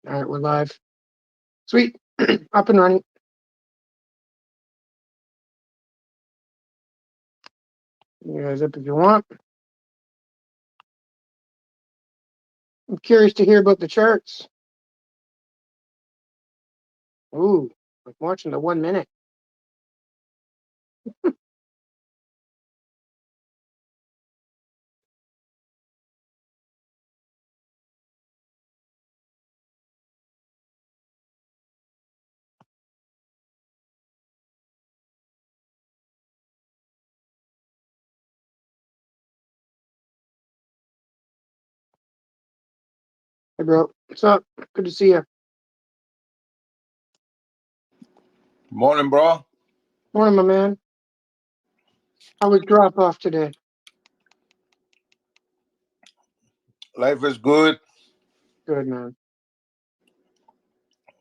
All right, we're live. Sweet. Up and running. You guys up if you want. I'm curious to hear about the charts. Ooh, I'm watching the 1 minute. Hey, bro. What's up? Good to see you. Morning, bro. Morning, my man. How was drop off today? Life is good. Good, man.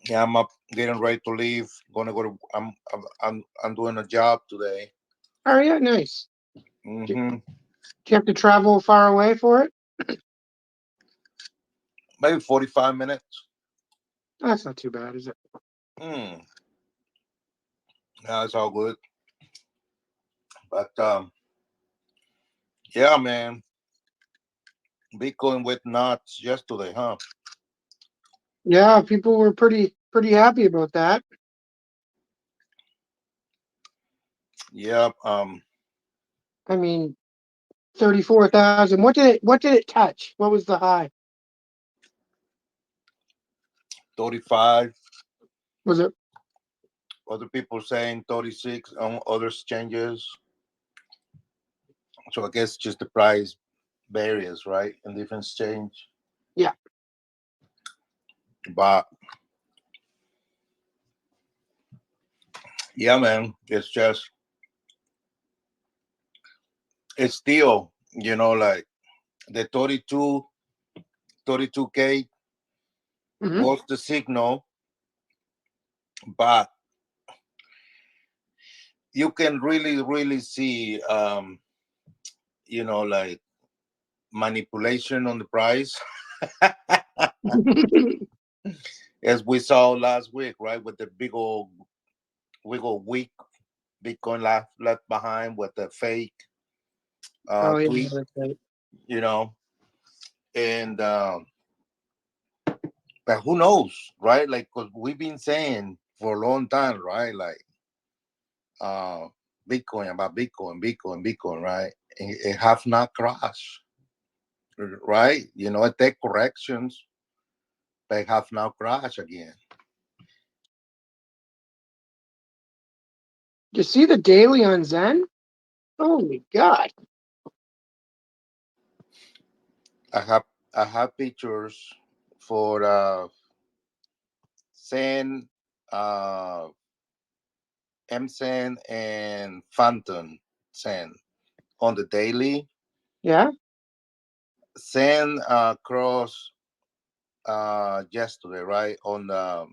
Yeah, I'm up, getting ready to leave. Gonna go to. I'm doing a job today. Oh, yeah, nice. Do Hmm you have to travel far away for it? Maybe 45 minutes. That's not too bad, is it? Mm. Yeah, it's all good. But yeah, man. Bitcoin went nuts yesterday, huh? Yeah, people were pretty happy about that. Yeah. I mean, 34,000. What did it touch? What was the high? 35. Was it Other people saying 36 on other exchanges. So I guess just the price varies, right, in different exchange. yeah. But yeah, man, it's still, like the 32K Hmm. was the signal, but you can really, really see, like manipulation on the price, as we saw last week, right? With the big old weak Bitcoin left behind with the fake Oh, yeah, tweet, that's right. you know, and but who knows, right? Like, because we've been saying for a long time, right? Like, uh, Bitcoin, right? It have not crashed, right? It take corrections, but it have now crashed again. You see the daily on Zen? Holy God. I have I have pictures for Sen, uh, MSen and Phantom Sen on the daily. Yeah? Sen cross yesterday, right? On the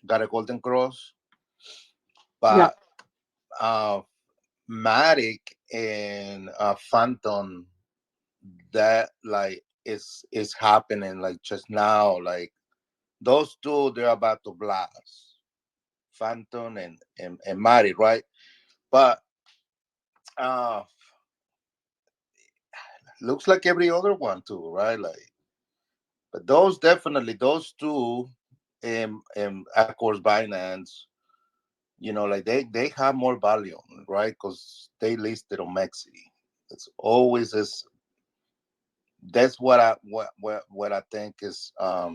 got a golden cross, Yeah. but uh Matic and Phantom, that like is happening like just now. Like those two, they're about to blast. Phantom and Matic, right? But uh looks like every other one too, right? Like, but those two, and of course Binance, like they have more volume, right? Because they listed on Mexi. It's always is. That's what I think is a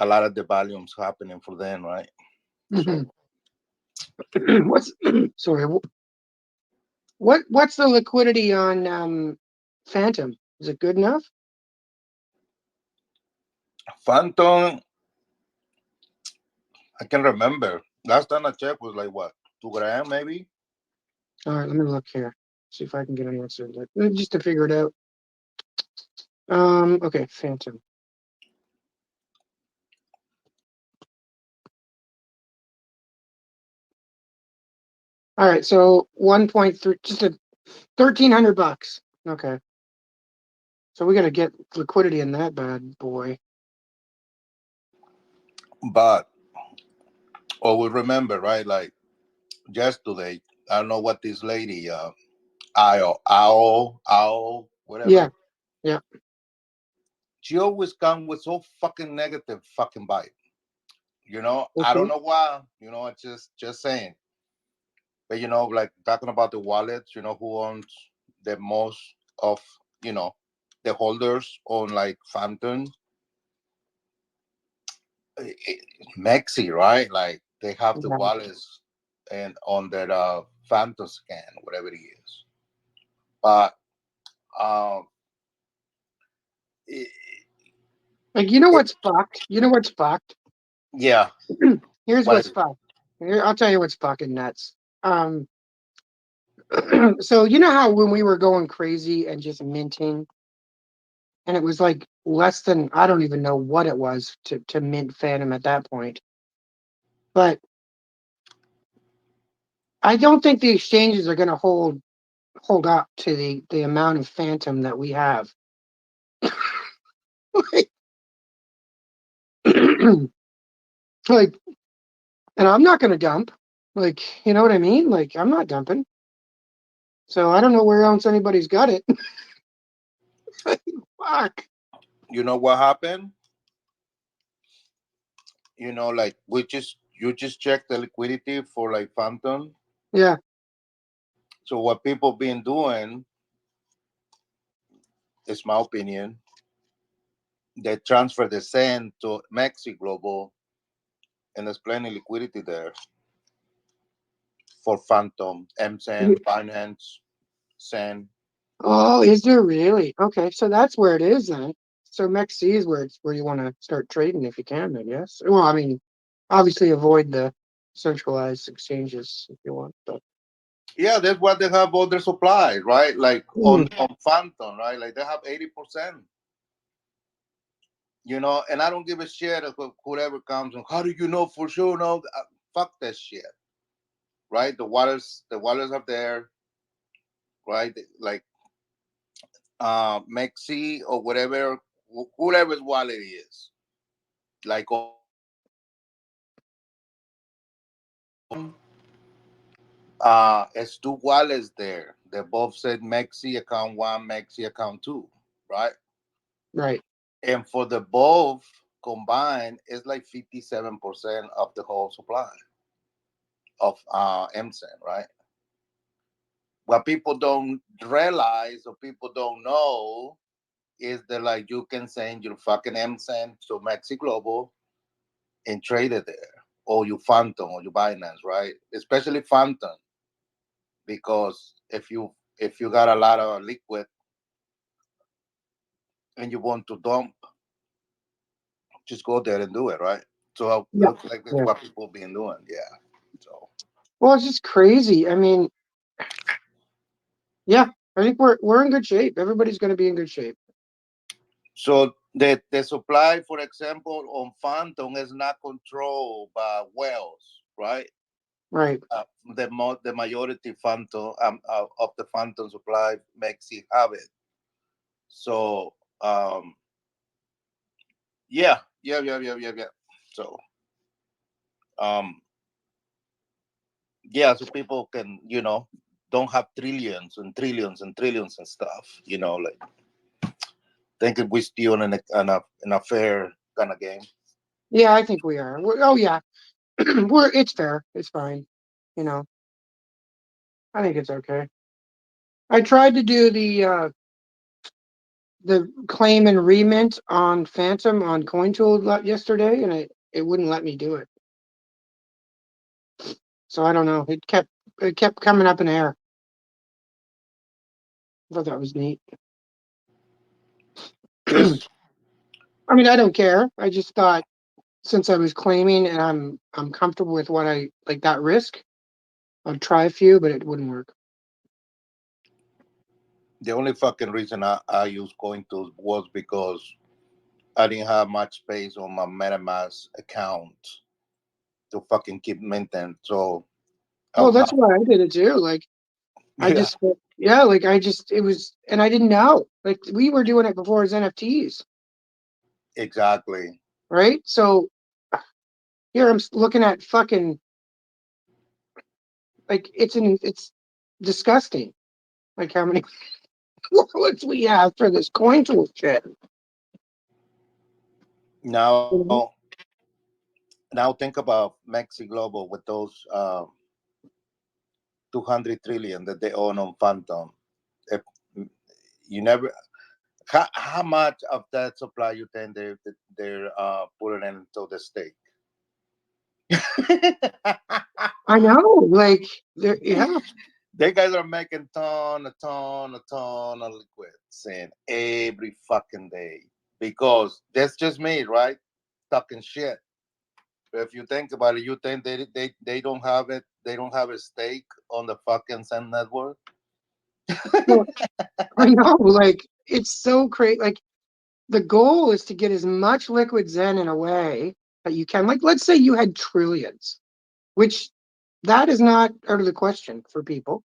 lot of the volumes happening for them, right? Hmm. So What's sorry? What's the liquidity on Phantom? Is it good enough? Phantom, I can remember last time I checked was like what, 2 grand maybe. All right, let me look here. See if I can get an answer just to figure it out. Okay, Phantom. All right, so 1.3, just a $1,300. Okay, so we got to get liquidity in that bad boy. But always remember, right? Like yesterday, I don't know what this lady, Owl, Yeah, whatever. yeah. She always come with so fucking negative fucking vibe. I don't Okay. know why. It's just saying. But like talking about the wallets, who owns the most of, you know, the holders on like Phantom, Mexi, right? Like they have the Yeah. wallets and on their Phantom scan, whatever it is. But um, it, Like, you know it, what's fucked? You know what's fucked? yeah, Here's what what's is it? fucked. I'll tell you what's fucking nuts. So you know how when we were going crazy and just minting, and it was like less than, I don't even know what it was to mint Phantom at that point. But I don't think the exchanges are going to hold up to the amount of Phantom that we have. Like, and I'm not going to dump. Like, you know what I mean? Like, I'm not dumping. So I don't know where else anybody's got it. Fuck. You know what happened? Like you just check the liquidity for like Phantom. Yeah. So what people been doing, is my opinion, they transfer the send to Mexi Global, and there's plenty liquidity there for Phantom, Yeah. MSend, Binance, Send. Oh, is there really? Okay, so that's where it is then. So MEXC is where you want to start trading if you can, I guess. Well, I mean, obviously avoid the centralized exchanges if you want, but Yeah, that's what they have all their supply, right? Like mm, on Phantom, right? Like they have 80%. And I don't give a shit of whoever comes and how do you know for sure? No, fuck that shit, right? The waters are there, right? Like Mexi or whatever, whoever's wallet it is. Like it's two wallets there. They both said Mexi account one, Mexi account two, right? right. And for the both combined, it's like 57% of the whole supply of MSN, right? What people don't realize or people don't know is that like you can send your fucking MSN to Mexi Global and trade it there, or you Phantom or you Binance, right? Especially Phantom, because if you got a lot of liquid and you want to dump, just go there and do it, right? So it Yeah. looks like that's Yeah. what people been doing, yeah. So Well, it's just crazy. I mean, yeah, I think we're in good shape. Everybody's going to be in good shape. the supply, for example, on Phantom is not controlled by wells, right? Right. The majority Phantom of the Phantom supply makes it have it. So yeah. So um yeah, so people can don't have trillions and trillions and trillions and stuff. Like thinking we still in a fair kind of game. Yeah, I think we are. Oh yeah, it's fair. It's fine. You know, I think it's okay. I tried to do the claim and remint on Phantom on CoinTool yesterday, and it wouldn't let me do it. So I don't know. It kept coming up in air. I thought that was neat. I Just mean, I don't care. I just thought since I was claiming and I'm comfortable with what I like that risk, I'd try a few, but it wouldn't work. the only fucking reason I used CoinTools was because I didn't have much space on my MetaMask account to fucking keep minting. So Well, I, that's why I did it too. Like I yeah, just yeah, like I just it was, and I didn't know. Like we were doing it before as NFTs, exactly. right? So Here I'm looking at fucking like it's disgusting. Like how many wallets we have for this coin tool shit. You Now, know? now think about Mexi Global with those 200 trillion that they own on Phantom. If you never, how much of that supply you think they're putting into the state? I know, like yeah. They guys are making a ton of liquids and every fucking day because that's just me, right? Talking shit. But if you think about it, you think they don't have it. They don't have a stake on the fucking Sun network. Well, I know, like it's so crazy. Like the goal is to get as much liquid Zen in a way that you can. Like, let's say you had trillions, which that is not out of the question for people.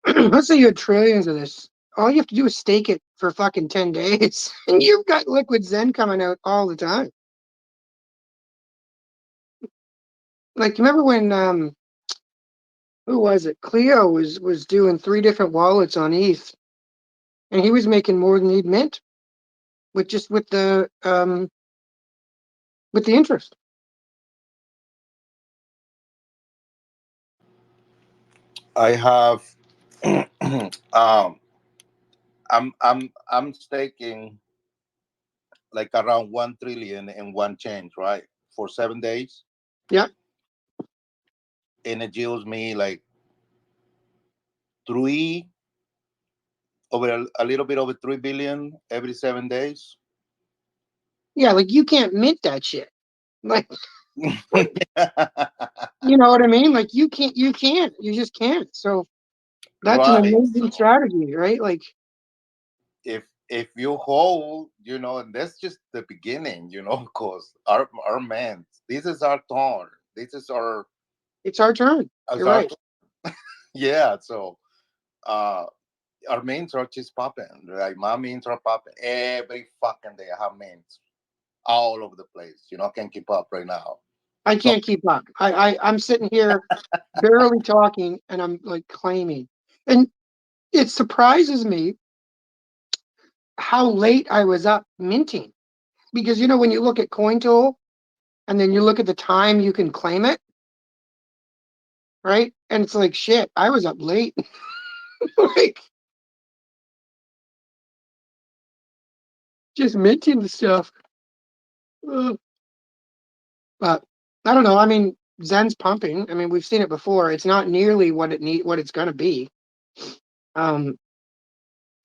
Let's say you had trillions of this. All you have to do is stake it for fucking 10 days, and you've got liquid Zen coming out all the time. Like, you remember when who was it? Cleo was doing 3 different wallets on ETH, and he was making more than he'd mint with just with the interest. I have, um, I'm staking like around 1 trillion and one change, right, for 7 days, Yeah, and it yields me like three over a little bit over 3 billion every 7 days. yeah. Like you can't mint that shit. Like you know what I mean? Like you can't, you just can't. So that's an Right. amazing So strategy, right? Like if you hold, and that's just the beginning, because our man, this is our turn. This is our it's our turn. as You're our right. turn. Yeah. So uh our mains are just popping. Like my mains are popping every fucking day. I have mains all over the place. I can't keep up right now. I So can't keep up. I'm sitting here barely talking and I'm like claiming. And it surprises me how late I was up minting. Because when you look at CoinTool and then you look at the time you can claim it, right? And it's like shit, I was up late. Like just minting the stuff. Ugh. But I don't know. I mean, Zen's pumping. I mean, we've seen it before. It's not nearly what it's gonna be. Um,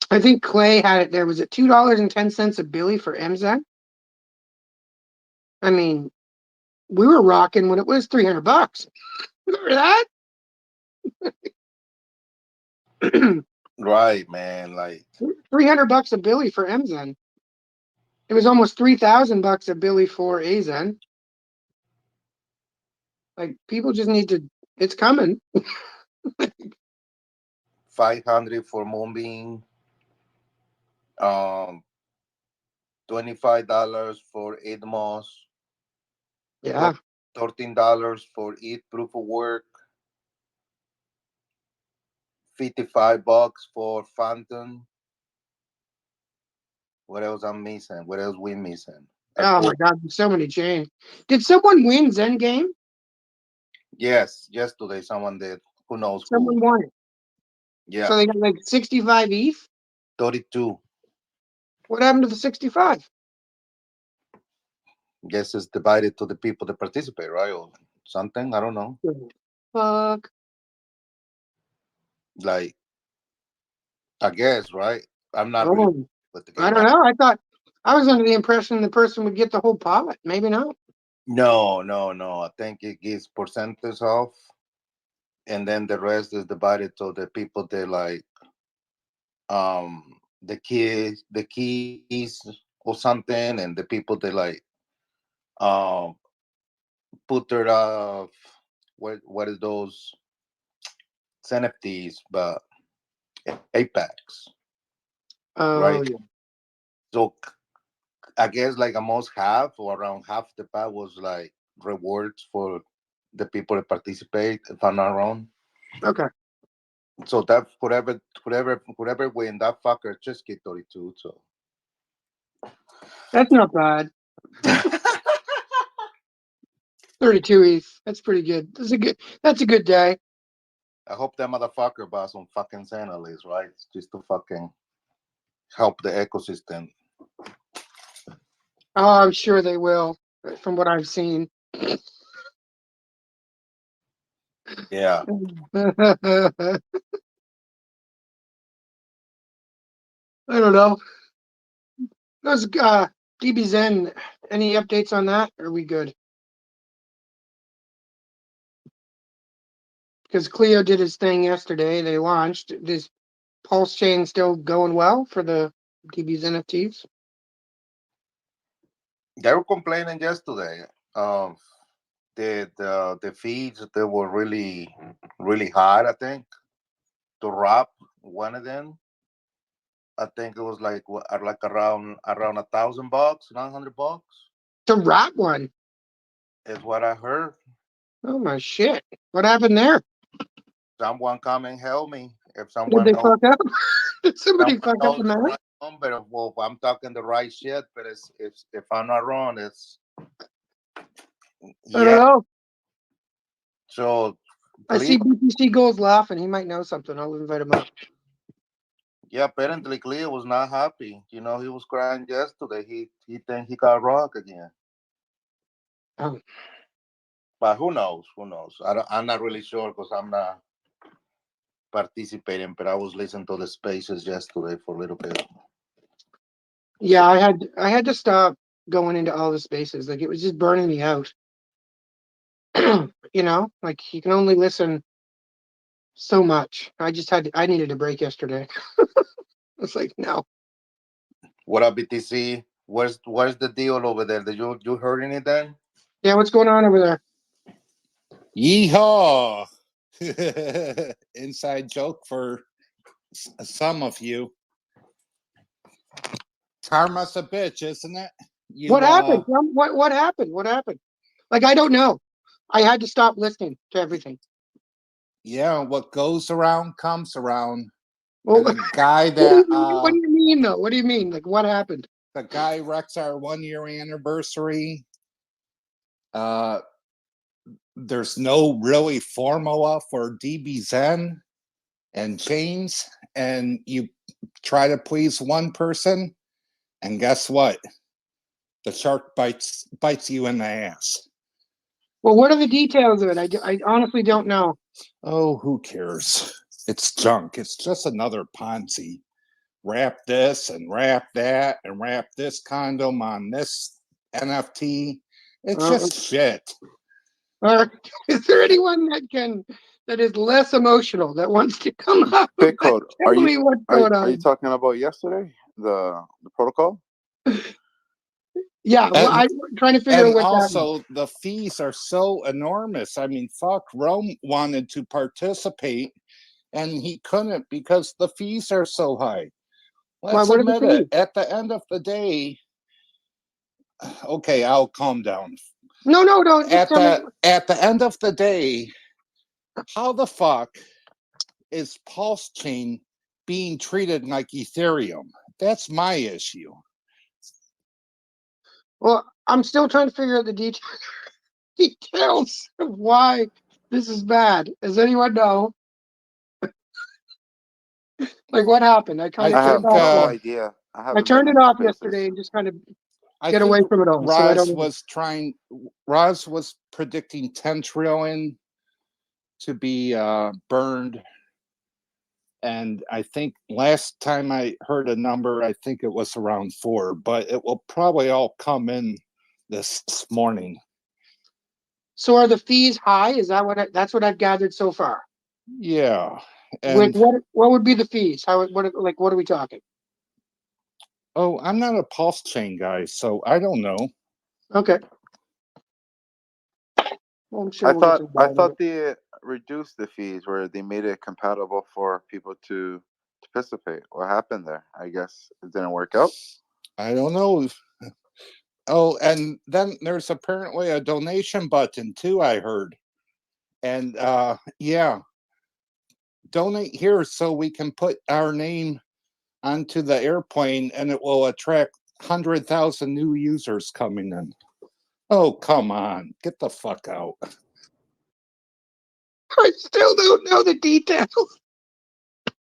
I think Clay had it there. Was it $2.10 a Billy for MZen? I mean, we were rocking when it was $300. Remember that? right, man. Like $300 a Billy for MZen. It was almost $3,000 a Billy for AZen. Like people just need to. It's coming. 500 for Moonbeam. Um, $25 for Edmos. Yeah. $13 for each proof of work. $55 for Phantom. What else I'm missing? What else we missing? Of Oh my course, God, there's so many chains. Did someone win Zen game? yes. Yesterday, someone did. Who knows who? Someone won it. Yeah, So they got like 65 ETH. 32. What happened to the 65? Guess it's divided to the people that participate, right, or something. I don't know. Fuck. Like, I guess, right? I'm not really Oh, with the I game. don't know. I thought I was under the impression the person would get the whole pot. Maybe not. No, no, no. I think it gives percentage off, and then the rest is divided to the people that like the keys or something, and the people that like um put their what is those NFTs, but Apex, right? Oh yeah. So I guess like almost half or around half the pack was like rewards for the people that participate, if I'm not wrong. Okay, So that whoever win, that fucker just get 32. So that's not bad. 32 ETH. That's pretty good. That's a good day. I hope that motherfucker buys some fucking Santa list, right? Just to fucking help the ecosystem. Oh, I'm sure they will, from what I've seen. Yeah. I don't know. Those DBZen, any updates on that? Are we good? Because Clio did his thing yesterday. They launched. Is Pulse Chain still going well for the DB's NFTs? They were complaining yesterday. The feeds, they were really hard. I think to wrap one of them, I think it was like around $1,000, $900 To wrap one. is what I heard. Oh my shit! What happened there? Someone come and help me. If Did someone they knows, fuck up? Did somebody someone fuck up knows in the that? right number. Well, I'm talking the right shit. But it's if I'm not wrong, it's I don't yeah. know. So I Cleo, see BTC Gold's laughing. He might know something. I'll invite him up. yeah, apparently Cleo was not happy. He was crying yesterday. He think he got robbed again. Oh, But who knows? Who knows? I'm not really sure because I'm not participating. But I was listening to the spaces yesterday for a little bit. yeah, I had to stop going into all the spaces. Like it was just burning me out. Like you can only listen so much. I needed a break yesterday. I was like, no. What up, BTC? Where's the deal over there? Did you heard anything? Yeah, what's going on over there? Yeehaw! Inside joke for some of you. Karma's a bitch, isn't it? What happened? What happened? What happened? Like I don't know. I had to stop listening to everything. Yeah, what goes around comes around. Well, And the guy what that do you mean though? What do you mean? Like what happened? the guy wrecks our 1-year anniversary. There's no really formula for DBZen and chains, and you try to please one person, and guess what? The shark bites you in the ass. Well, what are the details of it? I honestly don't know. Oh, who cares? It's junk. It's just another Ponzi. Wrap this and wrap that and wrap this condom on this NFT. It's just shit. Is there anyone that is less emotional that wants to come up? Pickle, Tell me what's going on. are you talking about yesterday? The protocol? Yeah, well, I'm trying to figure out And what's also, the fees are so enormous. I mean, fuck, Rome wanted to participate, and he couldn't because the fees are so high. Let's what are the admit it. fees? At the end of the day, okay, I'll calm down. No, don't. Just tell me. At the end of the day, how the fuck is Pulse Chain being treated like Ethereum? That's my issue. Well, I'm still trying to figure out the details of why this is bad. Does anyone know? Like what happened? I kind of turned have no off. idea. I I haven't been turned it in the off spaces. yesterday and just kind of I get think away from it all. So I don't know. Roz was predicting 10 trillion to be burned. And I think last time I heard a number, I think it was around 4, but it will probably all come in this morning. So are the fees high? Is that that's what I've gathered so far? Yeah. With And what would be the fees? What are we talking? oh, I'm not a Pulse Chain guy, so I don't know. Okay. Well, I'm sure I we'll get thought to the bottom of it. they reduced the fees where they made it compatible for people to participate. What happened there? I guess it didn't work out. I don't know. Oh, and then there's apparently a donation button too, I heard. And yeah, donate here so we can put our name onto the airplane and it will attract 100,000 new users coming in. Oh, come on. Get the fuck out. I still don't know the details.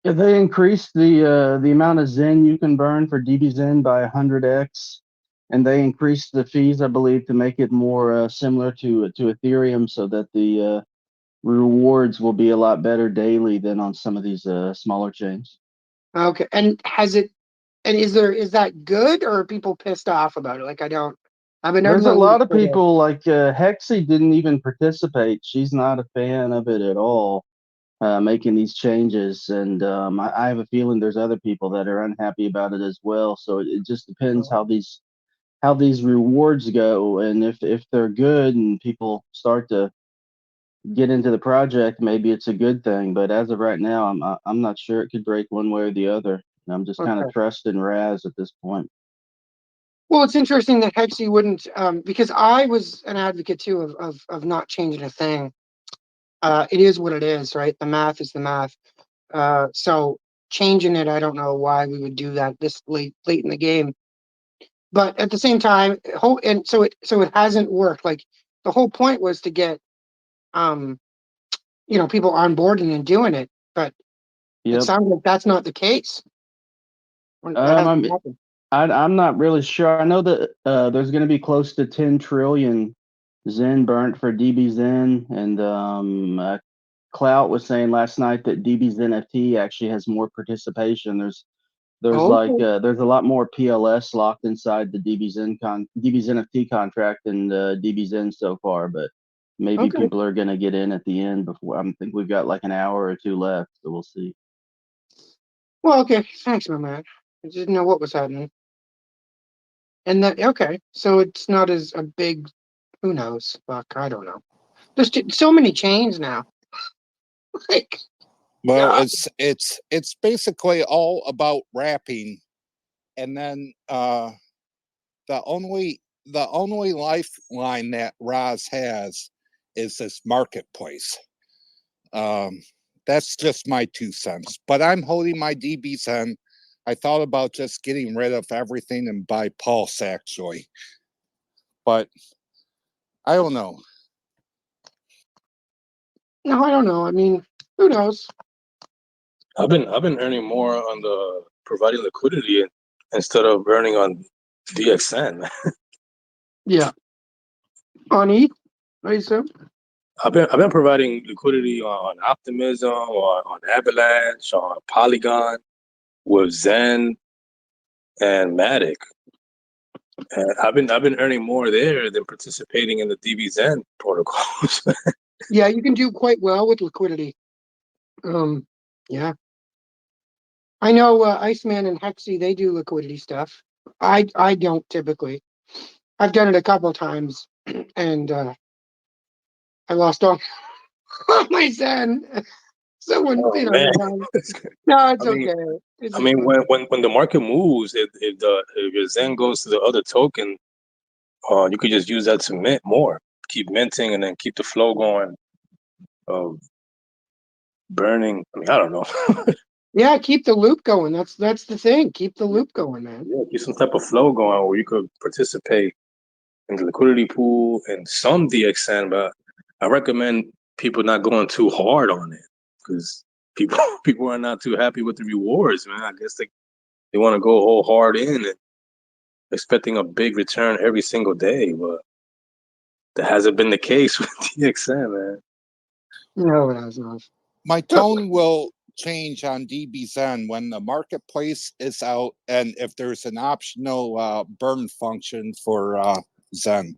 Yeah, they increased the amount of Zen you can burn for DB Zen by 100x, and they increased the fees, I believe, to make it more similar to Ethereum, so that the rewards will be a lot better daily than on some of these smaller chains. Okay, and is that good, or are people pissed off about it? Like, I've been There's a noticing lot of people like Hexy didn't even participate. She's not a fan of it at all. Making these changes, and I have a feeling there's other people that are unhappy about it as well. So it just depends how these rewards go, and if they're good and people start to get into the project, maybe it's a good thing. But as of right now, I'm not sure. It could break one way or the other. I'm just kind of Okay. trusting Raz at this point. Well, it's interesting that Hexy wouldn't, because I was an advocate too of not changing a thing. It is what it is, right? The math is the math. So changing it, I don't know why we would do that this late in the game. But at the same time, and so it hasn't worked. Like, the whole point was to get people onboarding and doing it, but it Yep. sounds like that's not the case. That hasn't happened. I'm not really sure. I know that there's going to be close to 10 trillion Zen burnt for DB Zen, and Clout was saying last night that DB's NFT actually has more participation. There's there's a lot more PLS locked inside the DB's NFT contract than DB's Zen so far, but maybe people are going to get in at the end before. I think we've got like an hour or two left, so we'll see. Well, okay. Thanks, my man. I didn't know what was happening. And so it's not as a big. Who knows? Fuck, I don't know. There's so many chains now. Like, well, God. it's basically all about wrapping, and then the only lifeline that Roz has is this marketplace. That's just my 2 cents. But I'm holding my DBs on. I thought about just getting rid of everything and buy Pulse actually, but I don't know. No, I don't know. I mean, who knows? I've been earning more on the providing liquidity instead of earning on DXN. Yeah. On ETH, I assume. I've been providing liquidity on Optimism, or on Avalanche, on Polygon, with Zen and Matic. And I've been earning more there than participating in the DB Zen protocols. Yeah, you can do quite well with liquidity. Yeah. I know Iceman and Hexy, they do liquidity stuff. I don't typically. I've done it a couple times, and I lost all my Zen. Someone, Oh man! no, it's I mean, okay. when the market moves, if your Zen goes to the other token, you could just use that to mint more, keep minting, and then keep the flow going of burning. I mean, I don't know. Yeah, keep the loop going. That's the thing. Keep the loop going, man. Yeah, keep some type of flow going where you could participate in the liquidity pool and some DXN, but I recommend people not going too hard on it because people are not too happy with the rewards, man. I guess they want to go whole hard in and expecting a big return every single day, but that hasn't been the case with DXN, man. No, it has not. My tone will change on DB Zen when the marketplace is out and if there's an optional burn function for Zen.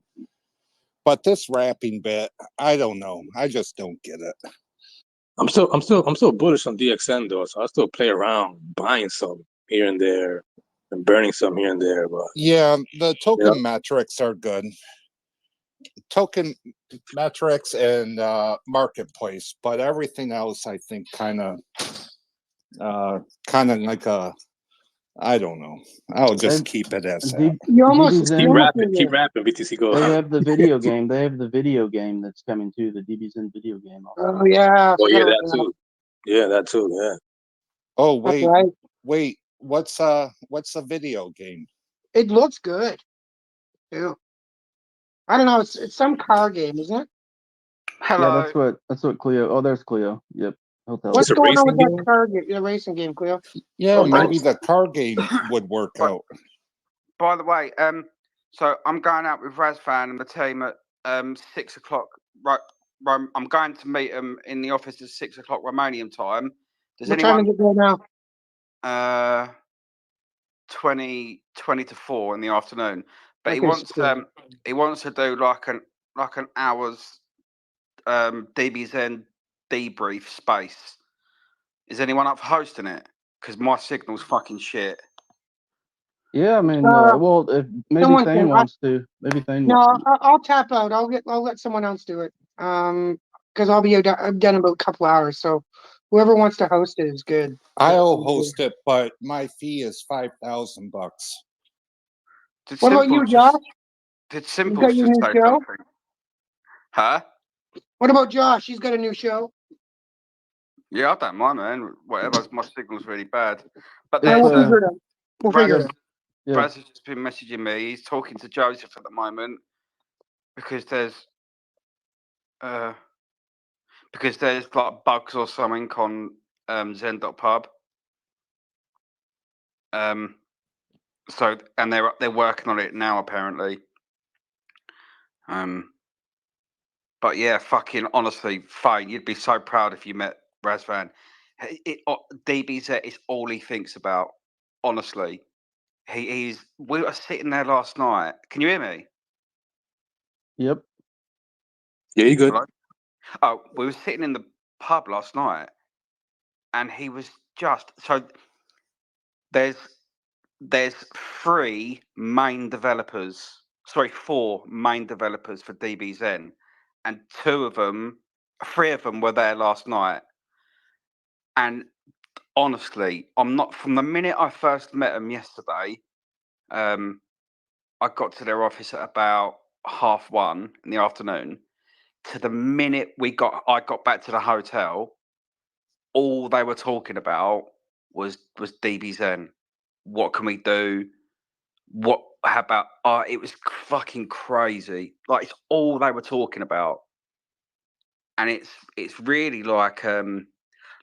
But this wrapping bit, I don't know. I just don't get it. I'm still bullish on DXN though, so I still play around buying some here and there and burning some here and there. But yeah, the token metrics are good. Token metrics and marketplace, but everything else I think kind of like a I don't know. I'll just And keep it as that. You almost DBZ, Keep almost rapping, need keep it. rapping, BTC go. they have the video game. They have the video game that's coming too. The DBZ video game. Oh yeah, I Oh yeah, forgot about that too. Yeah, that too. Yeah. Oh That's wait, right. wait. What's a video game? It looks good. Too. I don't know. It's some car game, isn't it? Yeah, Hello. that's what Cleo. Oh, there's Cleo. Yep. Hotel. What's a going on racing with that game? car game? The racing game, Cleo. Yeah, Oh, maybe nice. the car game would work But- out. By the way, so I'm going out with Razvan and the team at 6 o'clock. Right, I'm going to meet them in the office at 6 o'clock Romanian time. Does What time is it there now? 20 to 4 in the afternoon? But Okay, so- he wants to do like an hour's DBZ debrief space. Is anyone up for hosting it? Because my signal's fucking shit. Yeah, I mean, well, if maybe someone Thane can- wants to. Maybe Thane No, wants to. I'll tap out. I'll let someone else do it. Because I'll be done in about a couple hours. So whoever wants to host it is good. I'll host it, but my fee is $5,000. Did What about you, Simple Josh? Did You Simple got your just new say show? something? Huh? What about Josh? He's got a new show. Yeah, I don't mind, man. Whatever. My signal's really bad. But If, there's We'll figure it out. We'll figure it Raz, out. Yeah. Raz has just been messaging me. He's talking to Joseph at the moment because there's like bugs or something on Zen.pub. So and they're working on it now apparently. But yeah, fucking honestly, Fane, you'd be so proud if you met Razvan. DBZ is all he thinks about. Honestly, he's. We were sitting there last night. Can you hear me? Yep. Yeah, you good. Hello? Oh, we were sitting in the pub last night, and he was just so. There's 4 main developers for DBZ, and 3 of them were there last night. And honestly, I'm not from the minute I first met them yesterday. I got to their office at about 1:30 in the afternoon. To the minute I got back to the hotel, all they were talking about was DBZ. What can we do? How about? It was fucking crazy. Like it's all they were talking about, and it's really like, and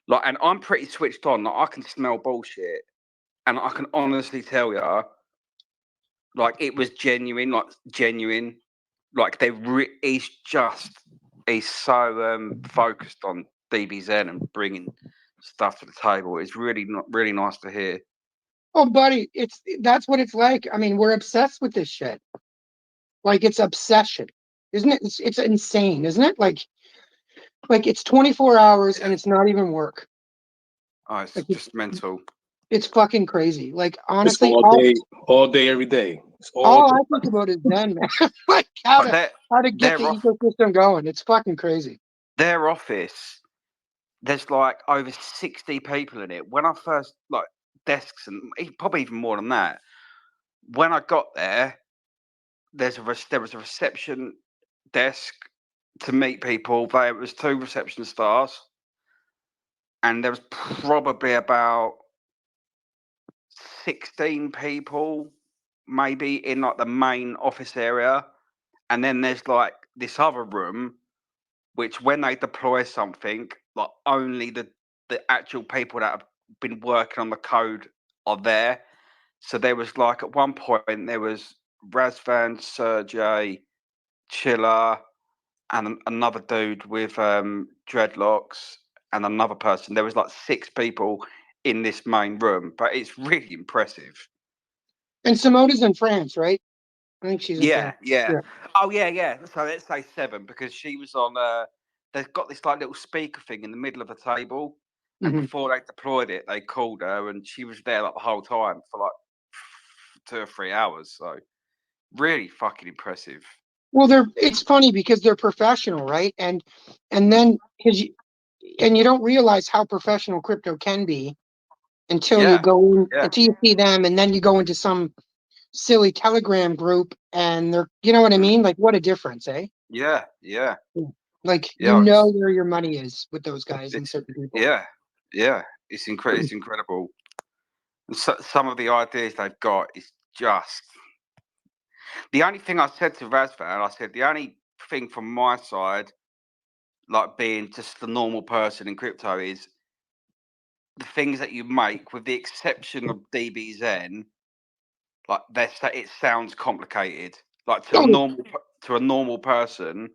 I'm pretty switched on. Like, I can smell bullshit, and I can honestly tell you, like it was genuine. Like he's so focused on DBZ and bringing stuff to the table. It's really really nice to hear. Oh, buddy, that's what it's like. I mean, we're obsessed with this shit. Like it's obsession, isn't it? It's insane, isn't it? Like it's 24 hours and it's not even work. Oh, it's Like, just mental. It's fucking crazy. Like It's honestly, all day, every day. It's all all I think about is Zen, man. Like how to get the ecosystem going. It's fucking crazy. Their office, there's like over 60 people in it. When I first desks and probably even more than that. When I got there, there was a reception desk to meet people. There was 2 reception staffs, and there was probably about 16 people, maybe in like the main office area, and then there's like this other room, which when they deploy something, like only the actual people that have been working on the code are there. So there was like at one point there was Razvan, Sergey, Chiller, and another dude with dreadlocks, and another person. There was like 6 people in this main room, but it's really impressive. And Simona's in France, right? I think she's in France. Yeah. Oh yeah. So let's say 7 because she was on. They've got this like little speaker thing in the middle of the table, and Mhm. before they deployed it, they called her, and she was there like the whole time for like 2 or 3 hours. So really fucking impressive. Well, it's funny because they're professional, right? And then you don't realize how professional crypto can be until Yeah, you go in, yeah. until you see them, and then you go into some silly Telegram group, and they're, you know what I mean? Like, what a difference, eh? Yeah, yeah, Like, you yeah. know where your money is with those guys and It's certain people. yeah, yeah. It's incredible. It's incredible. And some of the ideas they've got is just the only thing I said to Razvan. I said the only thing from my side, like being just the normal person in crypto, is the things that you make, with the exception of DBZN, like it sounds complicated. Like to Oh, a normal person,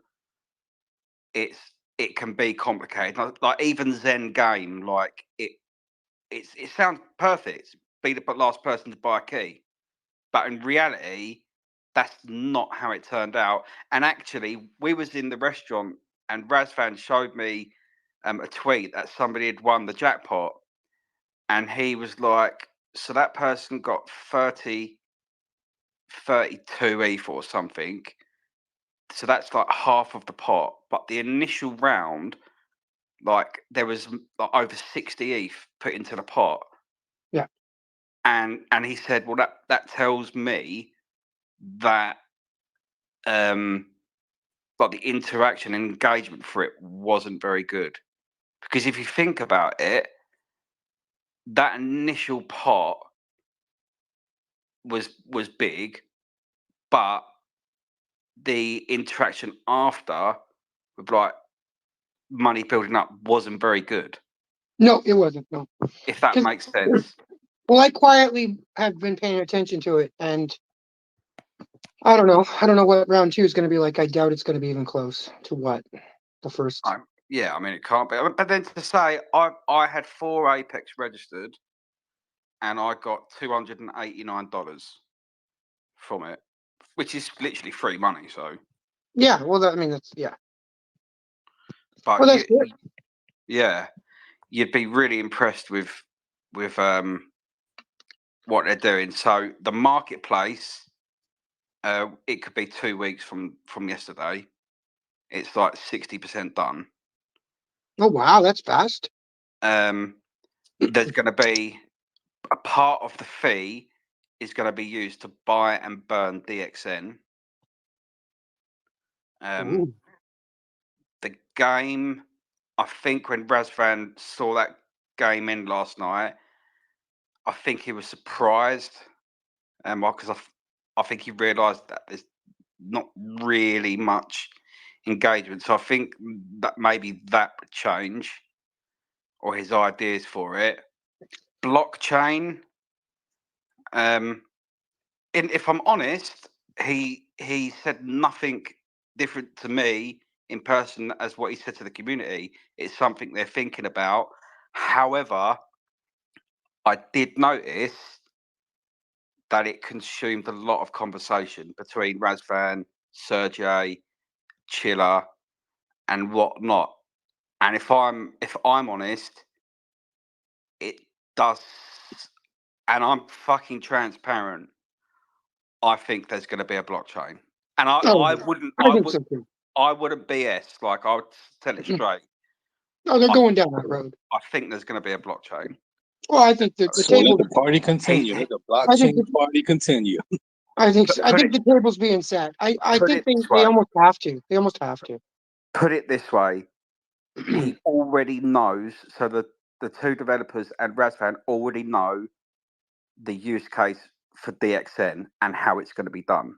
it can be complicated. Like even Zen game, like it sounds perfect. Be the last person to buy a key, but in reality, that's not how it turned out. And actually, we was in the restaurant, and Razvan showed me a tweet that somebody had won the jackpot, and he was like, "So that person got 32 ETH or something. So that's like half of the pot. But the initial round, like there was like over 60 ETH put into the pot." yeah. And he said, "Well, that tells me that like the interaction and engagement for it wasn't very good, because if you think about it, that initial pot was big, but the interaction after, with like money building up, wasn't very good, No, it wasn't. No. if that 'Cause- makes sense." well, I quietly have been paying attention to it, and I don't know. I don't know what round 2 is going to be like. I doubt it's going to be even close to what the first. Yeah, I mean, it can't be. But then to say, I had 4 Apex registered, and I got $289 from it, which is literally free money. So, Yeah. Well, I mean, that's yeah. but Well, that's good. yeah, you'd be really impressed with what they're doing. So the marketplace, it could be 2 weeks from yesterday. It's like 60% done. Oh wow, that's fast. There's going to be a part of the fee is going to be used to buy and burn DXN. Ooh. The game, I think when Razvan saw that game in last night, I think he was surprised, because I think he realised that there's not really much engagement. So I think that maybe that would change, or his ideas for it. Blockchain. And if I'm honest, he said nothing different to me in person as what he said to the community. It's something they're thinking about. However, I did notice that it consumed a lot of conversation between Razvan, Sergey, Chiller, and whatnot. And if I'm honest, it does. And I'm fucking transparent. I think there's going to be a blockchain, and Oh, I think so too. I wouldn't BS. Like, I would tell it straight. No, they're I, going down that road. I think there's going to be a blockchain. Well, I think the So let table. the party continue. Let the I think blockchain party continue. I think Put, I put think it the table's being set. I put think it this they way. almost have to. They almost have to. Put it this way. He already knows. So the 2 developers and Razvan already know the use case for DXN and how it's going to be done,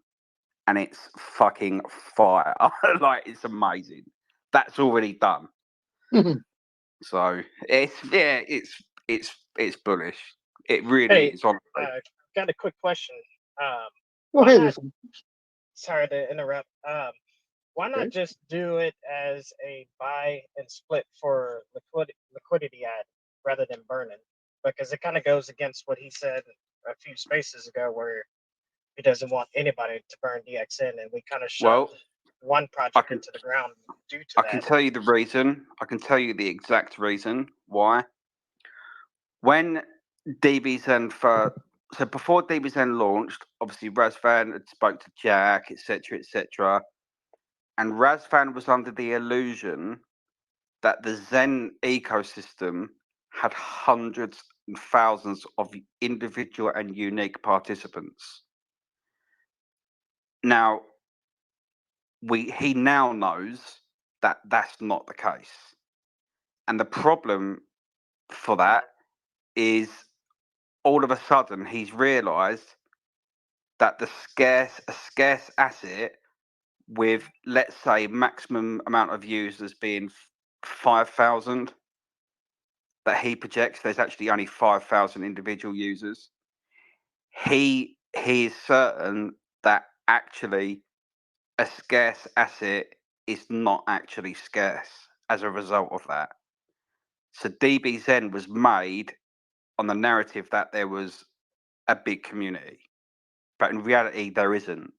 and it's fucking fire. Like, it's amazing. That's already done. So it's bullish. It really Hey, is. Honestly, got a quick question. Well, Why hey, not? listen. Sorry to interrupt. Why not Okay. just do it as a buy and split for liquidity ad rather than burning? Because it kind of goes against what he said a few spaces ago, where he doesn't want anybody to burn DXN, and we kind of well, shoved one project into the ground due to I can that. tell you the reason. I can tell you the exact reason why. When DBZN so before DBZN launched, obviously Razvan had spoke to Jack, etc., and Razvan was under the illusion that the Zen ecosystem had hundreds and thousands of individual and unique participants. Now, he now knows that that's not the case. And the problem for that is all of a sudden he's realized that a scarce asset with, let's say, maximum amount of users being 5,000 that he projects, there's actually only 5,000 individual users. He is certain that actually a scarce asset is not actually scarce as a result of that. So DBZen was made on the narrative that there was a big community, but in reality there isn't.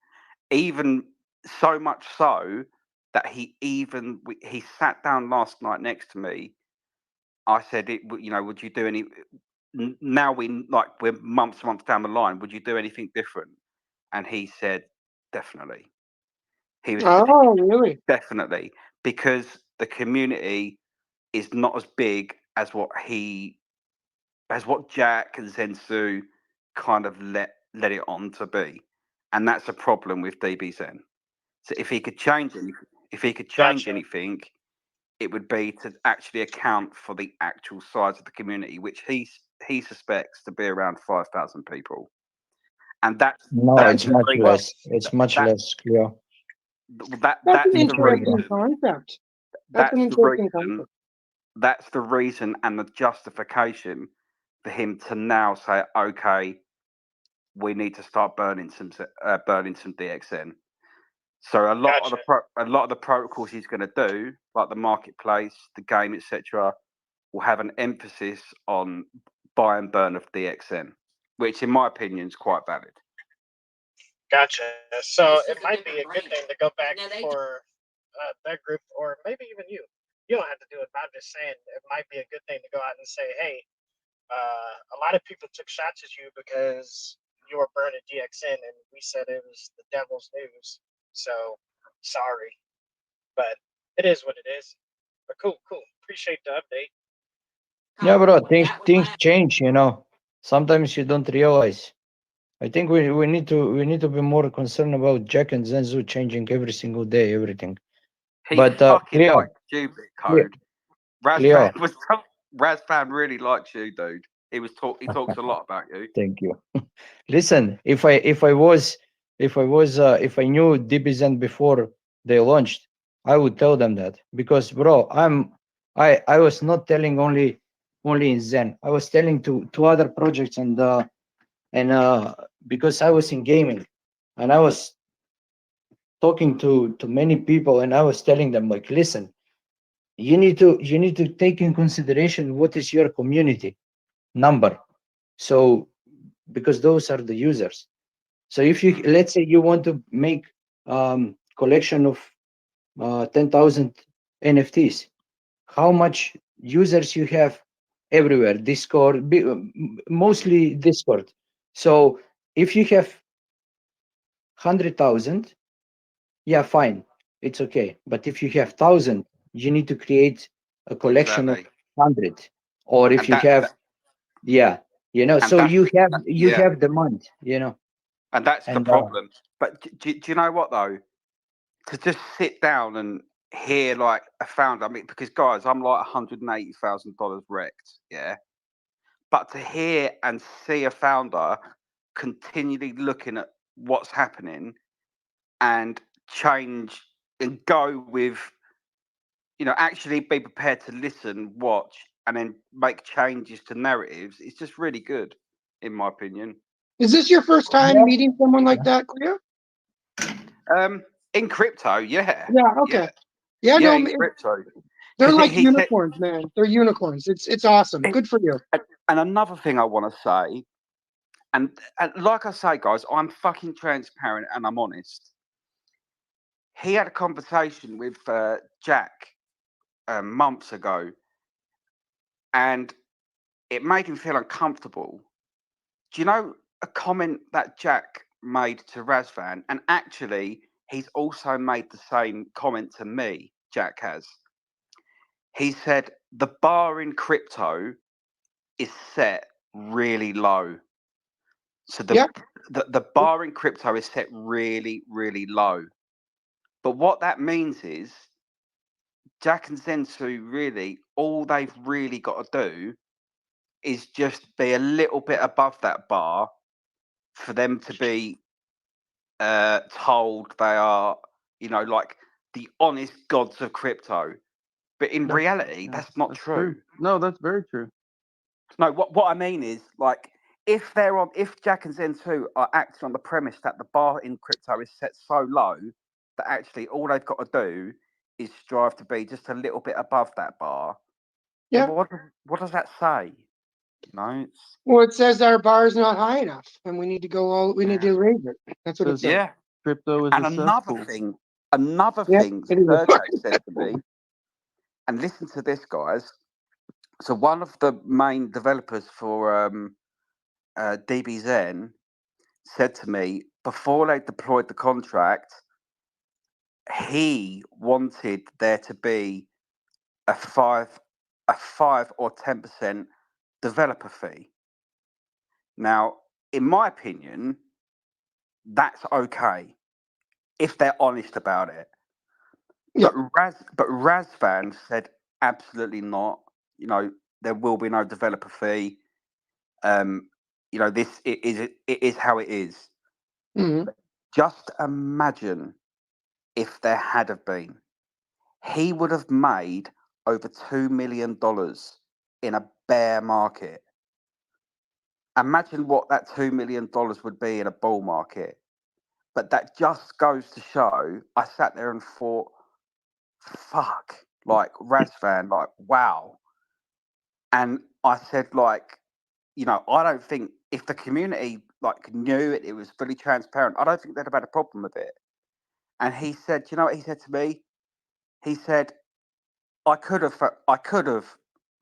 Even so much so that he sat down last night next to me. I said, would you do any? Now we're months down the line. Would you do anything different? And he said, definitely. He was Oh, really? definitely, because the community is not as big as what Jack and Zensu kind of let it on to be, and that's a problem with DBZen. So if he could change anything, it would be to actually account for the actual size of the community, which he suspects to be around 5,000 people, and No, that's it's much the less. It's much that less, Cleo. That's that's an the interesting reason. concept. That's an That's the interesting reason. concept. That's the reason and the justification for him to now say, okay, we need to start burning some DXN. So a lot of the protocols he's going to do, like the marketplace, the game, etc., will have an emphasis on buy and burn of DXN, which, in my opinion, is quite valid. Gotcha. So it might be a good thing to go back for that group, or maybe even you. You don't have to do it. But I'm just saying it might be a good thing to go out and say, hey, a lot of people took shots at you because you were burning DXN, and we said it was the devil's news. So sorry, but it is what it is. But cool. Appreciate the update. Yeah, bro. Things change. Sometimes you don't realize. I think we need to be more concerned about Jack and Zenzu changing every single day, everything. He But fucking Cleo, likes you, Bitcode. Cleo, Razvan really likes you, dude. He talks a lot about you. thank you. Listen, if I knew DBZen before they launched, I would tell them that, because bro, I was not telling only in Zen. I was telling to other projects, and because I was in gaming, and I was talking to many people, and I was telling them, like, listen, you need to take in consideration what is your community number. So because those are the users. So if you, let's say you want to make collection of 10,000 NFTs, how much users you have everywhere? Discord, mostly Discord. So if you have 100,000, yeah, fine, it's okay. But if you have 1,000, you need to create a collection of 100. Or if And you have, yeah, so you have demand, and that's the and problem. But do you know what though? To just sit down and hear like a founder. I mean, because guys, I'm like $180,000 wrecked, yeah. But to hear and see a founder continually looking at what's happening and change and go with, actually be prepared to listen, watch, and then make changes to narratives, it's just really good, in my opinion. Is this your first time meeting someone like that, Cleo? In crypto, yeah. Yeah. Okay. Yeah. Yeah, No, in crypto. they're 'Cause like he said, unicorns, man. They're unicorns. It's awesome. Good for you. and another thing I want to say, and like I say, guys, I'm fucking transparent and I'm honest. He had a conversation with Jack months ago, and it made him feel uncomfortable. Do you know a comment that Jack made to Razvan? And actually, he's also made the same comment to me, Jack has. He said, the bar in crypto is set really low. So Yep. the bar in crypto is set really, really low. But what that means is Jack and Zensu really, all they've really got to do is just be a little bit above that bar for them to be told they are, like the honest gods of crypto. But in reality, that's not true. No, that's very true. No, what I mean is, like, if Jack and Zen2 are acting on the premise that the bar in crypto is set so low that actually all they've got to do is strive to be just a little bit above that bar. Yeah. But what does that say? Well, it says our bar is not high enough, and we need to need to raise it. That's what it says. Yeah. Crypto is And a another cesspool. thing it is. Sergey said to me, and listen to this, guys. So one of the main developers for DBZen said to me before they deployed the contract, he wanted there to be a 5 or 10% developer fee. Now, in my opinion, that's okay if they're honest about it. Yeah. But Razvan said absolutely not. There will be no developer fee. This it is how it is. Mm-hmm. Just imagine if there had have been. He would have made over $2 million in a bear market. Imagine what that $2 million would be in a bull market. But that just goes to show, I sat there and thought, fuck, like Razvan, like, wow. And I said, like, I don't think if the community like knew it was fully transparent, I don't think they'd have had a problem with it. And he said, you know what he said to me? He said, I could have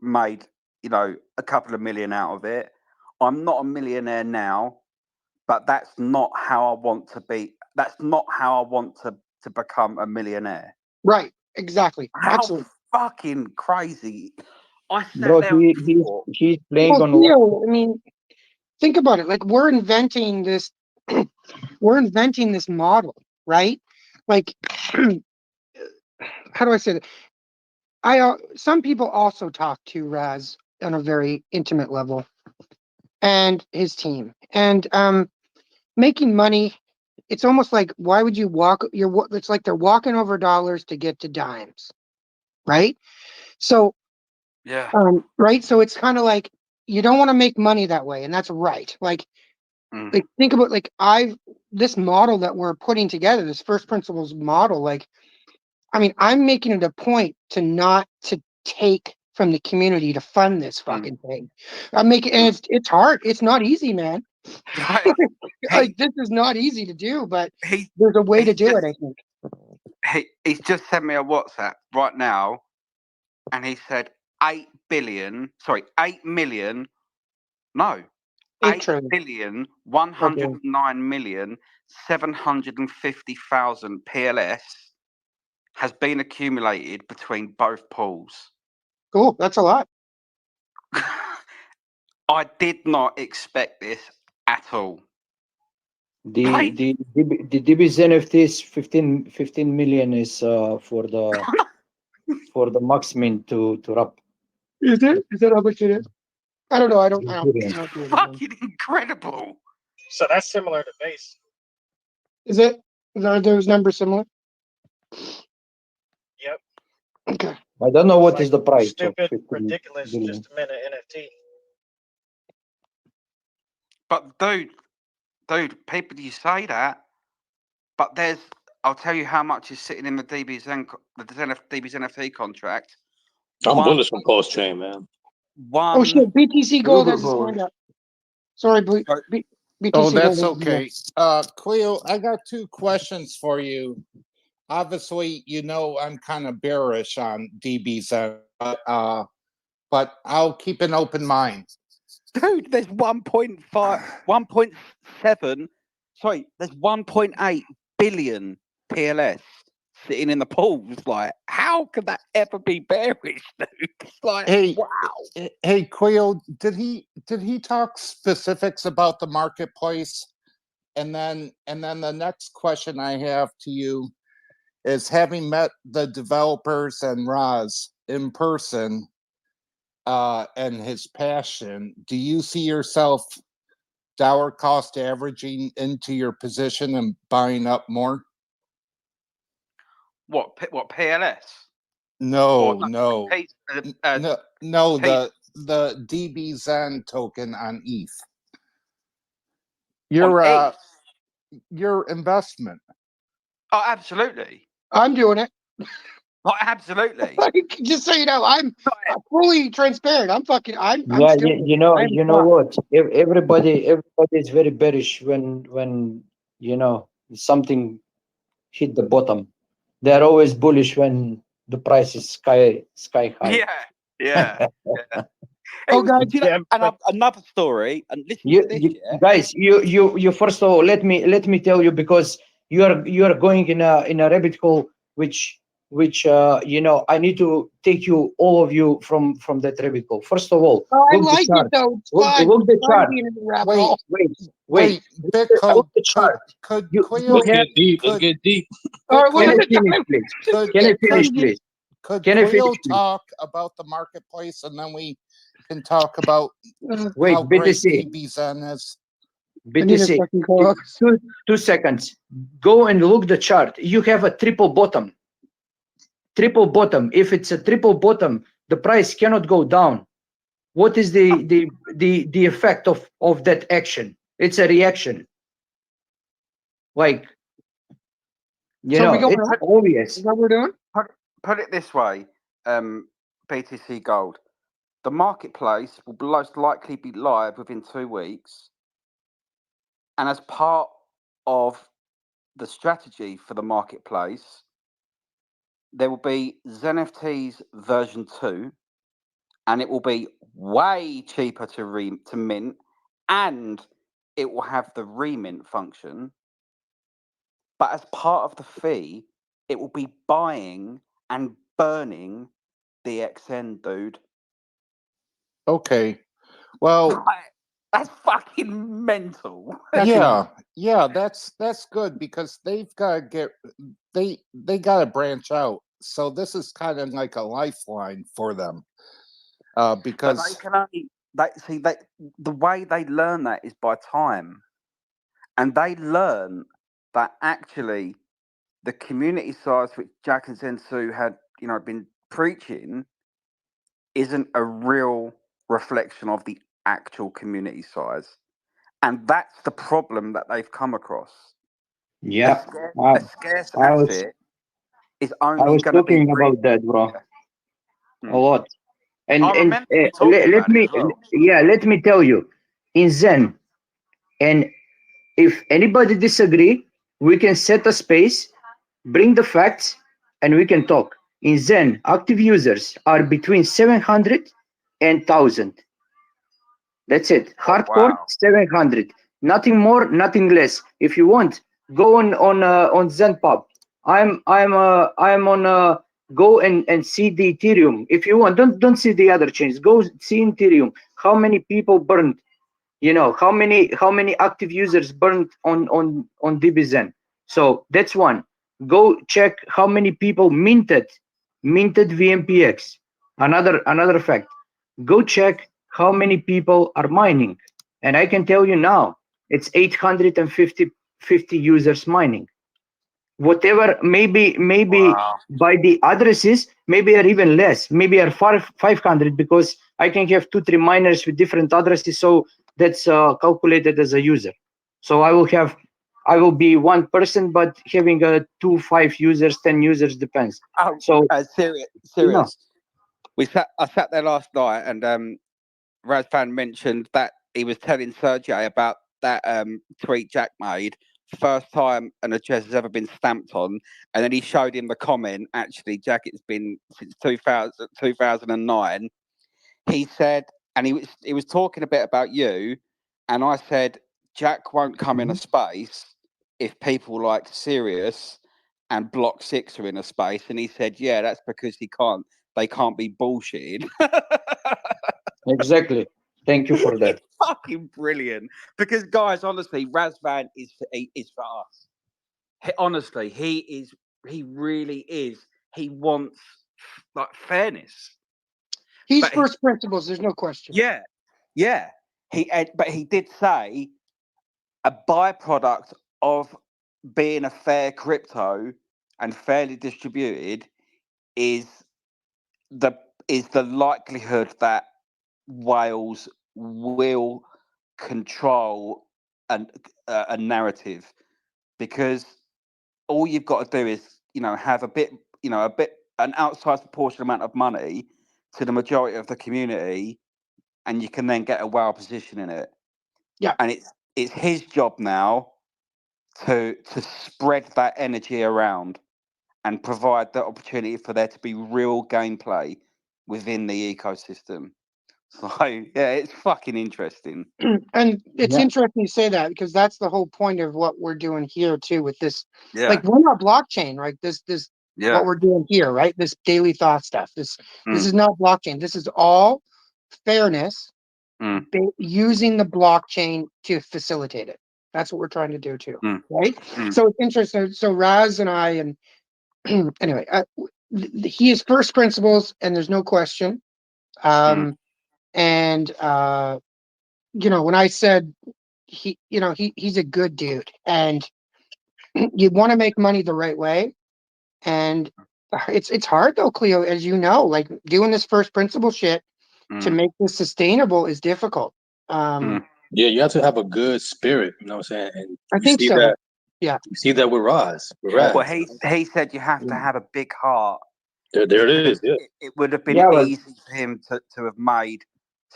made, a couple of million out of it. I'm not a millionaire now, but that's not how I want to be. That's not how I want to become a millionaire. Right. Exactly. How Absolutely. fucking crazy. I sat Bro, there and thought, he's playing on Theo, I mean, think about it. Like we're inventing this model, right? Like how do I say that? Some people also talk to Raz on a very intimate level and his team. And making money, it's almost like why would you it's like they're walking over dollars to get to dimes, right? So yeah. Right. So it's kind of like you don't want to make money that way, and that's right. Like think about this model that we're putting together, this first principles model. Like, I mean, I'm making it a point to not to take from the community to fund this fucking thing. I'm making, and it's hard. It's not easy, man. Like this is not easy to do, but there's a way to do it. I think he's just sent me a WhatsApp right now, and he said 8 million. No, 8 billion 109,750,000 PLS has been accumulated between both pools. Cool, that's a lot. I did not expect this at all. The DB's NFTs 15 million is for the max mint to wrap. Is it? Is that how much it is? I don't know. I don't. It's fucking incredible. So that's similar to base. Is it? Are those numbers similar? Yep. Okay. I don't know what is the price. Stupid, ridiculous, just a minute NFT. But dude, people, you say that, but I'll tell you how much is sitting in the DB's NFT contract. I'm bullish on Pulse Chain, man. Oh shit! BTC Gold has his hand up. Sorry, BTC Oh, that's Gold. okay. Cleo, I got 2 questions for you. Obviously, I'm kind of bearish on DBZ, but I'll keep an open mind. Dude, there's 1.7. Sorry, there's 1.8 billion PLS sitting in the pools. Like, how could that ever be bearish, dude? It's like, Hey, wow. hey, Quail, did he talk specifics about the marketplace? And then the next question I have to you is, having met the developers and Roz in person, and his passion, do you see yourself dollar cost averaging into your position and buying up more? What PLS? No, Or no, P- no, P- the DB Zen token on ETH. on ETH? Your investment. Oh, absolutely. I'm doing it. Oh, absolutely. Like, just so you know, I'm fully transparent. I'm Yeah, still. you know, I'm you know fucked. what? Everybody is very bearish when you know something hit the bottom. They're always bullish when the price is sky high. Yeah. Oh, guys, Do you know, Yeah, and but another story, and listen You, to this, you yeah. guys, you first of all, let me tell you, because you are going in a rabbit hole, which you know, I need to take you, all of you, from that rabbit hole. First of all, oh, I look the like it chart. though. It's Look, fun. look the Fun chart. being in the rabbit Wait, hole. Wait. Bitcoin, Look the chart. could You Quail have. Let's get deep. Let's could get deep. All right, one Can at I a finish, time. please? could Can I Yeah, finish, you- please? could Can I Quail finish, please? talk about the marketplace, and then we can talk about Wait, how great BTC, DB Zen is? I need a BTC. second co-host. 2 seconds. Go and look the chart. You have a triple bottom. Triple bottom. If it's a triple bottom, the price cannot go down. What is the effect of that action? It's a reaction. Like, you So we know, going it's up? obvious. Is that what we're doing? Put it this way, BTC Gold. The marketplace will most likely be live within 2 weeks. And as part of the strategy for the marketplace, there will be ZenFT's version 2, and it will be way cheaper to mint, and it will have the remint function. But as part of the fee, it will be buying and burning the XN, dude. Okay. Well, That's fucking mental. yeah, that's good, because they've got to they got to branch out. So this is kind of like a lifeline for them, But they because can only the way they learn that is by time, and they learn that actually the community size which Jack and Zensu had been preaching isn't a real reflection of the actual community size, and that's the problem that they've come across. Yeah, A scarce I was asset is I only was going to be talking about that, bro, a lot. And I remember you talking let about it me as well. let me tell you, in Zen, and if anybody disagree, we can set a space, bring the facts, and we can talk. In Zen, active users are between 700 and 1,000. That's it. Oh, Hardcore wow. 700. Nothing more, nothing less. If you want, go on ZenPub. I'm on go and see the Ethereum. If you want, don't see the other chains. Go see Ethereum. How many people burned? You know, how many active users burned on DBZen. So that's one. Go check how many people minted VMPX. Another fact. Go check how many people are mining, and I can tell you now, it's 850 users mining. Whatever, maybe Wow. by the addresses, maybe are even less, maybe are 500, because I can have 2-3 miners with different addresses, so that's calculated as a user. So I will be one person, but having 2, 5 users, 10 users, depends. Oh, So serious. you know, I sat there last night, and Razvan mentioned that he was telling Sergey about that tweet Jack made. First time an address has ever been stamped on, and then he showed him the comment. Actually, Jack, it's been since 2009. He said, and he was talking a bit about you, and I said, Jack won't come in a space if people like Sirius and Block 6 are in a space, and he said, "Yeah, that's because they can't be bullshitted." Exactly. Thank you for that. It's fucking brilliant. Because, guys, honestly, Razvan is for us. Honestly, he really is. He wants like fairness. He's But he, first principles. There's no question. yeah. But he did say a byproduct of being a fair crypto and fairly distributed is the likelihood that whales will control a narrative, because all you've got to do is have an outsized proportional amount of money to the majority of the community, and you can then get a whale position in it. Yeah. And it's his job now to spread that energy around and provide the opportunity for there to be real gameplay within the ecosystem. So yeah, it's fucking interesting. And it's Yeah. interesting you say that, because that's the whole point of what we're doing here too with this. Yeah. Like, we're not blockchain, right? This Yeah. what we're doing here, right? This daily thought stuff. This Mm. is not blockchain. This is all fairness, Mm. using the blockchain to facilitate it. That's what we're trying to do too, Mm. right? Mm. So it's interesting. So Raz and I, and anyway, he is first principles, and there's no question. And when I said he's a good dude, and you want to make money the right way, and it's hard though, Cleo, as you know, like doing this first principle shit to make this sustainable is difficult. Yeah, you have to have a good spirit, you know what I'm saying? And I you think see so. that Yeah. you see that with Raz. Well, he said you have to Yeah. have a big heart. There it is. Yeah. It would have been Yeah, but easy for him to have made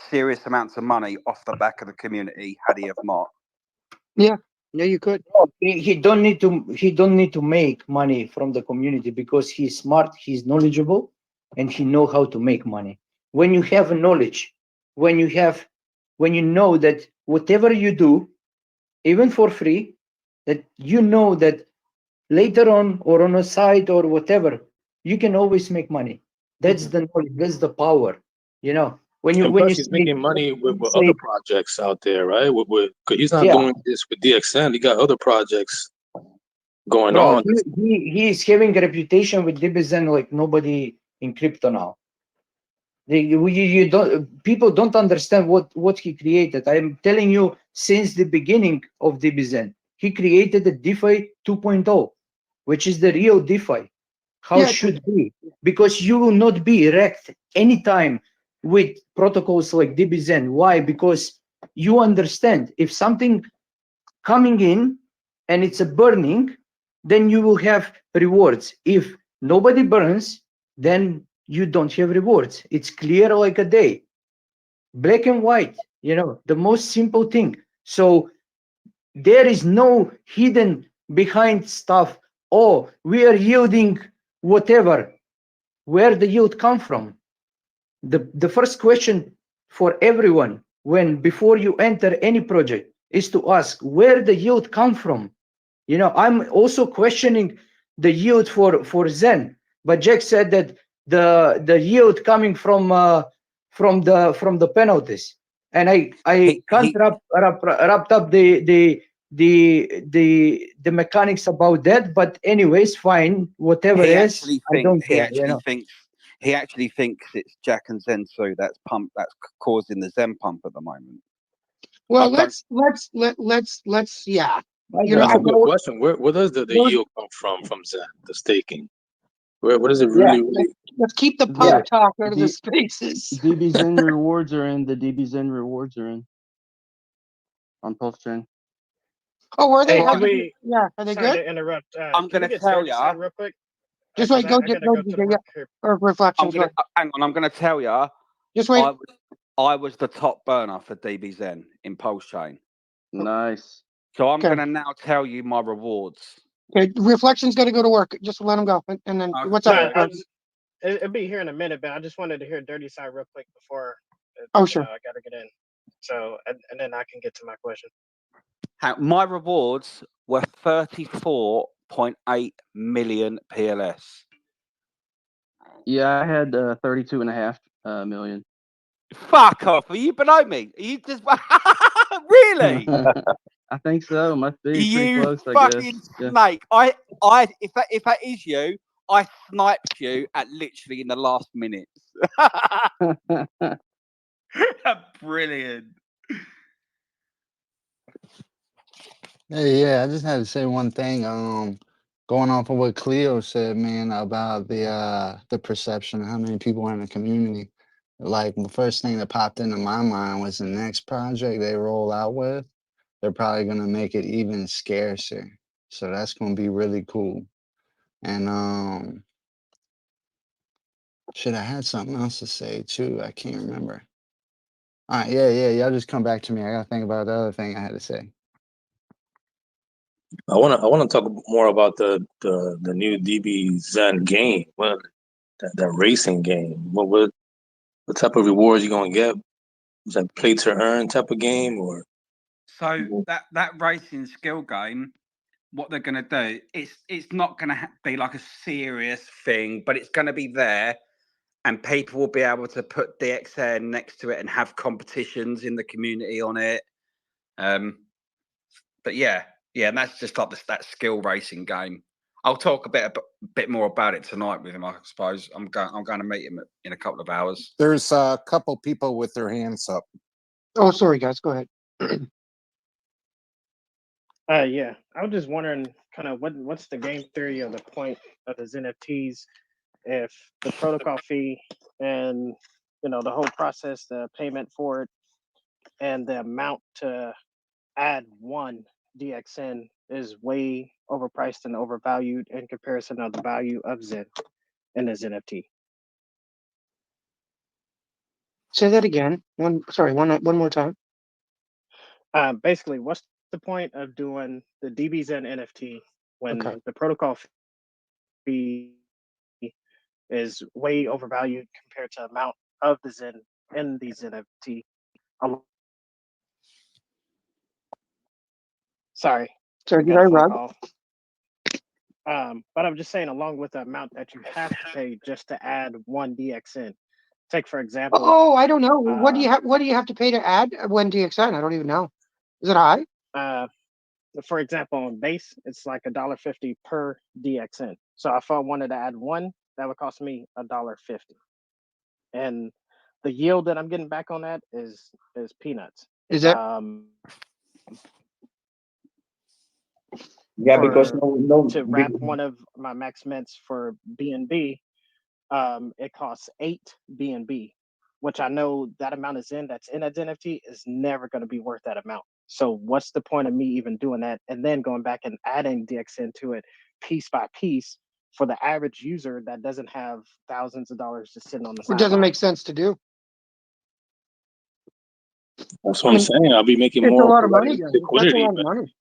serious amounts of money off the back of the community had he have not. Yeah, you could. no, he don't need to make money from the community, because he's smart, he's knowledgeable, and he know how to make money. When you have knowledge, when you know that whatever you do, even for free, that you know that later on or on a site or whatever, you can always make money. That's the knowledge, that's the power. When you And when you plus, he's say, making money with other say projects out there, right? Because he's not yeah, doing this with DXN. He got other projects going bro, on. he is having a reputation with DBZN like nobody in crypto now. You don't, people don't understand what he created. I'm telling you, since the beginning of DBZN, he created a DeFi 2.0, which is the real DeFi. How Yeah. should be, because you will not be wrecked anytime with protocols like DBZN. Why? Because you understand, if something coming in and it's a burning, then you will have rewards. If nobody burns, then you don't have rewards. It's clear like a day, black and white, the most simple thing. So there is no hidden behind stuff. Oh, we are yielding whatever. Where the yield come from? The first question for everyone, before you enter any project, is to ask where the yield come from. I'm also questioning the yield for Zen, but Jack said that the yield coming from the penalties, and I can't wrap up the mechanics about that. But anyways, fine, whatever it is, I don't care. He actually thinks it's Jack and Zensu that's causing the Zen pump at the moment. Well, let's yeah. That's a good question. Where does the yield come from Zen, the staking? Where does it really? Let's keep the pump talk out of the spaces. DBZN rewards are in. The DBZN rewards are in on Pulse Chain. Oh, were they? Hey, can we? Yeah, are they Sorry good? to interrupt. I'm going to tell you real quick. Just wait. Go to the or reflections. Hang on. I'm going to tell you. Just wait. I was the top burner for DBZN in Pulse Chain. Nice. So I'm going to now tell you my rewards. Okay, reflection's got to go to work. Just let him go, and then what's up? It'll be here in a minute, but I just wanted to hear Dirty Side real quick before. Sure. I got to get in. So and then I can get to my question. My rewards were 34 12.8 million PLS. Yeah, I had 32.5 million. Fuck off! Are you below me? Are you just really? I think so. Must be pretty You close, I fucking guess. Yeah. snake! If that is you, I sniped you at literally in the last minute. Brilliant. Hey, yeah, I just had to say one thing. Going off of what Cleo said, man, about the perception of how many people are in the community. Like the first thing that popped into my mind was the next project they roll out with. They're probably gonna make it even scarcer. So that's gonna be really cool. And shit, I had something else to say too. I can't remember. All right, yeah. Y'all just come back to me. I gotta think about the other thing I had to say. I wanna talk more about the new DB Zen game. What that racing game? What type of rewards you gonna get? Is that play to earn type of game or? So that racing skill game, what they're going to do, it's not going to be like a serious thing, but it's going to be there, and people will be able to put DXN next to it and have competitions in the community on it. But yeah, and that's just like that skill racing game. I'll talk a bit more about it tonight with him. I suppose I'm going to meet him in a couple of hours. There's a couple people with their hands up. Oh, sorry, guys. Go ahead. Yeah, I was just wondering, kind of, what's the game theory of the point of the NFTs if the protocol fee and the whole process, the payment for it, and the amount to add one DXN is way overpriced and overvalued in comparison of the value of Zen and his NFT. Say that again. One more time. Basically, what's the point of doing the DB Zen NFT when Okay. the protocol fee is way overvalued compared to the amount of the Zen in these NFT? Sorry, Sorry, I did got I a phone rug? call. But I'm just saying, along with the amount that you have to pay just to add one DXN. Take for example. Oh, I don't know. What do you have to pay to add one DXN? I don't even know. Is it high? For example, on base, it's like $1.50 per DXN. So if I wanted to add one, that would cost me $1.50. And the yield that I'm getting back on that is peanuts. Is that? Yeah, because no to wrap one of my max mints for BNB, it costs 8 BNB, which I know that amount is that's in that NFT is never going to be worth that amount. So what's the point of me even doing that and then going back and adding DXN to it piece by piece for the average user that doesn't have thousands of dollars just sitting on the side? It doesn't make sense to do. That's what I'm saying. I'll be making it's more. A lot of money, guys. Liquidity, that's a lot of money.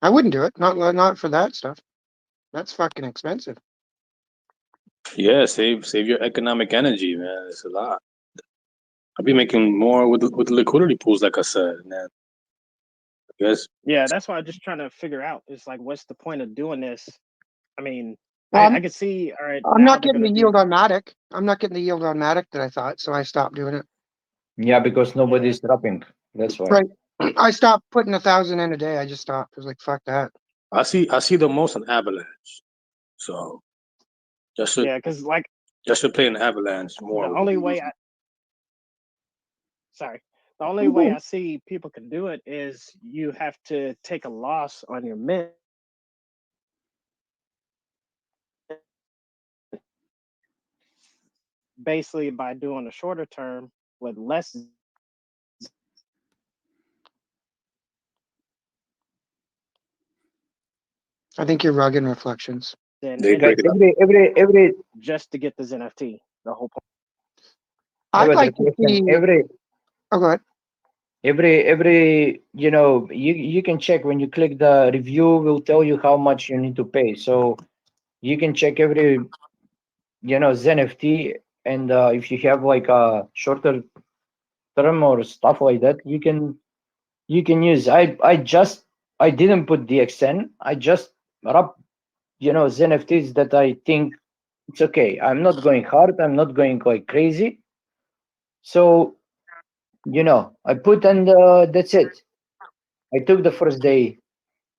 I wouldn't do it. Not for that stuff. That's fucking expensive. Yeah, save your economic energy, man. It's a lot. I'll be making more with the liquidity pools, like I said, man. Yes. Yeah, that's why I'm just trying to figure out. It's like, what's the point of doing this? I mean, well, I could see. All right, I'm not getting the yield on Matic. I'm not getting the yield on Matic that I thought, so I stopped doing it. Yeah, because nobody's dropping. That's why. Right. I stopped putting 1,000 in a day. I just stopped. I was like, fuck that. I see the most on Avalanche. So just because like just to play an Avalanche more. The only way I see people can do it is you have to take a loss on your mint. Basically, by doing a shorter term with less. I think you're rugging reflections. Every just to get this NFT, the whole point. I'd like to see Oh, go ahead. Every you can check when you click the review will tell you how much you need to pay. So you can check every Zen NFT, and if you have like a shorter term or stuff like that, you can use. I just I didn't put DXN. I just wrap, Zen NFTs that I think it's okay. I'm not going hard. I'm not going like crazy. So, I put, and that's it. I took the first day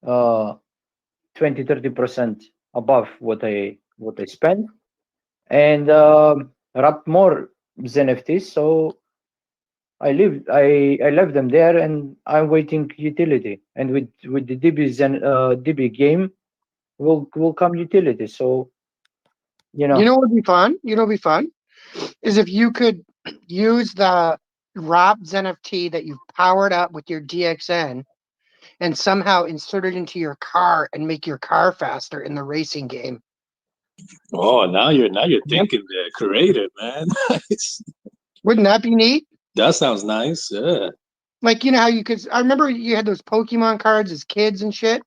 20-30% above what I spent, and wrapped more Zen NFTs. So I left them there, and I'm waiting utility. And with the DB game will come utility. So You know what would be fun? You know what would be fun? Is if you could use the wrapped NFT that you've powered up with your DXN and somehow insert it into your car and make your car faster in the racing game. Oh, now you're Yep. thinking there, creative, man. Nice. Wouldn't that be neat? That sounds nice. Yeah. Like, you know how you could, I remember you had those Pokemon cards as kids and shit,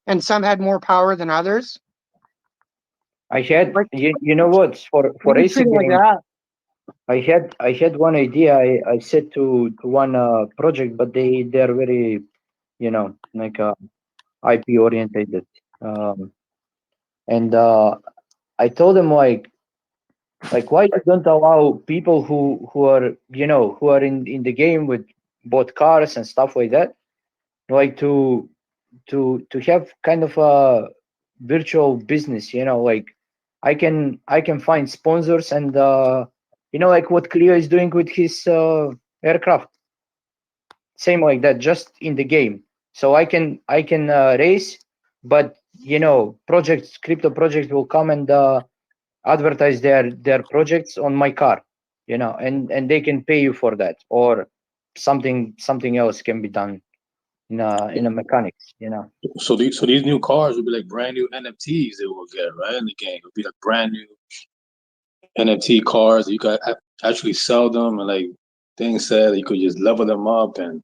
and some had more power than others. I had, Like, you know what, for you could treat racing it like games, that. I had one idea. I said to one project, but they're very, like IP oriented. And I told them why you don't allow people who are who are in the game with both cars and stuff like that, like to have kind of a virtual business, like I can find sponsors, and like what Cleo is doing with his aircraft, same like that, just in the game. So I can race, but crypto projects will come and advertise their projects on my car, and they can pay you for that, or something else can be done in a mechanics. So these new cars will be like brand new NFTs they will get, right? In the game. It'll be like brand new NFT cars. You could actually sell them, and like things said, you could just level them up and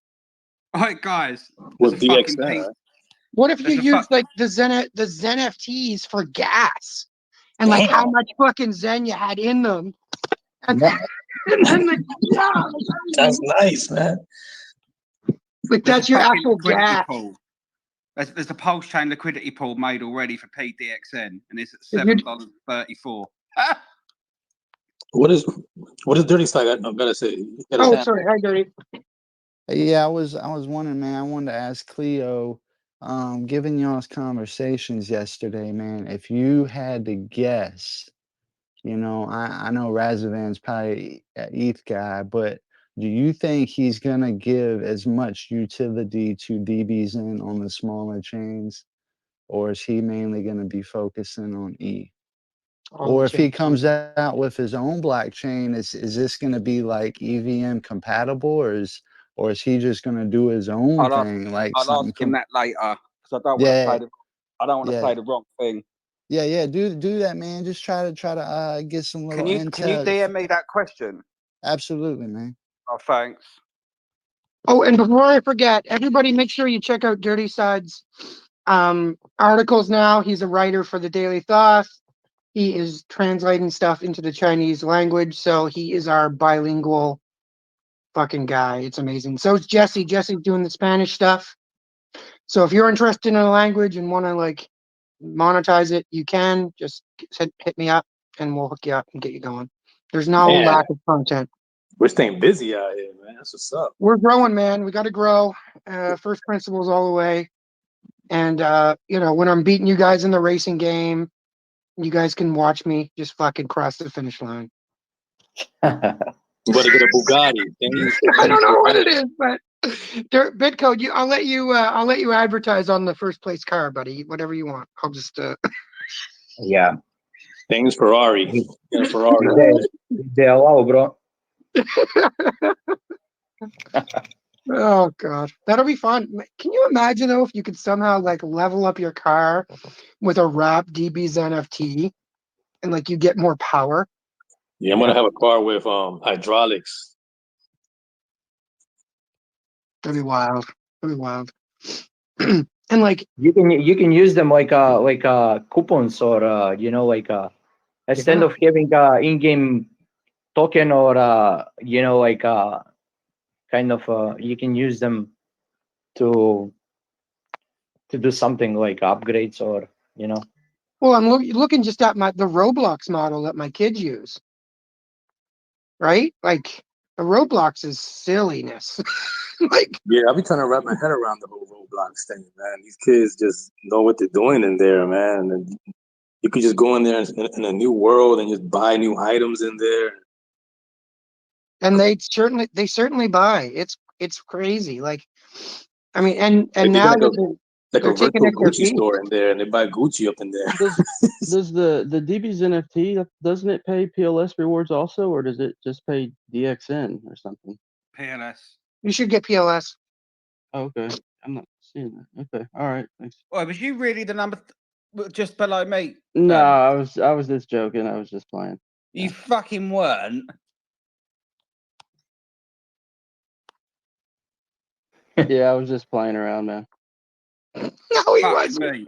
All right, guys. There's with a fucking DXN, pink. right? What if you There's a use like the Zen NFTs for gas and like how Damn, much fucking Zen you had in them? And, Yeah. and then like, yeah, that's nice, man. like There's that's a your fucking actual liquidity gas. pool. There's a pulse chain liquidity pool made already for PDXN, and it's at If you- $7.34. What is Dirty Side? I'm gonna say. Oh, sorry. Hi, Dirty. Yeah, I was wondering, man. I wanted to ask Cleo, given y'all's conversations yesterday, man, if you had to guess, I know Razovan's probably an ETH guy, but do you think he's gonna give as much utility to DBs in on the smaller chains, or is he mainly gonna be focusing on E? All Or the if he changes. comes out with his own blockchain, is this going to be like EVM compatible, or is he just going to do his own thing, like I'll something? ask him that later because I don't want to Yeah, say yeah, the wrong thing. yeah. Do that, man. Just try to get some Can little you intel. DM me that question? Absolutely, man. Oh, thanks. Oh, and before I forget, everybody make sure you check out Dirty Side's articles now. He's a writer for the Daily Thoth. He is translating stuff into the Chinese language, so he is our bilingual fucking guy. It's amazing. So is Jesse. Jesse's doing the Spanish stuff. So if you're interested in a language and want to like monetize it, you can just hit me up and we'll hook you up and get you going. There's no Man, lack of content. we're staying busy out here, man. That's what's up. We're growing, man. We got to grow. First principles all the way. And when I'm beating you guys in the racing game, you guys can watch me just fucking cross the finish line. You better get a Bugatti. I don't know what it is, but Bitcode, I'll let you advertise on the first place car, buddy. Whatever you want. I'll just Yeah. Things Ferrari. Get a Ferrari. They allow, bro. Oh god, that'll be fun. Can you imagine though if you could somehow like level up your car with a wrap DB's NFT and like you get more power? Yeah, I'm gonna have a car with hydraulics. That'd be wild. That'd be wild. And like You can use them like coupons, or like instead yeah, of having in-game token, or like kind of you can use them to to do something like upgrades or you know. Well, I'm looking just at the Roblox model that my kids use, right? Like the Roblox is silliness. Like, Yeah, I'll be trying to wrap my head around the whole Roblox thing, man. These kids just know what they're doing in there, man. And you could just go in there in a new world and just buy new items in there. and they certainly buy. It's crazy. Like, I mean, and Maybe now like they're a taking virtual it their Gucci feet. store in there, and they buy Gucci up in there. Does the DB's NFT, doesn't it pay PLS rewards also, or does it just pay DXN or something? PLS. You should get PLS. Oh, okay, I'm not seeing that. Okay, all right, thanks. Oh, was you really the number just below me? No, I was just joking. I was just playing. You fucking weren't. Yeah, I was just playing around, man. No, he Fuck wasn't. me.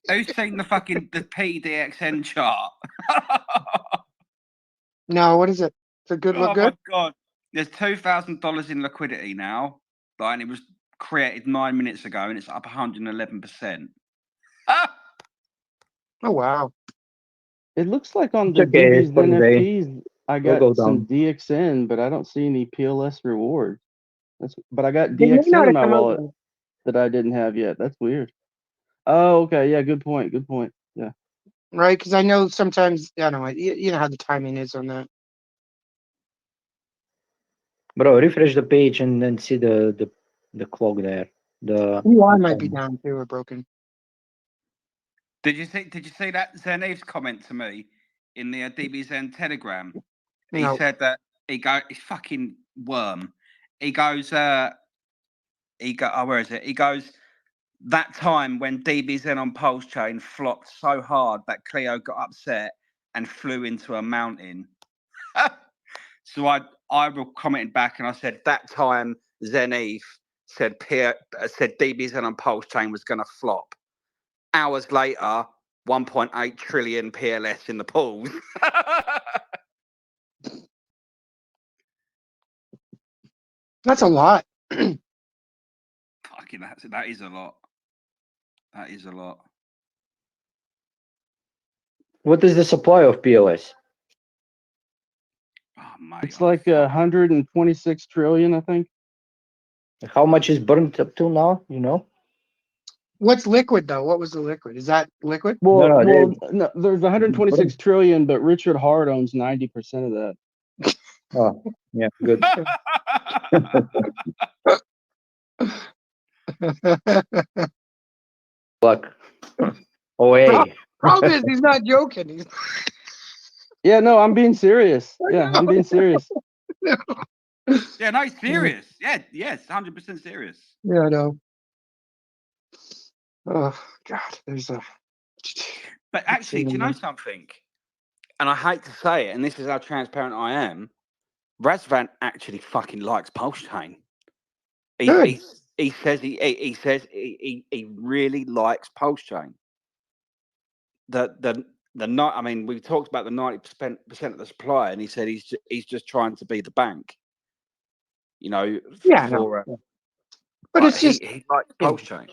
Who's seen the PDXN chart? No, what is it? Does it look Oh good? my god! There's $2,000 in liquidity now, like, and it was created 9 minutes ago, and it's up 111%. Oh wow! It looks like on It's the okay, DB's it's one day. NFTs, I We'll go got some down. DXN, but I don't see any PLS rewards. But I got They may not DXN in have my come out wallet yet. that I didn't have yet. That's weird. Oh, okay. Yeah, good point. Good point. Yeah. Right? Because I know sometimes I don't know. You know how the timing is on that. Bro, refresh the page and then see the clock there. The UI might be down too or broken. Did you see that Zenith's comment to me in the DB Zen Telegram? He No. said that he's fucking worm. He goes, oh, where is it? He goes, that time when DB Zen on Pulse Chain flopped so hard that Cleo got upset and flew into a mountain. So I commented back and I said, that time Zenith said DB Zen on Pulse Chain was going to flop. Hours later, 1.8 trillion PLS in the pools. That's a lot. Fucking that is a lot. That is a lot. What is the supply of PLS? Oh, mate, It's like 126 trillion, I think. How much is burnt up till now? You know? What's liquid though? What was the liquid? Is that liquid? Well, No, no, there's 126 trillion, but Richard Hart owns 90% of that. Oh, yeah, good. Luck. Away. Problem is, he's not joking. Yeah, no, I'm being serious. Yeah, I'm being serious. Yeah, no, serious. Yeah, yes, 100% serious. Yeah, I know. Oh God, there's a. But actually, do you know something? And I hate to say it, and this is how transparent I am. Razvan actually fucking likes Pulse Chain. He says he really likes Pulse Chain. I mean, we talked about the 90% of the supply, and he said he's just trying to be the bank. You know, Yeah, no. But it's just he likes Pulse Chain.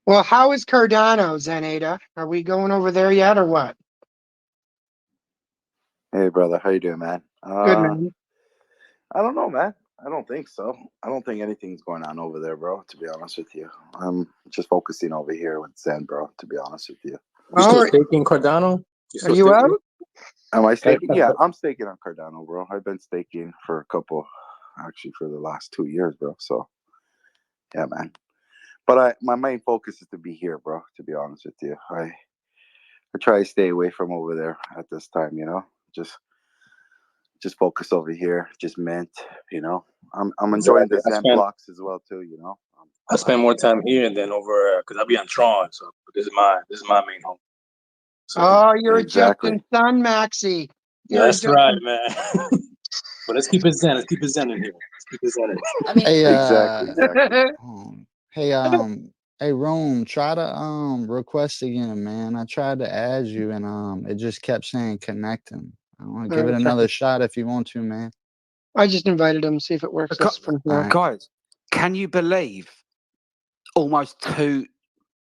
Well, how is Cardano, Zenada? Are we going over there yet, or what? Hey, brother, how you doing, man? Good, man. I don't know, man. I don't think so. I don't think anything's going on over there, bro, to be honest with you. I'm just focusing over here with Zen, bro, to be honest with you. You still staking Cardano? Are you out? Am I staking? Yeah, I'm staking on Cardano, bro. I've been staking for for the last 2 years, bro. So, yeah, man. But my main focus is to be here, bro, to be honest with you. I try to stay away from over there at this time, you know? Just focus over here, just mint, you know. I'm enjoying the Zen blocks as well too, you know. I spend more time here than over because I be on Tron, so this is my main home. So, you're a Justin Sun Maxi. That's right, man. But let's keep it Zen. Let's keep it Zen in here. Let's keep it Zen in here. I mean, exactly. Hey, Rome, try to request again, man. I tried to add you and it just kept saying connecting. I want to give it another shot if you want to, man. I just invited him. See if it works. That's from here. Alright. Guys, can you believe almost 2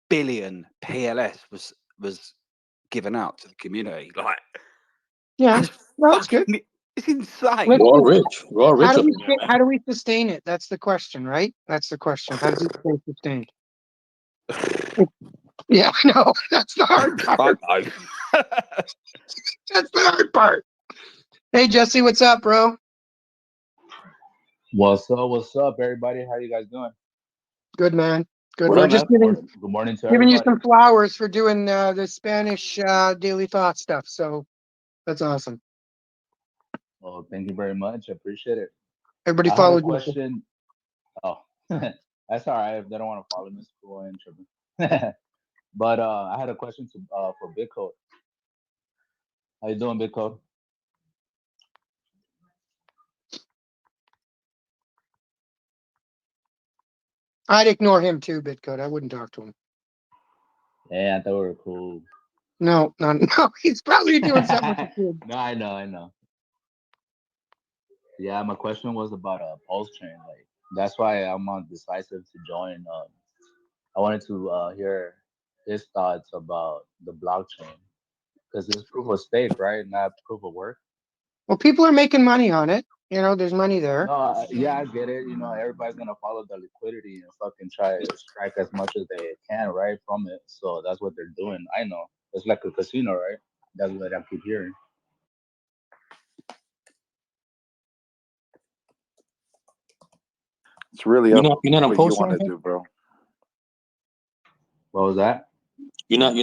billion PLS was given out to the community? Like, Yeah, that's no, that's good. fucking, it's insane. Let's We're all see. rich. We're all rich How up do in we here, man. how do we sustain it? That's the question, right? That's the question. How does it stay sustained? Yeah, I know. That's the hard part. Fuck no. That's the hard part. Hey, Jesse, what's up, bro? What's up? What's up, everybody? How you guys doing? Good, man. Good, What bro. up, Just man? Good morning to giving you everybody. some flowers for doing the Spanish Daily Thought stuff. So that's awesome. Oh, thank you very much. I appreciate it. Everybody I had a follow Jesse. question. Oh, that's all right. If they don't want to follow me, it's cool. I ain't tripping. But I had a question to for Big Code. How you doing, Big Code? I'd ignore him too, Bitcode. I wouldn't talk to him. Yeah, I thought we were cool. No. He's probably doing something with the kid. No, I know. Yeah, my question was about Pulse Chain. Like that's why I'm undecisive to join. I wanted to hear his thoughts about the blockchain because it's proof of stake, right? Not proof of work. Well, people are making money on it. You know, there's money there. No, yeah, I get it. You know, everybody's gonna follow the liquidity and fucking try to strike as much as they can, right, from it. So that's what they're doing. I know it's like a casino, right? That's what I keep hearing. It's really You're up not on what you Pulse want Chain? to do, bro. What was that? You're not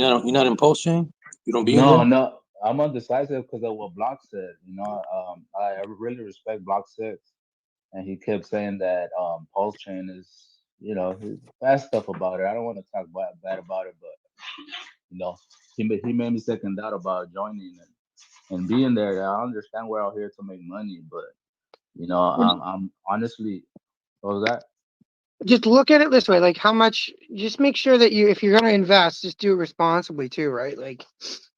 in Pulse Chain? You don't be in No, there? no, I'm undecisive because of what Block said. You know, I really respect Block 6, and he kept saying that Pulse Chain is, you know, bad stuff about it. I don't want to talk bad about it, but you know, he made me second doubt about joining and being there. I understand we're out here to make money, but you know, I'm honestly, what was that? Just look at it this way, like how much, just make sure that if you're going to invest, just do it responsibly too, right? Like,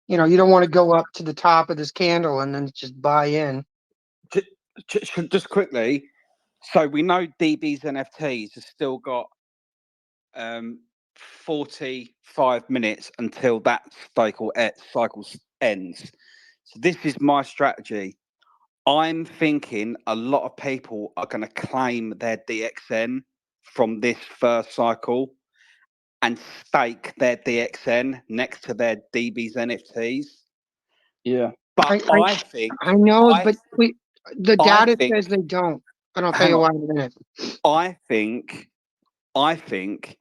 you know, you don't want to go up to the top of this candle and then just buy in. Just quickly, so we know DB's NFTs have still got 45 minutes until that cycle ends. So this is my strategy. I'm thinking a lot of people are going to claim their DXN from this first cycle and stake their DXN next to their DB's NFTs. Yeah. But I think I know, but the data think, says they don't. And I'll tell hang you on. why in a minute. I think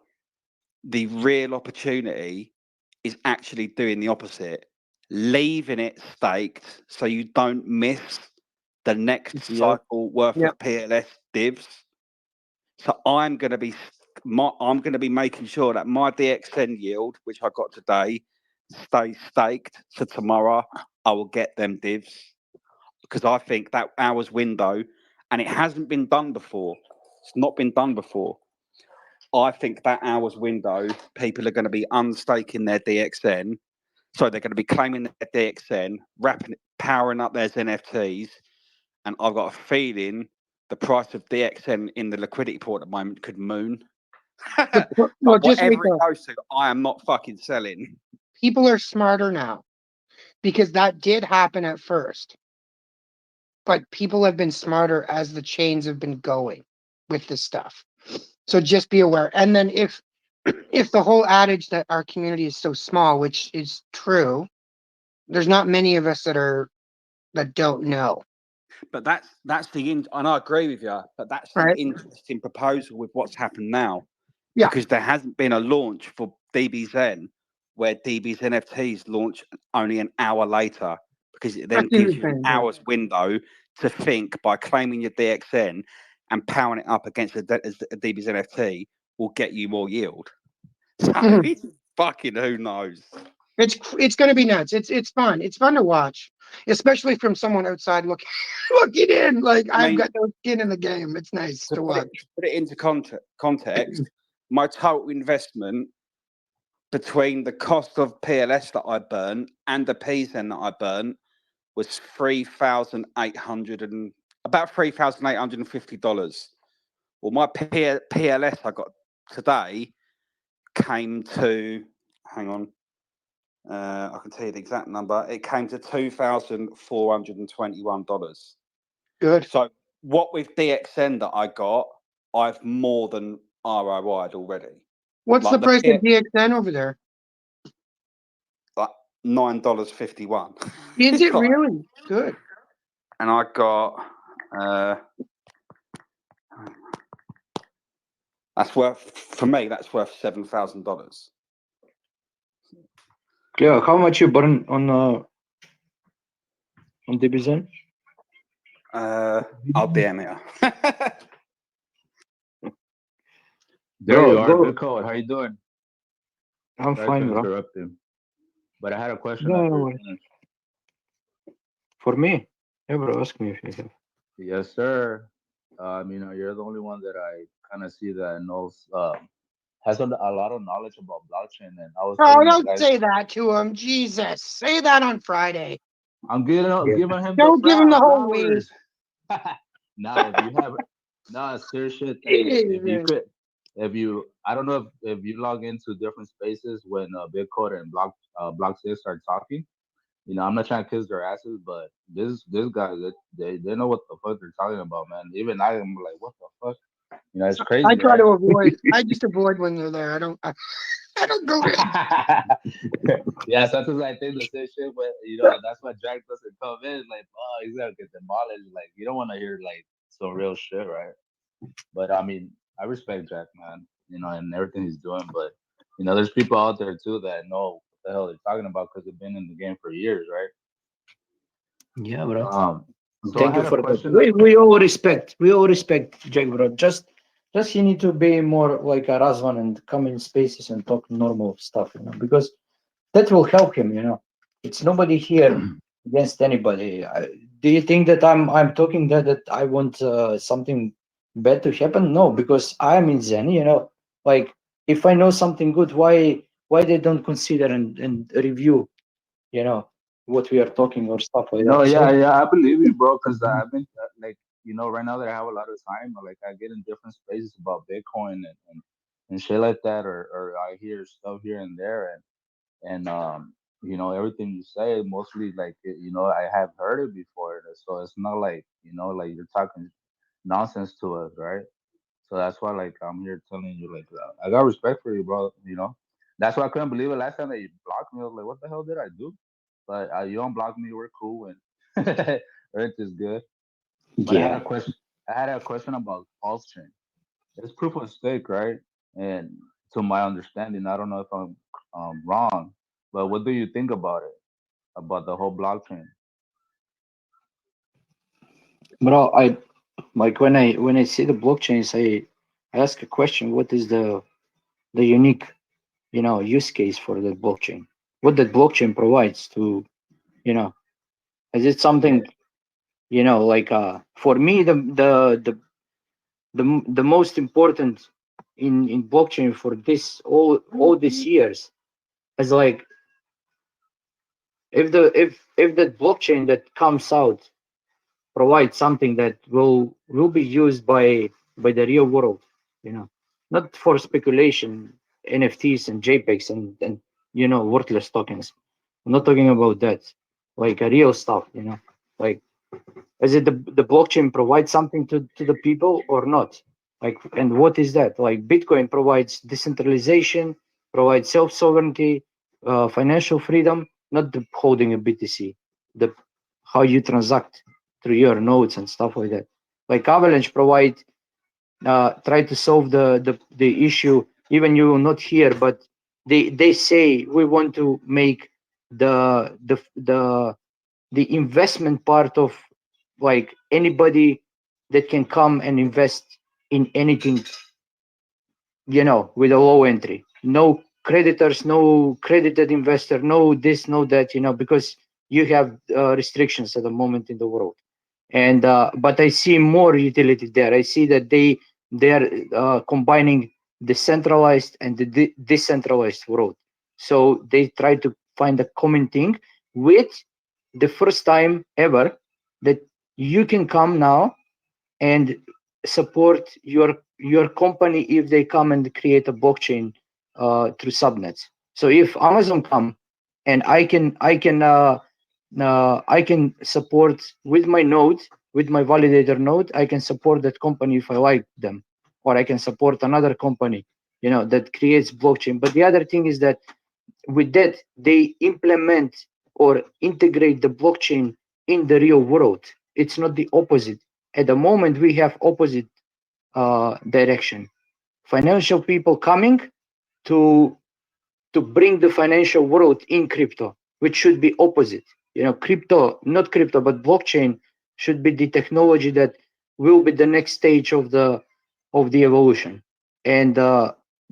the real opportunity is actually doing the opposite, leaving it staked so you don't miss the next cycle worth of PLS divs. So I'm going to be making sure that my DXN yield, which I got today, stays staked. So tomorrow I will get them divs because I think that hour's window, and it hasn't been done before. It's not been done before. I think that hour's window, people are going to be unstaking their DXN. So they're going to be claiming their DXN, powering up their NFTs. And I've got a feeling the price of DXN in the liquidity pool at the moment could moon. But whatever it goes to, I am not fucking selling. People are smarter now because that did happen at first. But people have been smarter as the chains have been going with this stuff. So just be aware. And then if the whole adage that our community is so small, which is true, there's not many of us that don't know. But that's and I agree with you, but that's the interesting proposal with what's happened now. Yeah. Because there hasn't been a launch for DBZN where DB's NFTs launch only an hour later, because it then gives you an hour's window to think by claiming your DXN and powering it up against a DB's NFT will get you more yield. So it's fucking who knows. It's going to be nuts. It's fun. It's fun to watch, especially from someone outside looking in. Like I've got no skin in the game. It's nice to watch. Put it into context. My total investment between the cost of PLS that I burn and the PZN that I burn was 3,800 and about $3,850. Well, my PLS I got today came to, hang on, I can tell you the exact number. It came to $2,421. Good. So what with DXN that I got, I've more than ROI'd already. What's Like the price of DXN over there? Like $9.51. Is it Like- really? Good. And I got that's worth, for me, that's worth $7,000. Cleo, how much you burn on DBZ? I'll DM it. There Bro, you are. go. Good code. How you doing? I'm Sorry fine, to bro. interrupt you, but I had a question No, after no you worries. finished. For me? Yeah, bro, ask me if you have. Yes, sir. You're the only one that I kind of see that knows has a lot of knowledge about blockchain, and I was Oh, telling the don't guys, say that to him. Jesus. Say that on Friday. I'm giving Yeah. giving him Don't give him the whole week. flowers. Now, if you have serious shit, if you I don't know if you log into different spaces when Bitcoin and Block 6 start talking. I'm not trying to kiss their asses, but this guy, they know what the fuck they're talking about, man. Even I am like, what the fuck? It's crazy, I try right? to avoid. I just avoid when they're there. I don't go in. Yeah, sometimes I think the same shit, but that's why Jack doesn't come in. Like, oh, he's gonna get demolished. Like, you don't want to hear like some real shit, right? But I mean, I respect Jack, man. And everything he's doing. But there's people out there too that know what the hell they're talking about because they've been in the game for years, right? Yeah, bro. So Thank I you had for a that. question. We all respect. We all respect Jack, bro. Just you need to be more like a Razvan and come in spaces and talk normal stuff, because that will help him. It's nobody here against anybody. Do you think that I'm talking that I want something bad to happen? No, because I'm in Zen. Like if I know something good, why they don't consider and review, what we are talking or stuff like No, that. yeah, I believe you, bro. Because I've been like, right now that I have a lot of time, like I get in different spaces about Bitcoin and shit like that, or I hear stuff here and there, and everything you say mostly like I have heard it before, so it's not like like you're talking nonsense to us, right? So that's why like I'm here telling you like I got respect for you, bro. That's why I couldn't believe it last time that you blocked me. I was like, what the hell did I do? But you unblocked me. We're cool and everything's good. But I had a question. I had a question about pulse chain. It's proof of stake, right? And to my understanding, I don't know if I'm wrong, but what do you think about it? About the whole blockchain? Bro, I like when I see the blockchains, I ask a question: what is the unique, use case for the blockchain? What that blockchain provides to, is it something, like for me the most important in blockchain for this all these years is like if that blockchain that comes out provide something that will be used by the real world, not for speculation, NFTs and JPEGs and worthless tokens. I'm not talking about that, like a real stuff, like is it the blockchain provides something to the people or not? Like, and what is that? Like Bitcoin provides decentralization, provides self-sovereignty, financial freedom, not the holding a BTC, the how you transact through your nodes and stuff like that. Like Avalanche provide try to solve the issue, even you not here, but they say we want to make the investment part of like anybody that can come and invest in anything, with a low entry, no creditors, no credited investor, no this, no that, because you have restrictions at the moment in the world. And but I see more utility there. I see that they're combining the centralized and the decentralized world. So they try to find a common thing with the first time ever that you can come now and support your company if they come and create a blockchain through subnets. So if Amazon come and I can support with my node, with my validator node, I can support that company if I like them, or I can support another company, that creates blockchain. But the other thing is that with that they implement or integrate the blockchain in the real world. It's not the opposite. At the moment we have opposite direction. Financial people coming to bring the financial world in crypto, which should be opposite. Crypto, not crypto, but blockchain should be the technology that will be the next stage of the evolution. And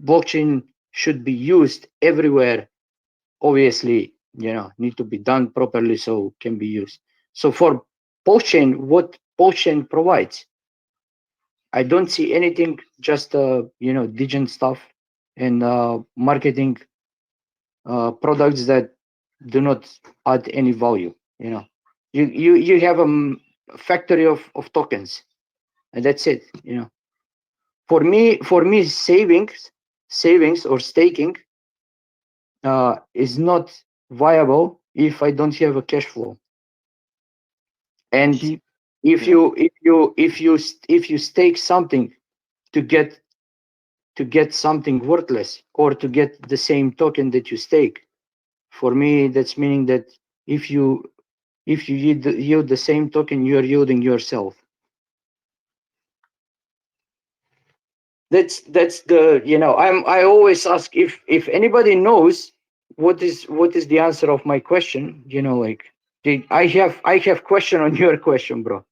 blockchain should be used everywhere. Obviously, need to be done properly so can be used. So for blockchain, what blockchain provides, I don't see anything, just digital stuff and marketing products that do not add any value. You have a factory of tokens, and that's it. For me, savings or staking is not viable if I don't have a cash flow. And Keep if yeah. you stake something to get something worthless, or to get the same token that you stake, for me that's meaning that if you yield the same token, you're yielding yourself. That's the I always ask if anybody knows what is the answer of my question. I have question on your question, bro.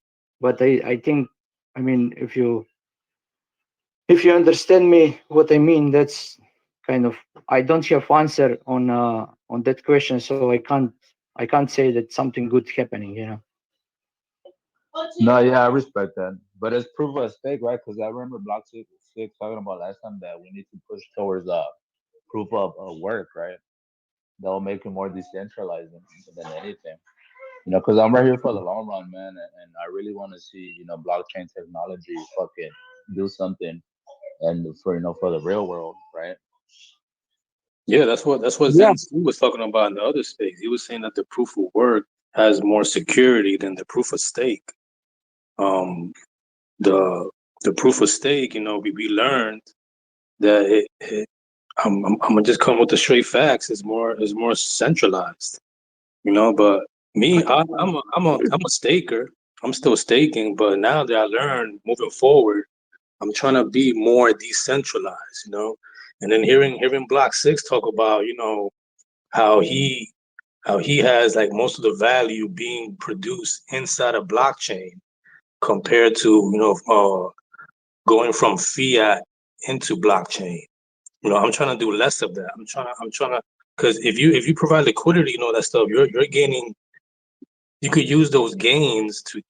But I think, if you understand me what I mean, that's kind of, I don't have answer on that question, so I can't say that something good happening. No, yeah, I respect that. But it's proof of stake, right? Because I remember Block Six talking about last time that we need to push towards proof of work, right? That will make it more decentralized than anything. Because I'm right here for the long run, man, and I really want to see, blockchain technology fucking do something, and for the real world, right? Yeah, that's what Yeah. Zen was talking about in the other space. He was saying that the proof of work has more security than the proof of stake. Um, the proof of stake, we learned that I'm gonna just come with the straight facts. Is more centralized, But me, I'm a staker. I'm still staking, but now that I learned moving forward, I'm trying to be more decentralized. And then hearing Block Six talk about, how he has like most of the value being produced inside a blockchain compared to going from fiat into blockchain. I'm trying to do less of that. I'm trying to because if you provide liquidity and all that stuff, you're gaining. You could use those gains to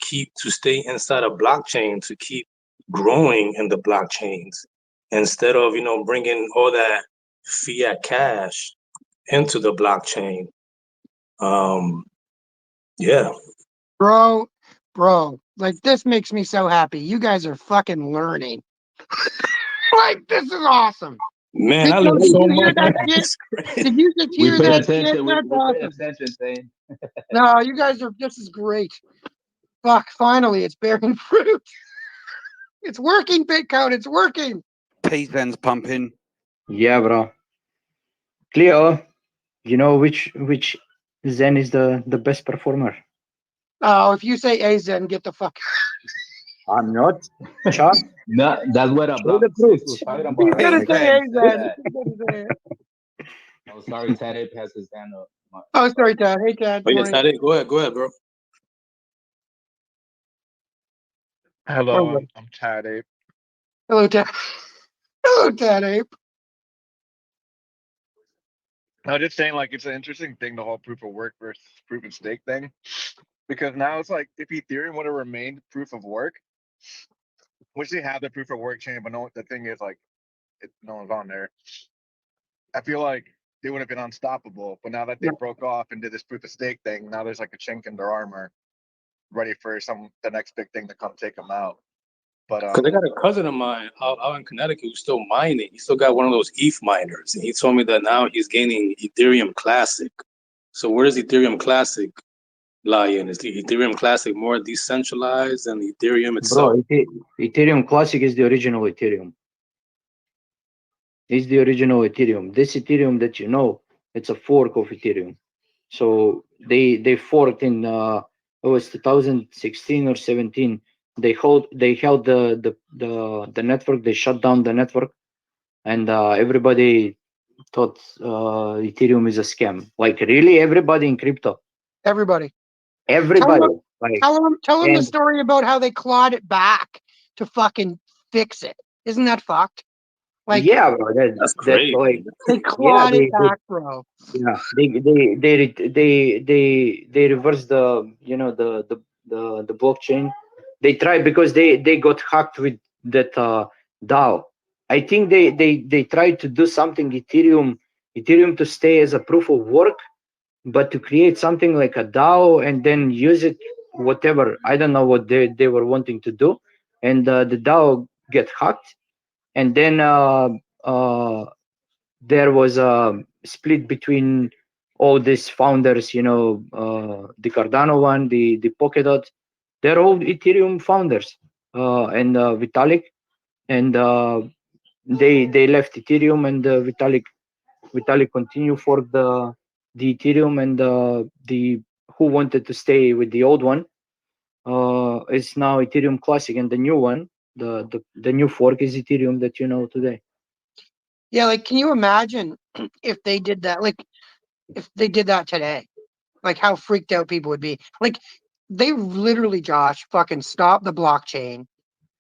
stay inside a blockchain to keep growing in the blockchains instead of bringing all that fiat cash into the blockchain. Yeah. Bro, like this makes me so happy. You guys are fucking learning. Like this is awesome. Man, I Big Toe, learned did so you hear much. that shit? It's crazy. Did you just We hear pay that shit? attention. That's We pay awesome. attention, Thane. No, you guys are. This is great. Fuck! Finally, it's bearing fruit. It's working, Bitcoin. It's working. P-Zen's pumping. Yeah, bro. Cleo, you know which Zen is the best performer? Oh, if you say Azen, get the fuck. I'm not. Chuck, No, that's what show Block the Six fruits. was talking about, He's right? gonna Like say P-Zen. saying Azen. that. He's gonna say it. Oh, sorry, Tade has his hand up. Oh, Sorry. sorry, Tad. Hey, Tad. Oh Good yeah, morning. Tade, go ahead, bro. Hello, Morning, I'm Tade. hello, Tad. Hello, Tad Ape. I was just saying, like, it's an interesting thing, the whole proof of work versus proof of stake thing, because now it's like if Ethereum would have remained proof of work, which they have the proof of work chain, but no, the thing is, like, no one's on there. I feel like they would have been unstoppable, but now that they Yeah. broke off and did this proof of stake thing, now there's like a chink in their armor. ready for the next big thing to come take them out. But Because I got a cousin of mine out in Connecticut who's still mining. He still got one of those ETH miners, and he told me that now he's gaining Ethereum Classic. So where does Ethereum Classic lie in? Is the Ethereum Classic more decentralized than Ethereum itself? Bro, Ethereum Classic is the original Ethereum. It's the original Ethereum. This Ethereum that you know, it's a fork of Ethereum. So they forked in it was 2016 or 17. They held the network. They shut down the network, and everybody thought Ethereum is a scam. Like really, everybody in crypto, Everybody. everybody. Like Tell them the and story about how they clawed it back to fucking fix it. Isn't that fucked? Like yeah, bro, That's that's crazy. like they yeah, clawed it back, bro. yeah, they reversed the the blockchain. They tried because they got hacked with that DAO. I think they tried to do something Ethereum to stay as a proof of work, but to create something like a DAO and then use it whatever. I don't know what they were wanting to do, and the DAO get hacked, and then there was a split between all these founders, the Cardano one, the Polkadot. They're all Ethereum founders, and Vitalik, and they left Ethereum, and Vitalik continued for the Ethereum, and the who wanted to stay with the old one is now Ethereum Classic, and the new one, the new fork is Ethereum that you know today. Yeah, like can you imagine if they did that? Like if they did that today, like how freaked out people would be. Like they literally, Josh, fucking stopped the blockchain,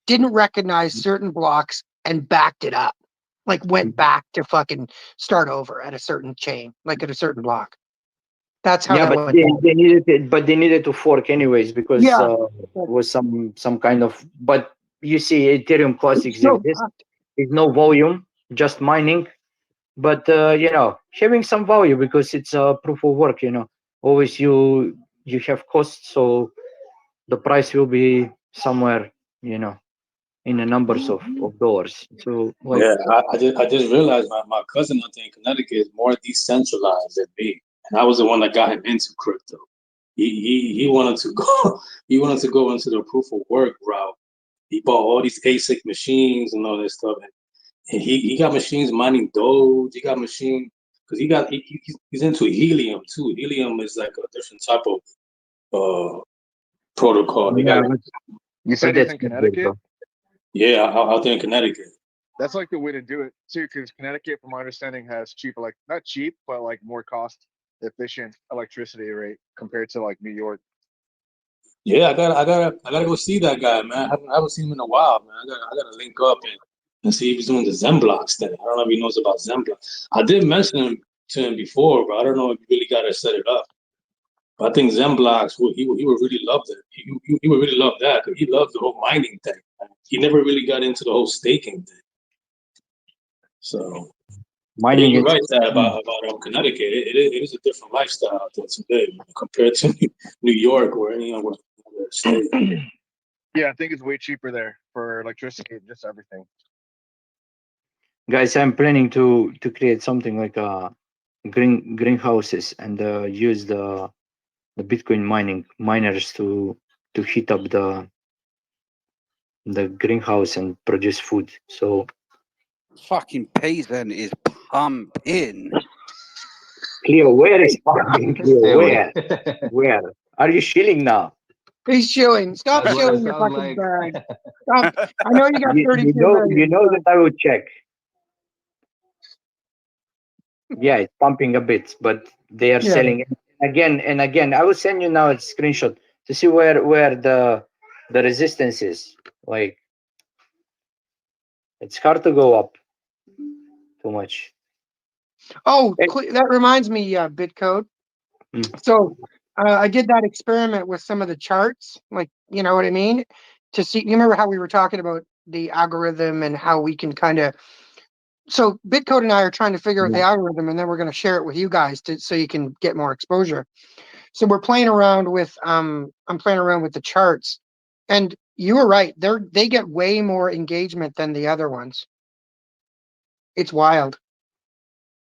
didn't recognize certain blocks, and backed it up. Like went back to fucking start over at a certain chain, like at a certain block. That's how Yeah, that but went down. they needed to fork anyways because Yeah. it was some kind of. But you see, Ethereum Classics No, exist. There's no volume, just mining. But having some value because it's a proof of work. Always you have costs, so the price will be somewhere. In the numbers of dollars. So like Yeah, I just realized my cousin out there in Connecticut is more decentralized than me, and I was the one that got him into crypto. He wanted to go he wanted to go into the proof of work route. He bought all these ASIC machines and all that stuff, and he got machines mining Doge. He got machine because he's into helium too. Helium is like a different type of protocol. They got You said he's in Connecticut? yeah out there in Connecticut. That's like the way to do it too, because Connecticut, from my understanding, has cheap, like not cheap, but like more cost efficient electricity rate compared to like New York. Yeah, I gotta go see that guy, man. I haven't seen him in a while, man. I gotta link up and see if he's doing the Zen blocks thing. I don't know if he knows about Zen blocks. I did mention him to him before, but I don't know if he really got to set it up. But I think Zen blocks, he would really love that. He would really love that because he loves the whole mining thing. He never really got into the whole staking thing. So mining you're is right that about Connecticut. It is a different lifestyle out there today compared to New York or any other state. Yeah, I think it's way cheaper there for electricity and just everything. guys, I'm planning to create something like greenhouses and use the Bitcoin miners to heat up the greenhouse and produce food. So Fucking Payzen is pumping. Cleo, where is pumping? Cleo, where are you chilling now? He's chilling. Stop That's what it chilling your sounds fucking like. bag. Stop. I know you got 32 million. You know that I will check. Yeah, it's pumping a bit, but they are selling it again and again. I will send you now a screenshot to see where the resistance is. Like it's hard to go up too much. Oh, that reminds me, Bitcode. So I did that experiment with some of the charts, like, you know what I mean? To see, you remember how we were talking about the algorithm and how we can kind of. So Bitcode and I are trying to figure out the algorithm, and then we're going to share it with you guys so you can get more exposure. So we're playing around with I'm playing around with the charts, and you were right. They get way more engagement than the other ones. It's wild.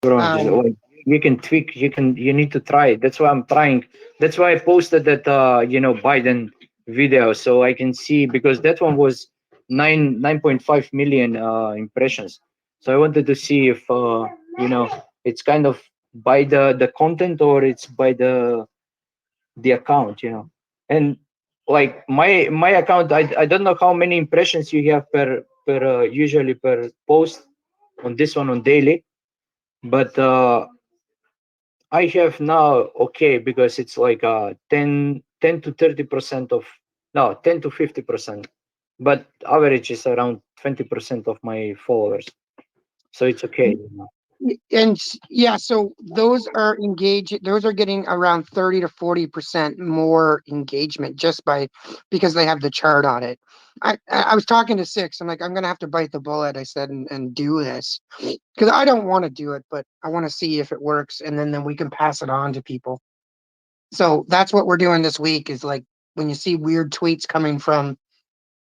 Bro, Um, you can tweak. You need to try it. That's why I'm trying. That's why I posted that Biden video so I can see, because that one was 9.5 million impressions. So I wanted to see if it's kind of by the content or it's by the account, and like my account, I don't know how many impressions you have per usually per post on this one on daily, but I have now, okay, because it's like 10 to 30% of, no, 10 to 50%, but average is around 20% of my followers, so it's okay. and yeah, so those are those are getting around 30 to 40% more engagement just because they have the chart on it. I was talking to Six. I'm like, I'm gonna have to bite the bullet, I said, and do this, because I don't want to do it, but I want to see if it works, and then we can pass it on to people. So that's what we're doing this week, is like when you see weird tweets coming from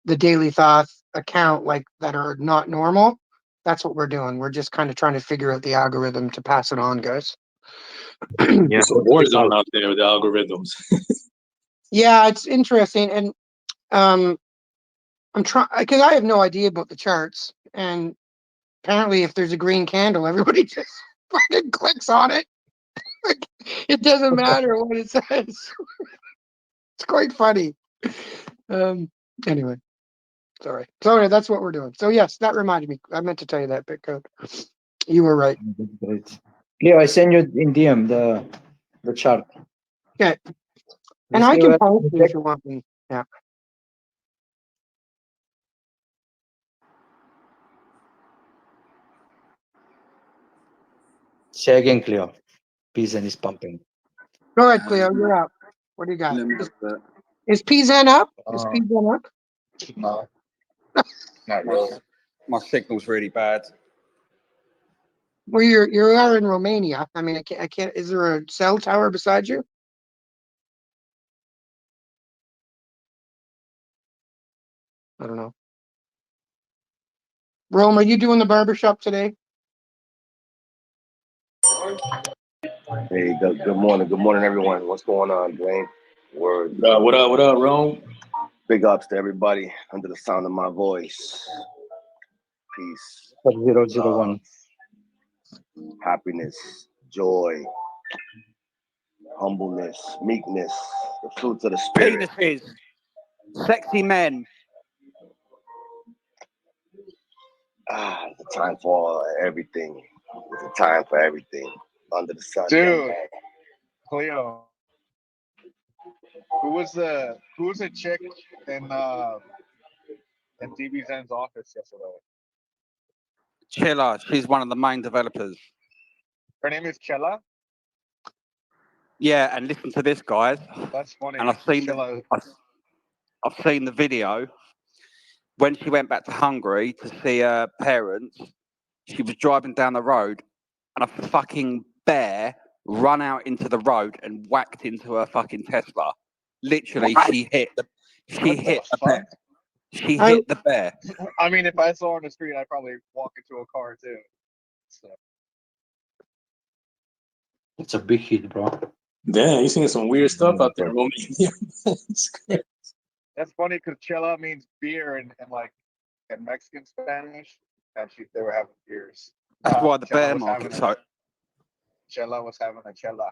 the Daily Thoth account, like that are not normal, that's what we're doing. We're just kind of trying to figure out the algorithm to pass it on, guys. Yeah, It's a war zone out there with the algorithms. Yeah, it's interesting, and I'm trying, because I have no idea about the charts, and apparently, if there's a green candle, everybody just fucking clicks on it. Like, it doesn't matter what it says. It's quite funny. Anyway, sorry, that's what we're doing. So yes, that reminded me. I meant to tell you that, Bitcode. You were right. Great. Leo, I send you in DM the chart. Okay. And Just I give can a post it check. if you want me. Yeah. Say again, Cleo. Pizen is pumping. Go ahead, Cleo. You're up. What do you got? Let me have that. Is PZen up? Is PZen up? No, not really. My signal's really bad. Well, you are in Romania. I mean, I can't. Is there a cell tower beside you? I don't know. Rome, are you doing the barbershop today? Hey, good morning. Good morning, everyone. What's going on, Dwayne? Word. What up, Rome? Big ups to everybody under the sound of my voice. Peace, 001. happiness, joy, humbleness, meekness, the fruits of the spirit. Penises, sexy men. It's a time for everything. It's a time for everything under the sun. Dude, Cleo, who was the chick in DB Zen's office yesterday? Chilla, she's one of the main developers. Her name is Chella. Yeah, and listen to this, guys. That's funny. And I've seen the video. When she went back to Hungary to see her parents, she was driving down the road, and a fucking bear run out into the road and whacked into her fucking Tesla. Literally, she hit the bear. She hit the bear. I mean, if I saw her on the street, I'd probably walk into a car too. So. It's a big hit, bro. Damn, you seeing some weird stuff out there, Romania. That's funny because Chela means beer in Mexican Spanish, and they were having beers. That's why the bear market's over. Chela was having a chela.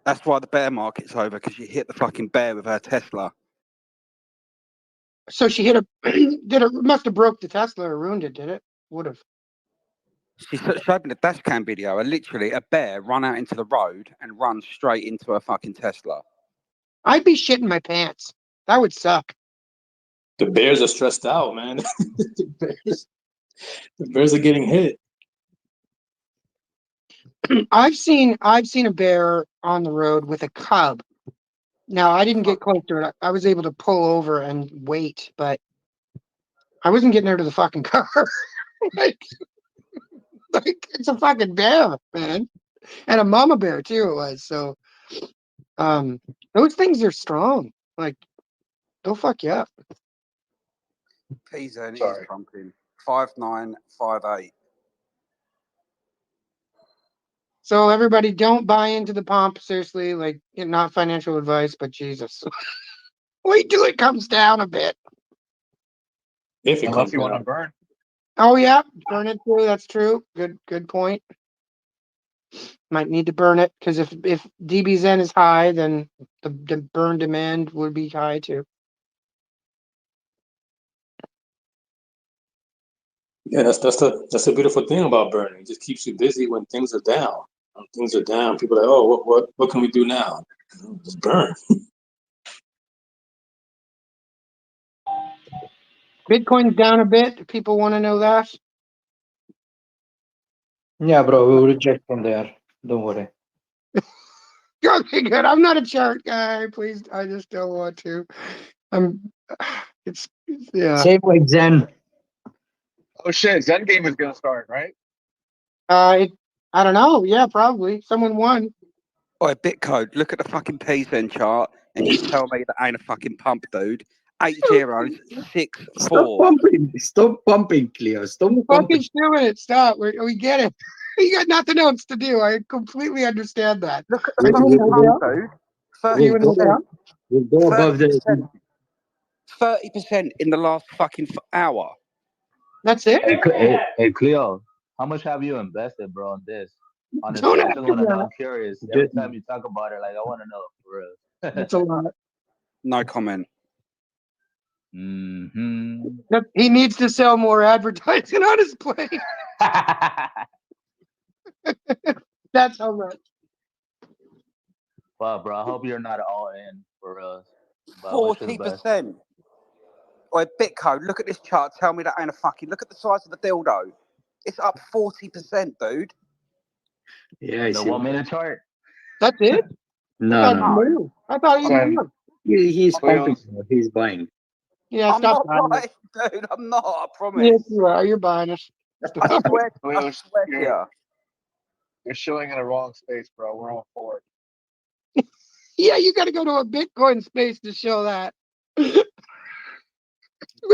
That's why the bear market's over, because she hit the fucking bear with her Tesla. So she hit must have broke the Tesla or ruined it, did it? Would have. She showed me the dash cam video, and literally a bear run out into the road and run straight into a fucking Tesla. I'd be shitting my pants. That would suck. The bears are stressed out, man. the bears are getting hit. I've seen a bear on the road with a cub. Now I didn't get close to it. I was able to pull over and wait, but I wasn't getting out of the fucking car. like it's a fucking bear, man, and a mama bear too. It was so. Those things are strong. Like, they'll fuck you up. PZN is Sorry. pumping 5958. So everybody, don't buy into the pump. Seriously, like, not financial advice, but Jesus, wait till it comes down a bit. If it Unless comes you want to down. burn. Oh yeah, burn it too. That's true. Good point. Might need to burn it because if DBZN is high, then the burn demand would be high too. Yeah, that's the beautiful thing about burning. It just keeps you busy when things are down. When things are down, people are like, oh, what can we do now? Just burn. Bitcoin's down a bit. People want to know that. Yeah, bro, we'll reject from there. Don't worry. Okay, good. I'm not a chart guy. Please, I just don't want to. It's yeah. Same like Zen. Oh shit, Zen game is gonna start, right? I don't know. Yeah, probably. Someone won. Oi, Bitcode, look at the fucking PZN chart and you tell me that ain't a fucking pump, dude. 8064. Stop pumping. Stop pumping, Cleo. Stop We're pumping. fucking doing it. Stop. We get it. You got nothing else to do. I completely understand that. Look at the We, fucking we, pump, we, dude. we'll 30%. go, we'll go above the. 30% in the last fucking hour. That's it? Hey, Cleo, how much have you invested, bro, on this? Honestly, Don't I ask just me want to know. that. I'm curious. Every time you talk about it, like, I want to know for real. That's a lot. No comment. He needs to sell more advertising on his plate. That's how much. Wow, bro, I hope you're not all in for real. But I wish you the best. 40%. Oi, Bitcode, look at this chart. Tell me that ain't a fucking. Look at the size of the dildo. It's up 40%, dude. Yeah, I The see. 1 minute chart. That's it? No. I thought he was more. He's Cleo. pumping. He's buying. Yeah, I'm stop not buying buying, it. dude. I'm not. I promise. Yes, you are. You're buying it. I swear. Cleo, I swear to you. you're showing in the wrong space, bro. We're on forward. Yeah, you got to go to a Bitcoin space to show that. We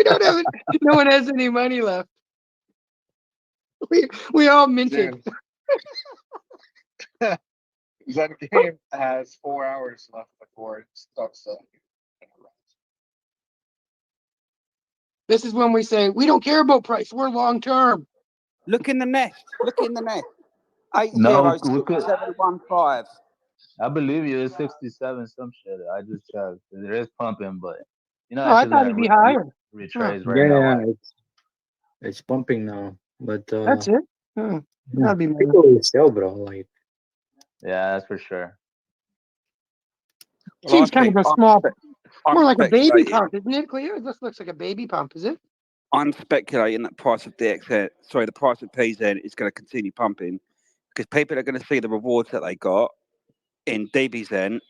don't have it. No one has any money left. We all minted. Zen game has 4 hours left before it starts. This is when we say we don't care about price. We're long term. Look in the nest. Look in the nest. No, we could. 806715. I believe you. It's 67 some shit. I just checked. It is pumping, but you know Oh, that I shit's thought gonna it'd be higher. retrace Yeah, right now. it's pumping now. But That's it. Oh, that'd be more. people will sell, bro. Like, Yeah, that's for sure. Seems kind of a small, more like a baby speculating. pump, isn't it, Cleo? This looks like a baby pump, is it? I'm speculating that price of DXN, sorry, the price of PZN is going to continue pumping because people are going to see the rewards that they got in DBZN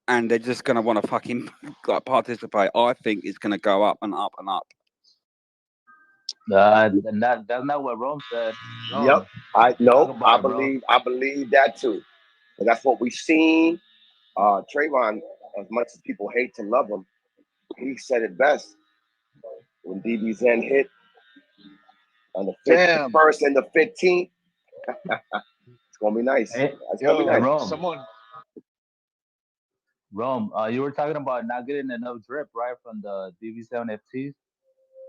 and they're just going to want to fucking like participate. I think it's going to go up and up and up. And that's not what Rome said. Yep. I believe that too. And that's what we've seen. Trayvon, as much as people hate to love him, he said it best. When DBZN hit on the 1st and the 15th, it's gonna be nice. It's gonna be nice. Rome. Rome, you were talking about not getting enough drip, right, from the DV7 FTs?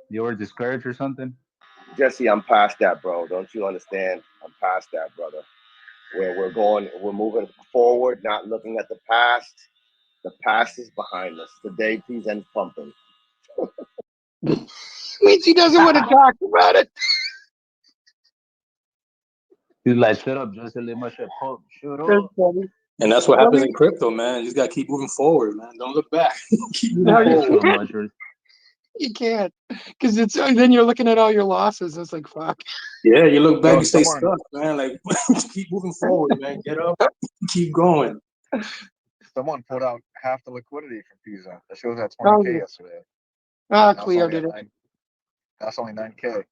You were discouraged or something? Jesse, I'm past that, bro. Don't you understand? I'm past that, brother. We're moving forward, not looking at the past. The past is behind us. Today, PZN's pumping. Means he doesn't want to talk about it. He's like, shut up, Jesse, let my shit pump. Shut up. That's funny. And that's what happens in crypto, man. You just gotta keep moving forward, man. Don't look back. Keep moving forward. You can't, because it's then you're looking at all your losses. It's like fuck. Yeah, you look back, you stay stuck, man. Like keep moving forward, man. Get up, keep going. Someone pulled out half the liquidity from PZN. That shows at 20K yesterday. Cleo did it. That's only 9K.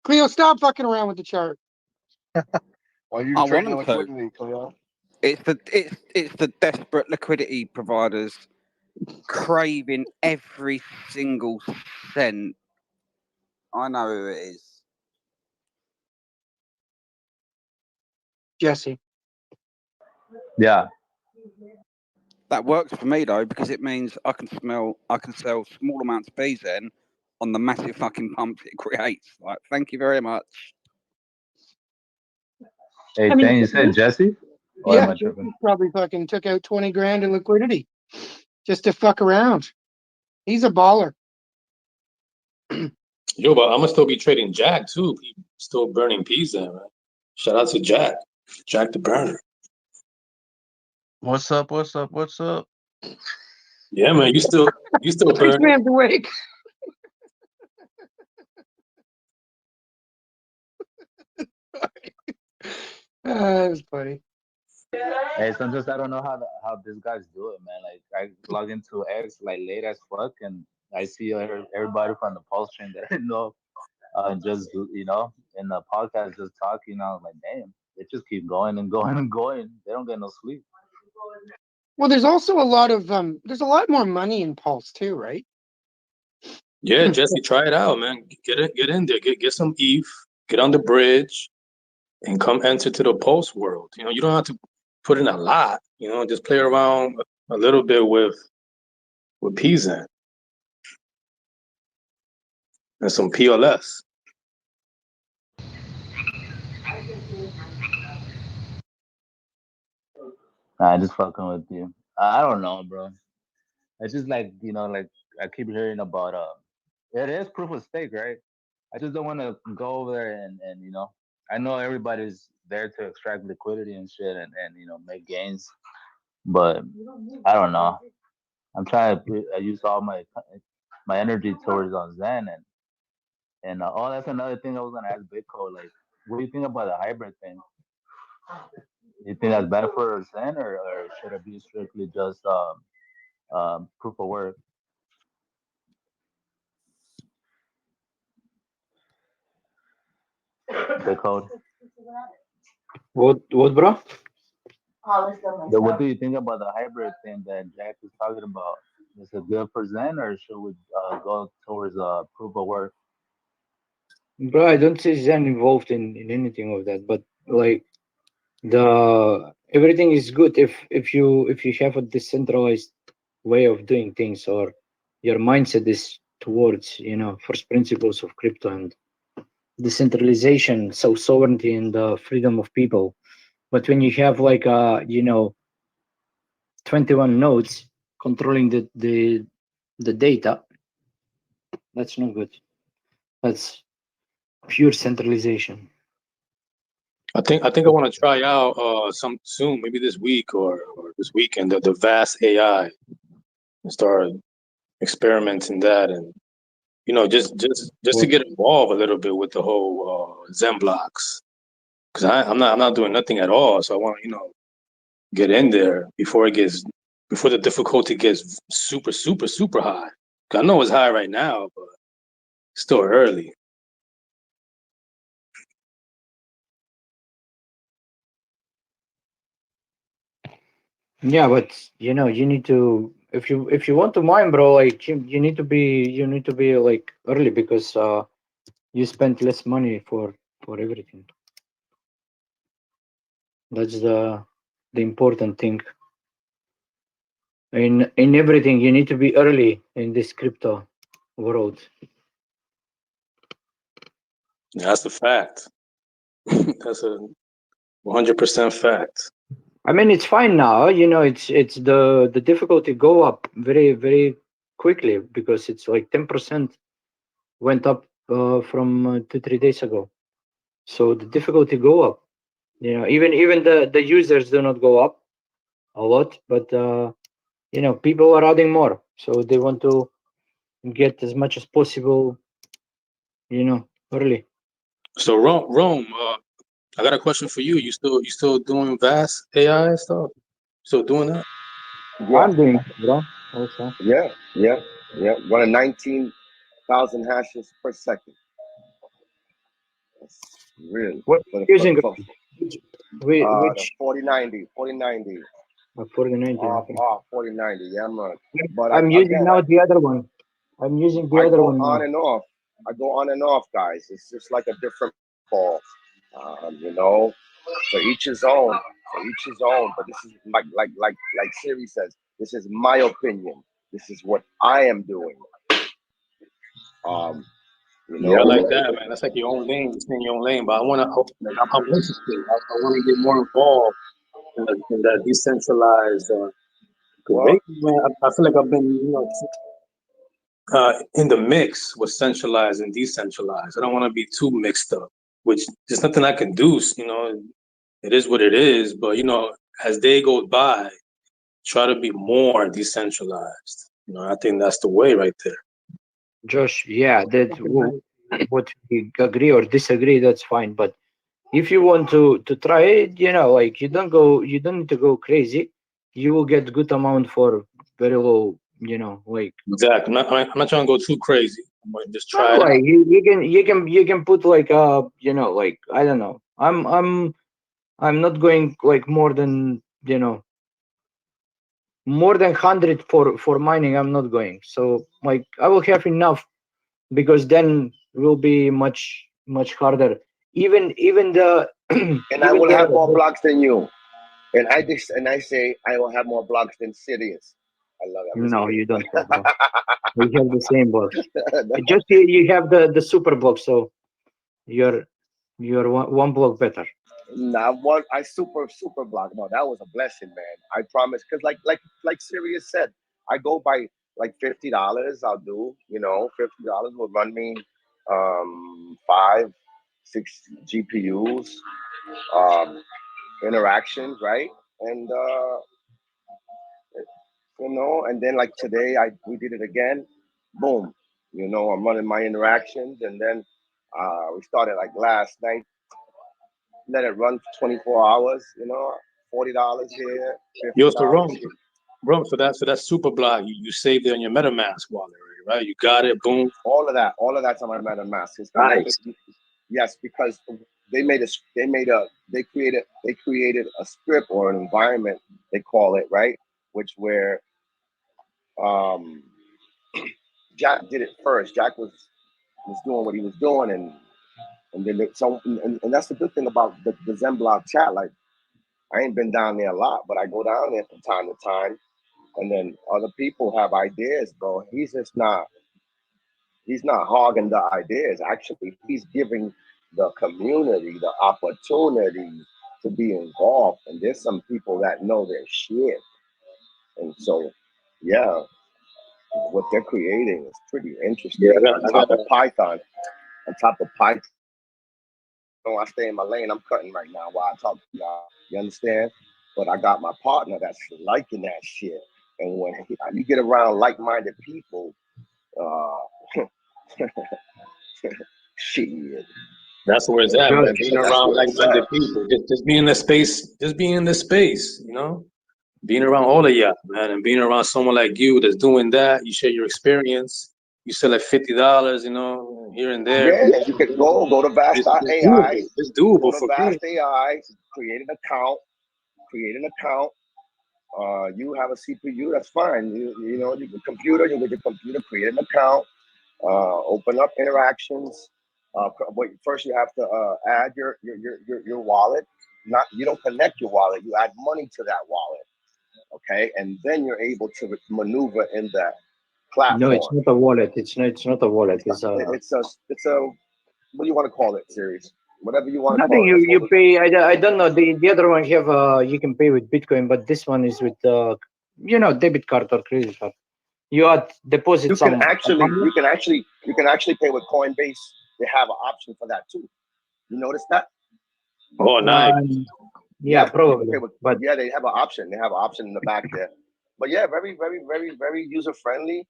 Cleo, stop fucking around with the chart. Why are you trading liquidity, Cleo? It's the desperate liquidity providers craving every single cent. I know who it is. Jesse. Yeah. That works for me though, because it means I can sell small amounts of BZN on the massive fucking pumps it creates. Like, thank you very much. Hey, I mean, Thane, you said Jesse? Or am yeah, I Jesse tripping? probably fucking took out 20 grand in liquidity just to fuck around. He's a baller. Yo, but I'm gonna still be trading Jack too. He still burning peas there, man. Shout out to Jack. Jack the burner. What's up? What's up? What's up? Yeah, man. You still Six burning. man's awake. That was funny. Hey, sometimes I don't know how these guys do it, man. Like I log into X like late as fuck, and I see everybody from the Pulse chain that I know, just in the podcast just talking. I was like, damn, they just keep going and going and going. They don't get no sleep. Well, there's also a lot of there's a lot more money in Pulse too, right? Yeah, Jesse, try it out, man. Get in there. Get some ETH. Get on the bridge, and come enter to the Pulse world. You know, you don't have to put in a lot. You know, just play around a little bit with PZAN and some PLS. Nah, just fucking with you. I don't know, bro. It's just like like I keep hearing about it is proof of stake, right? I just don't want to go over there and I know everybody's there to extract liquidity and shit and make gains, but I don't know. I'm trying to I use all my energy towards on Zen and oh, that's another thing I was gonna ask Bitcoin. Like, what do you think about the hybrid thing? You think that's better for Zen or should it be strictly just proof of work? Bitcoin. What, bro? What do you think about the hybrid thing that Jack is talking about? Is it good for Zen or should we go towards proof of work? Bro, I don't see Zen involved in anything of that, but like the everything is good if you have a decentralized way of doing things, or your mindset is towards first principles of crypto and decentralization, so sovereignty and the freedom of people. But when you have like 21 nodes controlling the data, that's not good. That's pure centralization. I think I want to try out some soon, maybe this week or this weekend, the vast AI, and start experimenting that, and just to get involved a little bit with the whole Zen blocks, because I'm not doing nothing at all, so I want to get in there before the difficulty gets super high. 'Cause I know it's high right now, but it's still early. Yeah, but you need to if you want to mine, bro, like you need to be like early because you spend less money for everything. That's the important thing. In everything, you need to be early in this crypto world. That's a fact. That's a 100% fact. I mean, it's fine now. It's the difficulty go up very very quickly because it's like 10% went up from 2-3 days ago. So the difficulty go up. Even the users do not go up a lot, but people are adding more, so they want to get as much as possible. Early. So Rome, I got a question for you. You still doing vast AI stuff? Still doing that? Yeah, I'm doing it, bro. Also. yeah. Running 19,000 hashes per second. That's really What for using? Which The 4090, 4090. 4090? Okay. 4090. Yeah, man. But I'm using again, now the other one. I'm using the I other go one on now. and off. I go on and off, guys. It's just like a different ball. You know, for each his own. For each his own. But this is like Siri says. This is my opinion. This is what I am doing. Um, you Yeah, I know. like that, man. That's like your own lane, stay in your own lane. But I want to, like, I'm interested. I want to get more involved in that decentralized. Cause Well, lately, man, I feel like I've been, in the mix with centralized and decentralized. I don't want to be too mixed up, which there's nothing I can do. It is what it is. But as day goes by, try to be more decentralized. I think that's the way right there. Josh, yeah, what we agree or disagree, that's fine. But if you want to try it, like you don't need to go crazy. You will get good amount for very low, like Exactly. I'm not trying to go too crazy. I'm going to just try it like out. you can put like like I don't know. I'm not going like more than 100 for mining. I'm not going. So like I will have enough because then will be much harder. Even the and I even will have more the blocks than you. And I say I will have more blocks than Sirius. I love it. I'm just no, you kidding. don't have that. We have the same box. Just you have the super box, so you're one block better. Nah, I super block. No, that was a blessing, man. I promise. Cause like Sirius said, I go by like $50. I'll do. $50 will run me 5, 6 GPUs, um, interactions, right? And and then like today we did it again. Boom. I'm running my interactions, and then we started like last night. Let it run for 24 hours. $40 here, Yo, so $50 here. Rome, for that super block, you saved it on your MetaMask wallet, right? You got it, boom. All of that's on my MetaMask. It's connected. Nice. Yes, because they created a script or an environment, they call it, right? Which where um Jack did it first. Jack was doing what he was doing, and then and that's the good thing about the Zen Block chat. Like, I ain't been down there a lot, but I go down there from time to time, and then other people have ideas, bro. He's not hogging the ideas. Actually, he's giving the community the opportunity to be involved. And there's some people that know their shit. And so, yeah, what they're creating is pretty Yeah, interesting. On top of Python, I stay in my lane. I'm cutting right now while I talk to y'all. You understand? But I got my partner that's liking that shit. And when you get around like-minded people, shit. that's where it's at, man. Being That's around where it's like-minded at. people, just be in the space, being around all of y'all, man, and being around someone like you that's doing that. You share your experience. You sell at $50, here and there. Yeah, you could go to It's vast.ai, doable. It's go doable to for vast me. AI, create an account, create an account. You have a CPU, that's fine. You get computer, you get your computer, create an account, open up interactions. But first you have to add your wallet. You don't connect your wallet, you add money to that wallet. Okay, and then you're able to maneuver in that No, it's platform. not a wallet. It's not a wallet. It's It's a what do you want to call it, series? Whatever you want to nothing. call it. You pay. I don't know. The other one have you can pay with Bitcoin, but this one is with debit card or credit card. You add deposit You can some actually money. you can actually pay with Coinbase. They have an option for that too. You notice that? Oh, nice. Yeah, You can probably. pay with, But yeah, they have an option. They have an option in the back there. But yeah, very, very, very, very user friendly.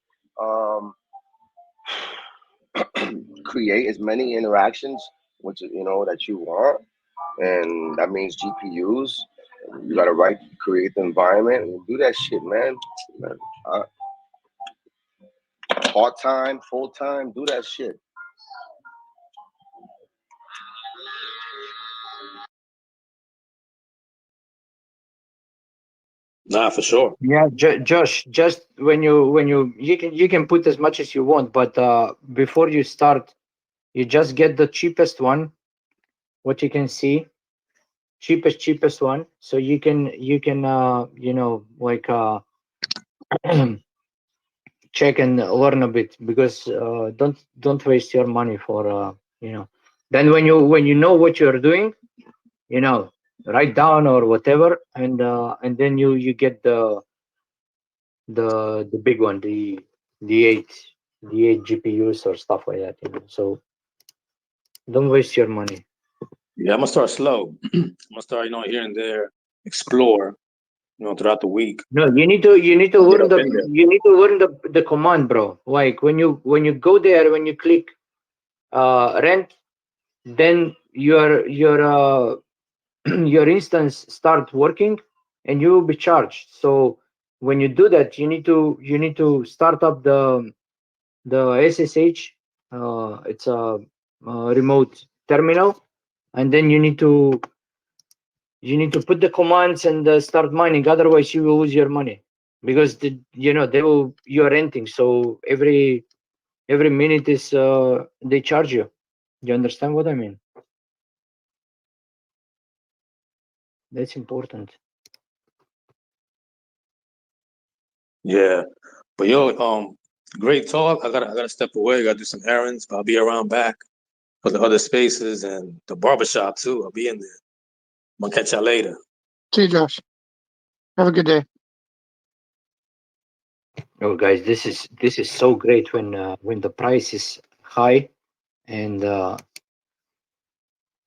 Create as many interactions, that you want, and that means GPUs. You got to create the environment and do that shit, man. Part time, full time, do that shit. Nah, for sure. Yeah, Josh, just when you can put as much as you want, but before you start, you just get the cheapest one, what you can see, cheapest one, so you can like check and learn a bit, because don't waste your money for then when you know what you're doing, write down or whatever, and then you get the big one, the eight GPUs or stuff like that, so don't waste your money. Yeah, I'm gonna start slow. I'm gonna start, here and there, explore, throughout the week. No, you need to Get learn up in there. the command, bro. Like when you go there, when you click rent, then your your instance start working, and you will be charged. So when you do that, you need to start up the SSH. It's a remote terminal, and then you need to put the commands and start mining. Otherwise, you will lose your money, because you're renting. So every minute is they charge you. You understand what I mean? That's important. Yeah, but great talk. I gotta step away. Gotta do some errands, but I'll be around back for the other spaces and the barbershop too. I'll be in there. I'm gonna catch y'all later. See you, Josh. Have a good day. Oh, guys, this is so great when the price is high, and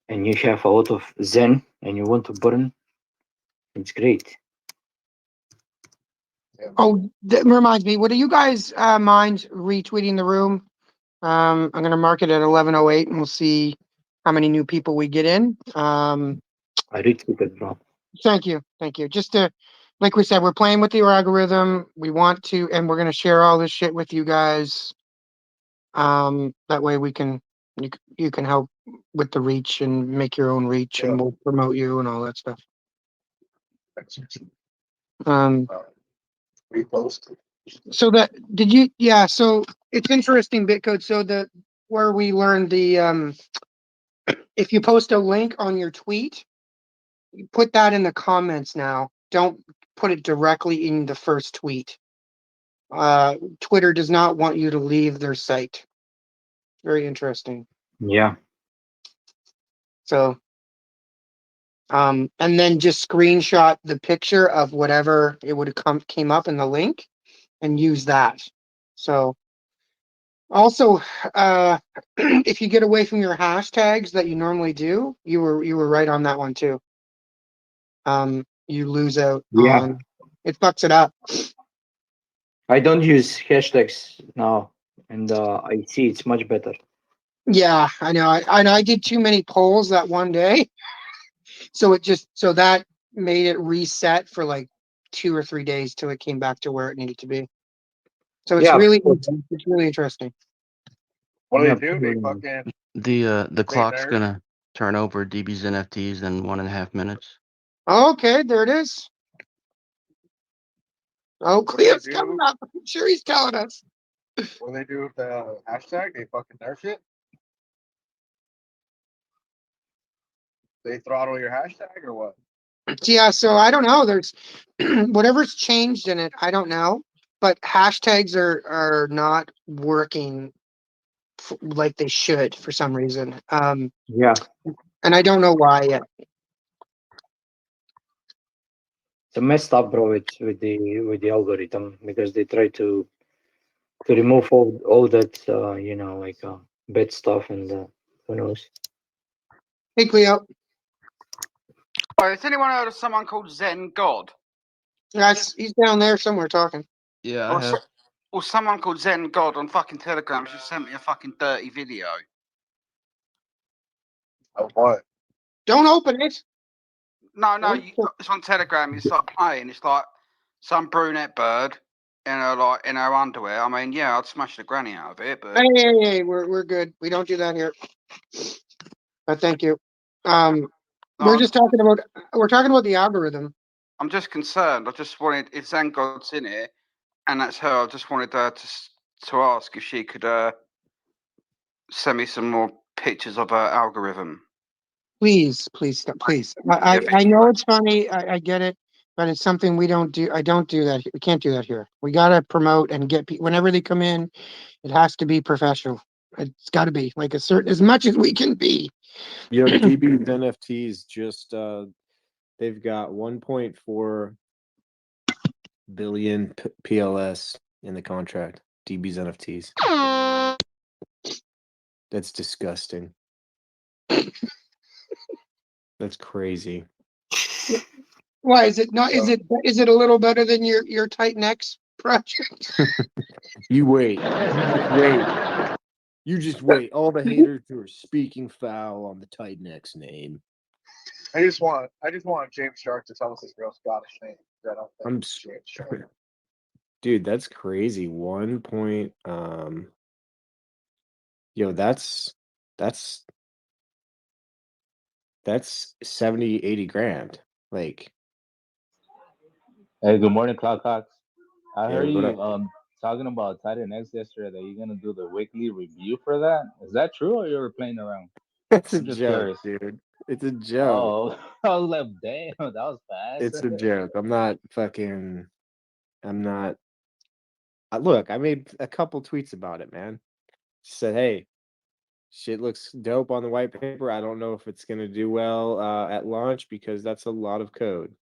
you have a lot of Zen and you want to burn. It's great. Oh, that reminds me. Would you guys mind retweeting the room? I'm gonna mark it at 11:08, and we'll see how many new people we get in. I retweeted, bro. Thank you. Just to, like we said, we're playing with the algorithm. We want to, and we're gonna share all this shit with you guys. That way you can help with the reach and make your own reach, and we'll promote you and all that stuff. Repost. So that did you? Yeah. So it's interesting, Bitcode. So where we learned the if you post a link on your tweet, you put that in the comments now. Don't put it directly in the first tweet. Twitter does not want you to leave their site. Very interesting. Yeah. So, and then just screenshot the picture of whatever it would have came up in the link, and use that. So, also, if you get away from your hashtags that you normally do, you were right on that one too. You lose out Yeah. on it, fucks it up. I don't use hashtags now, and I see it's much better. Yeah, I know. I did too many polls that one day, so that made it reset for like 2 or 3 days till it came back to where it needed to be. So it's Yeah. really interesting. What do Yeah, they do? They fucking The they clock's nerd. gonna turn over DB's NFTs in 1.5 minutes. Okay, there it is. Oh, What do they Cleo's do? coming up. I'm sure he's telling us. What do they do with the hashtag? They fucking nerf it. They throttle your hashtag or what? Yeah, so I don't know. There's whatever's changed in it. I don't know, but hashtags are not working like they should for some reason. Yeah. And I don't know why yet. It's messed up, bro. It's with the algorithm, because they try to remove all that bad stuff, and who knows. Hey, Cleo. Oh, has anyone heard of someone called Zen God? Yes, he's down there somewhere talking. Yeah, I have. Or someone called Zen God on fucking Telegram just sent me a fucking dirty video. Of what? Don't open it. No, it's on Telegram. It's like playing. It's like some brunette bird in her underwear. I mean, yeah, I'd smash the granny out of it, but Hey, we're good. We don't do that here. But thank you. We're talking about the algorithm. I'm just concerned. I just wanted, if Zen God's in it, and that's her, I just wanted her to ask if she could send me some more pictures of her algorithm. Please, please, stop, please. I know it's funny. I get it, but it's something we don't do. I don't do that. We can't do that here. We gotta promote and get people whenever they come in. It has to be professional. It's got to be like a certain as much as we can be. Yo, DB's NFTs just they've got 1.4 billion PLS in the contract. DB's NFTs. That's disgusting. That's crazy. Why is it not? Is it a little better than your Titan X project? You wait. You just wait. All the haters who are speaking foul on the Titan X name. I just want James Shark to tell us his real Scottish name. I don't think I'm it's James Shark. Dude, that's crazy. Yo, that's 70, 80 grand. Like, Hey, good morning, Cloud Cox. I yeah, heard what you up? talking about Titan X yesterday that you're gonna do the weekly review for that. Is that true or you were playing around? It's a I'm just joke, curious. dude. It's a joke. Oh, I was like, damn, that was fast. It's a joke. Look, I made a couple tweets about it, man. Said, hey, shit looks dope on the white paper. I don't know if it's gonna do well at launch because that's a lot of code.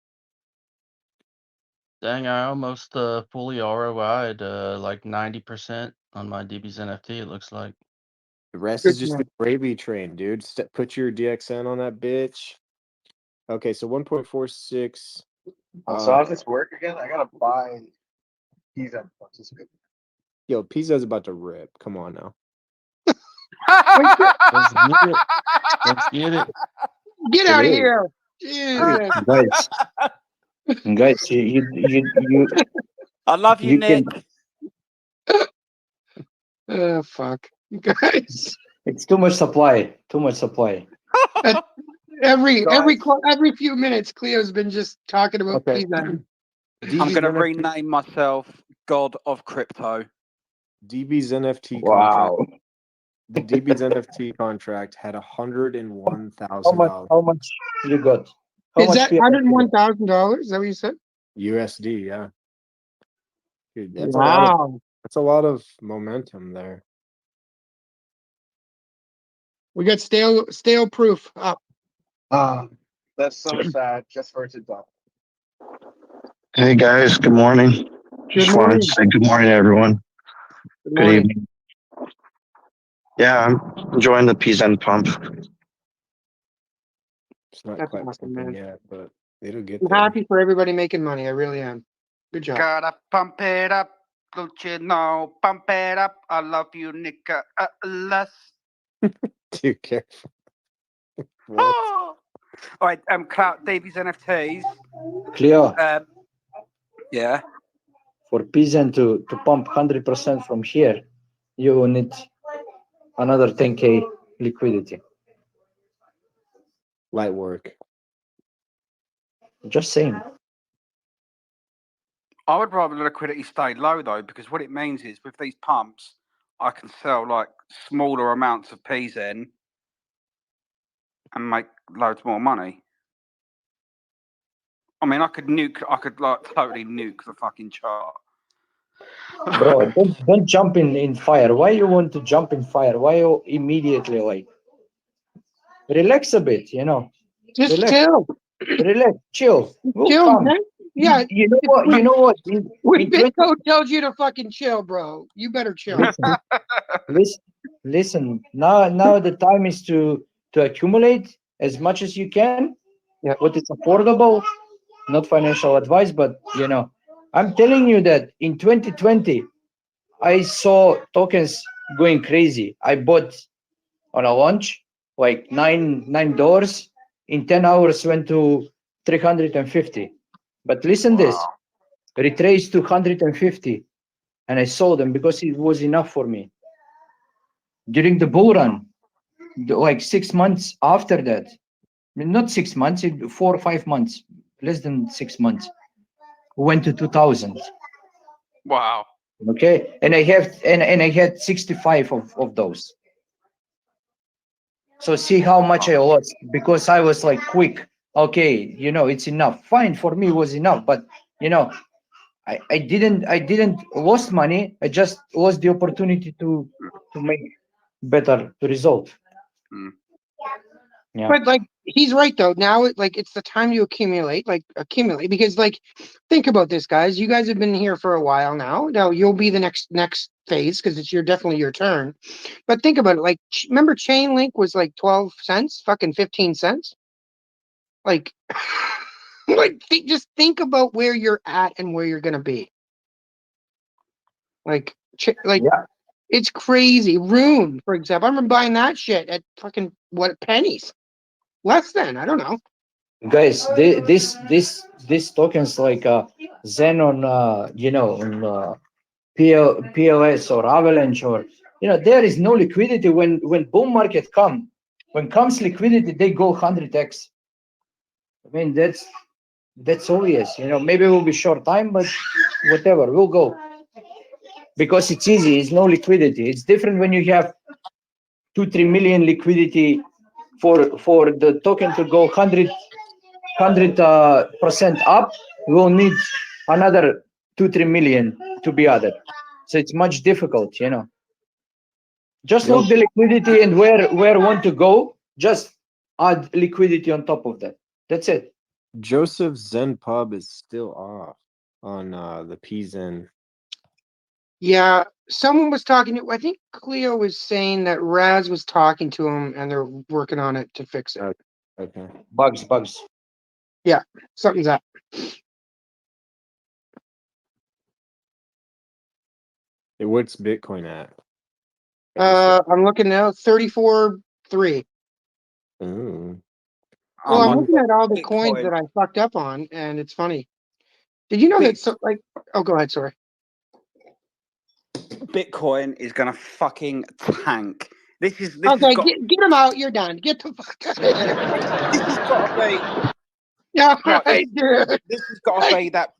Dang, I almost fully ROI'd like 90% on my DB's NFT, it looks like. The rest Good is just to the know. gravy train, dude. Put your DXN on that bitch. Okay, so 1.46. So how does this work again? I gotta buy Pizza and participate. Yo, Pizza's about to rip. Come on now. Let's get it. Let's get it. Get It out of is. here, Jesus! Guys, you I love you, you Nick. can. Oh fuck, you guys! It's too much supply. Too much supply. Every Guys. few minutes, Cleo's been just talking about Okay. pizza. I'm DB's gonna NFT rename myself God of Crypto. DB's NFT contract. Wow. The DB's NFT contract had How $101,000 much you got? How Is much that PLS you got? $101,000? Is that what you said? USD. Yeah, dude, that's Wow. a lot of momentum there. We got stale proof up. That's so sad. Just for it to done. Hey guys, good morning. Just wanted to morning. say good morning to everyone. Good Good morning. evening. Yeah, I'm enjoying the peas and pump. It's not That's quite awesome, pumping man. yet, but it'll get I'm there. happy for everybody making money. I really am. Good job. Gotta pump it up, don't you know? Pump it up. I love you, Nick. Less. Dude, careful. What? All right, Clout Davies NFTs. Cleo, Yeah. for Pizen to pump 100% from here, you will need another 10K liquidity. Light work. Just saying. I would rather the liquidity stay low though, because what it means is with these pumps, I can sell like smaller amounts of peas in and make loads more money. I mean, I could like totally nuke the fucking chart. Bro, don't jump in fire. Why you want to jump in fire? Why you immediately like relax a bit, you know? Just Relax. chill. Relax, chill. We'll Chill, come. man. Yeah. You know what? You know what? When In 20, Bitco tells you to fucking chill, bro, you better chill. listen. Now the time is to accumulate as much as you can. Yeah. What is affordable? Not financial advice, but you know, I'm telling you that in 2020, I saw tokens going crazy. I bought on a launch like $9. In 10 hours went to 350. But listen this, retraced to 150, and I sold them because it was enough for me. During the bull run, like 6 months after that, I mean, not 6 months, 4 or 5 months less than 6 months. Went to 2,000. Wow. Okay, and I had 65 of those. So see how much I lost because I was like quick. Okay, it's enough. Fine, for me it was enough, but I didn't lost money. I just lost the opportunity to make better result. Mm. Yeah. But like he's right though. Now it's the time to accumulate because like think about this, guys. You guys have been here for a while now. Now you'll be the next phase because it's definitely your turn. But think about it. Like remember chain link was like 12 cents, fucking 15 cents. Like just think about where you're at and where you're gonna be. Like Yeah. it's crazy. Rune, for example, I remember buying that shit at fucking pennies. Less than, I don't know. Guys, this tokens like Zen on on PLS or Avalanche or there is no liquidity when bull market when comes liquidity they go 100x. I mean that's obvious. Maybe it will be short time, but whatever, we'll go because it's easy. It's no liquidity. It's different when you have 2-3 million liquidity for the token to go 100% up. We'll need another 2-3 million to be added. So it's much difficult. Just look the liquidity and where want to go. Just add liquidity on top of that. That's it. Joseph Zen Pub is still off on the PZen. Yeah, someone was talking to. I think Cleo was saying that Raz was talking to him, and they're working on it to fix it. Okay. Bugs. Yeah, something's up. Hey, what's Bitcoin at? I'm looking now, 34.3. Ooh. Well, I'm looking at all the coins that I fucked up on, and it's funny. Did you know that? Oh, go ahead. Sorry. Bitcoin is gonna fucking tank. This Okay, has got, get him out. You're done. Get the fuck out. this has got to be. Yeah, Right, right, dude. This has got to be that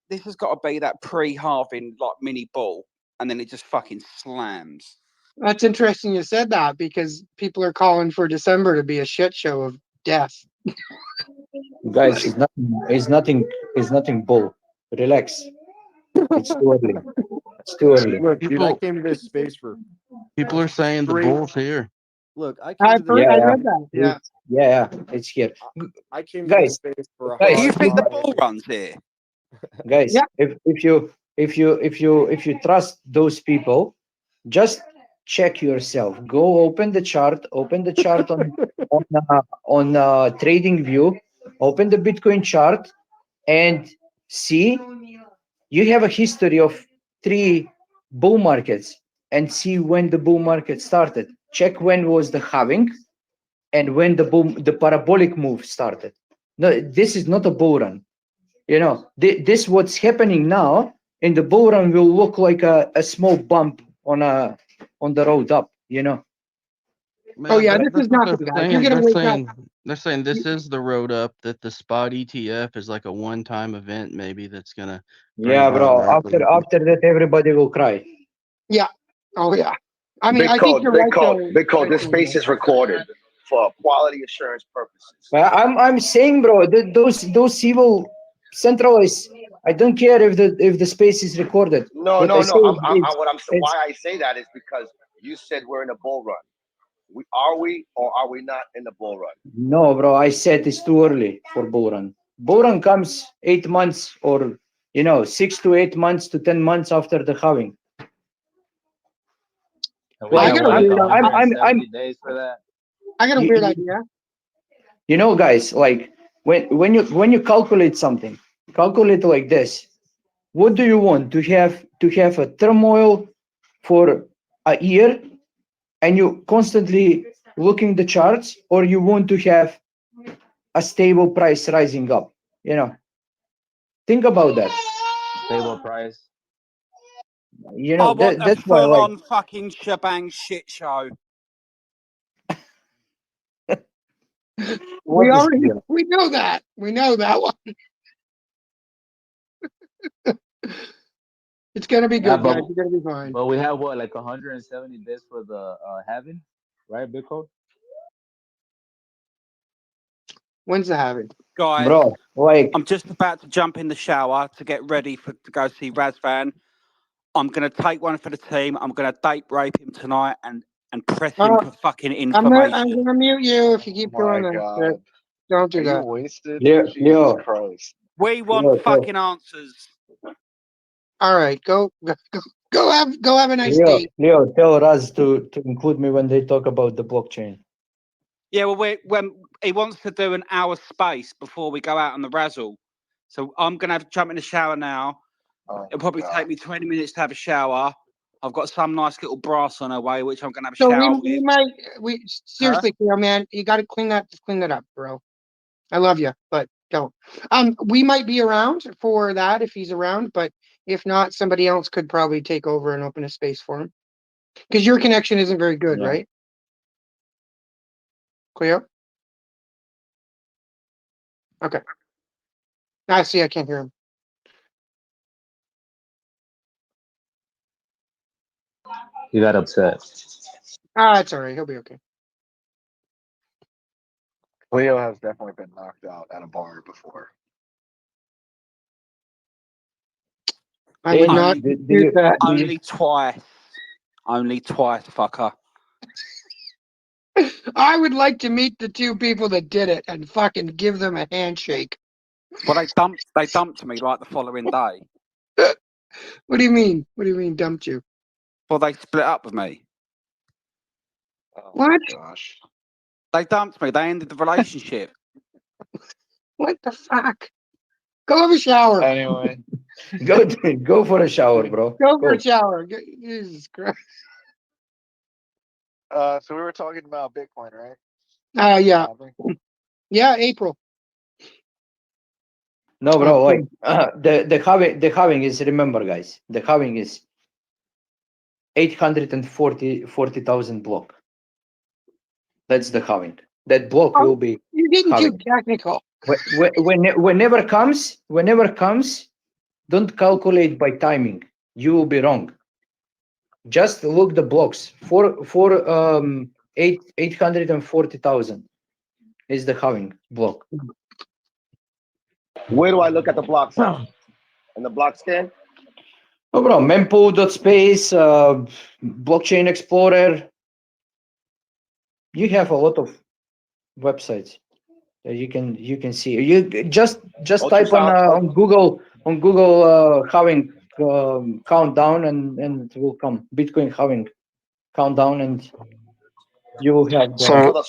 This has got to be that pre-halving like mini bull, and then it just fucking slams. That's interesting you said that because people are calling for December to be a shit show of death. Guys, it's nothing bull. Relax. It's too early. It's too early. Look, dude, I came to this space for. People are saying the bull's here. Look, I came to this. I read that. Yeah. Yeah, it's here. I came to this Guys, space for a guys, Do you think the hard bull runs here? Guys, if you trust those people, just check yourself. Go open the chart on trading view, open the Bitcoin chart and see you have a history of 3 bull markets and see when the bull market started. Check when was the halving and when the parabolic move started. No, this is not a bull run. This what's happening now in the bull run will look like a small bump on the road up. Man, this is nothing, guys. You're gonna wake up. They're saying this is the road up. That the spot ETF is like a one-time event, maybe that's gonna. Yeah, bro. After that, everybody will cry. Yeah. Oh yeah. I mean, I think you're right. Bitcoin. This space is recorded for quality assurance purposes. I'm saying, bro, those evil centralists. I don't care if the space is recorded. No. Why I say that is because you said we're in a bull run. Are we or are we not in the bull run? No, bro. I said it's too early for bull run. Bull run comes 8 months or 6 to 8 months to 10 months after the halving. I got a days for that. I got a weird idea. Guys, like when you calculate something, calculate like this. What do you want to have a turmoil for a year and you constantly looking the charts, or you want to have a stable price rising up? Think about that. Stable price. I want that's a why full-on fucking shebang shit show. We What is already here? we know that. We know that one. It's gonna be Yeah, good, guys. You're gonna be fine. but we have what, like 170 days for the halving, right, Bitcoin? When's the halving? Guys, Bro, like, I'm just about to jump in the shower to get ready to go see Razvan. I'm gonna take one for the team. I'm gonna date rape him tonight and press him for fucking I'm information. gonna mute you if you keep Oh doing my that God. shit. Don't do Are you that. wasted? Leo, Jesus Leo, Christ. We want Leo, fucking answers. All right, go have a nice Leo, date. Leo, tell Raz to include me when they talk about the blockchain. Yeah, well, when he wants to do an hour space before we go out on the razzle, so I'm gonna have to jump in the shower now. Oh It'll probably take me 20 minutes to have a shower. I've got some nice little brass on her way, which I'm gonna have a So shower we with. might seriously, Cleo, man, you got to clean that up, bro. I love you, but don't. We might be around for that if he's around, but if not, somebody else could probably take over and open a space for him because your connection isn't very good, Yeah. right, Cleo? Okay. I see. I can't hear him. He got upset. It's all right. He'll be okay. Leo has definitely been knocked out at a bar before. I would not Only, do that. only twice. Only twice, fucker. I would like to meet the two people that did it and fucking give them a handshake. Well, they dumped me like the following day. What do you mean? What do you mean dumped you? Well, they split up with me. Oh What? my gosh. They dumped me. They ended the relationship. What the fuck? Go have a shower. Anyway, Go for a shower, bro. Go for a shower. Jesus Christ. so we were talking about Bitcoin, right? Yeah. Yeah, April. No, bro. Oh, Like the halving is, remember, guys. The halving is 840,000 block. That's the halving. That block will be. You're getting too halving. technical. Whenever comes, don't calculate by timing. You will be wrong. Just look the blocks. 840,000 is the halving block. Where do I look at the blocks now? In the block scan? Oh, bro, mempool.space, blockchain explorer. You have a lot of websites that you can see. You just type on Google halving countdown and it will come Bitcoin halving countdown and you will have the.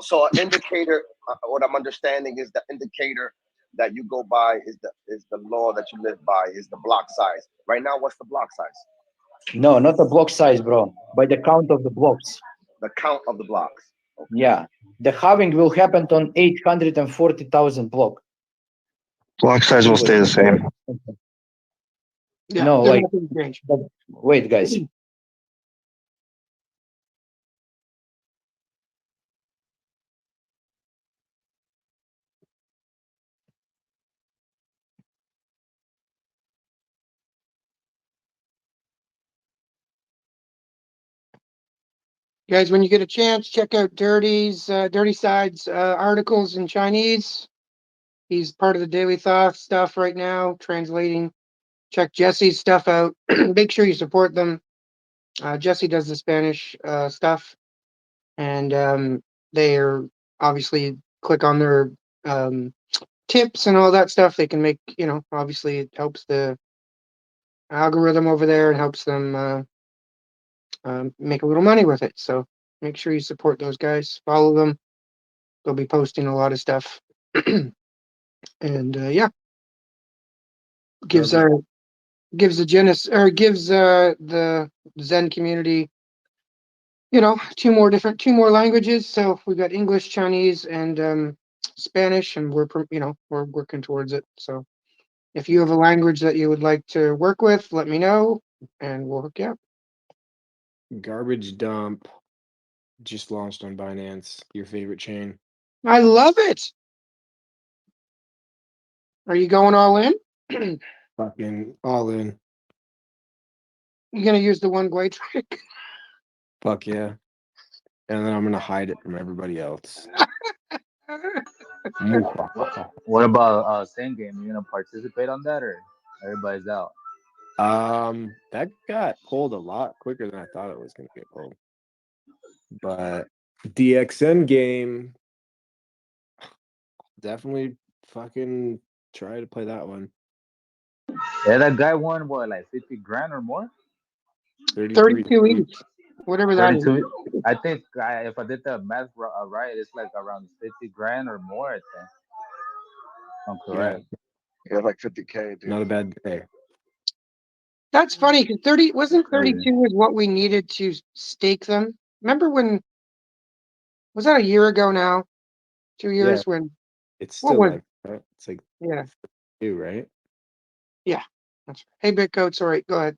So an indicator. What I'm understanding is the indicator that you go by is the law that you live by is the block size. Right now, what's the block size? No, not the block size, bro. By the count of the blocks. The count of the blocks. Okay. Yeah, the halving will happen on 840,000 block. Block size will stay the same. Yeah, No, they're like, not gonna change. but wait, guys. Guys, when you get a chance, check out Dirty Side's articles in Chinese. He's part of the Daily Thoth stuff right now, translating. Check Jesse's stuff out. Make sure you support them. Jesse does the Spanish stuff, and they are obviously click on their tips and all that stuff. They can make, obviously it helps the algorithm over there and helps them make a little money with it. So make sure you support those guys. Follow them. They'll be posting a lot of stuff. And yeah, gives the Zen community, two more languages. So we've got English, Chinese, and Spanish, and we're working towards it. So if you have a language that you would like to work with, let me know, and we'll hook you up. Garbage Dump just launched on Binance, your favorite chain. I love it. Are you going all in? You Fucking all in. gonna use the one way trick? Fuck yeah. And then I'm gonna hide it from everybody else. What about same game? You gonna participate on that, or everybody's out? That got pulled a lot quicker than I thought it was gonna get pulled. But DXN game, definitely fucking try to play that one. Yeah, that guy won what, like 50 grand or more? 32 each. Whatever that is. 32. I think if I did the math right, it's like around 50 grand or more. I think. I'm correct. Yeah, like 50K, dude. Not a bad day. That's funny because 32 was what we needed to stake them. Remember when was that a year ago now? 2 years when It's what still was like that. It's like yeah. 2, right? Yeah. That's right. Hey Bitcoat, sorry, go ahead.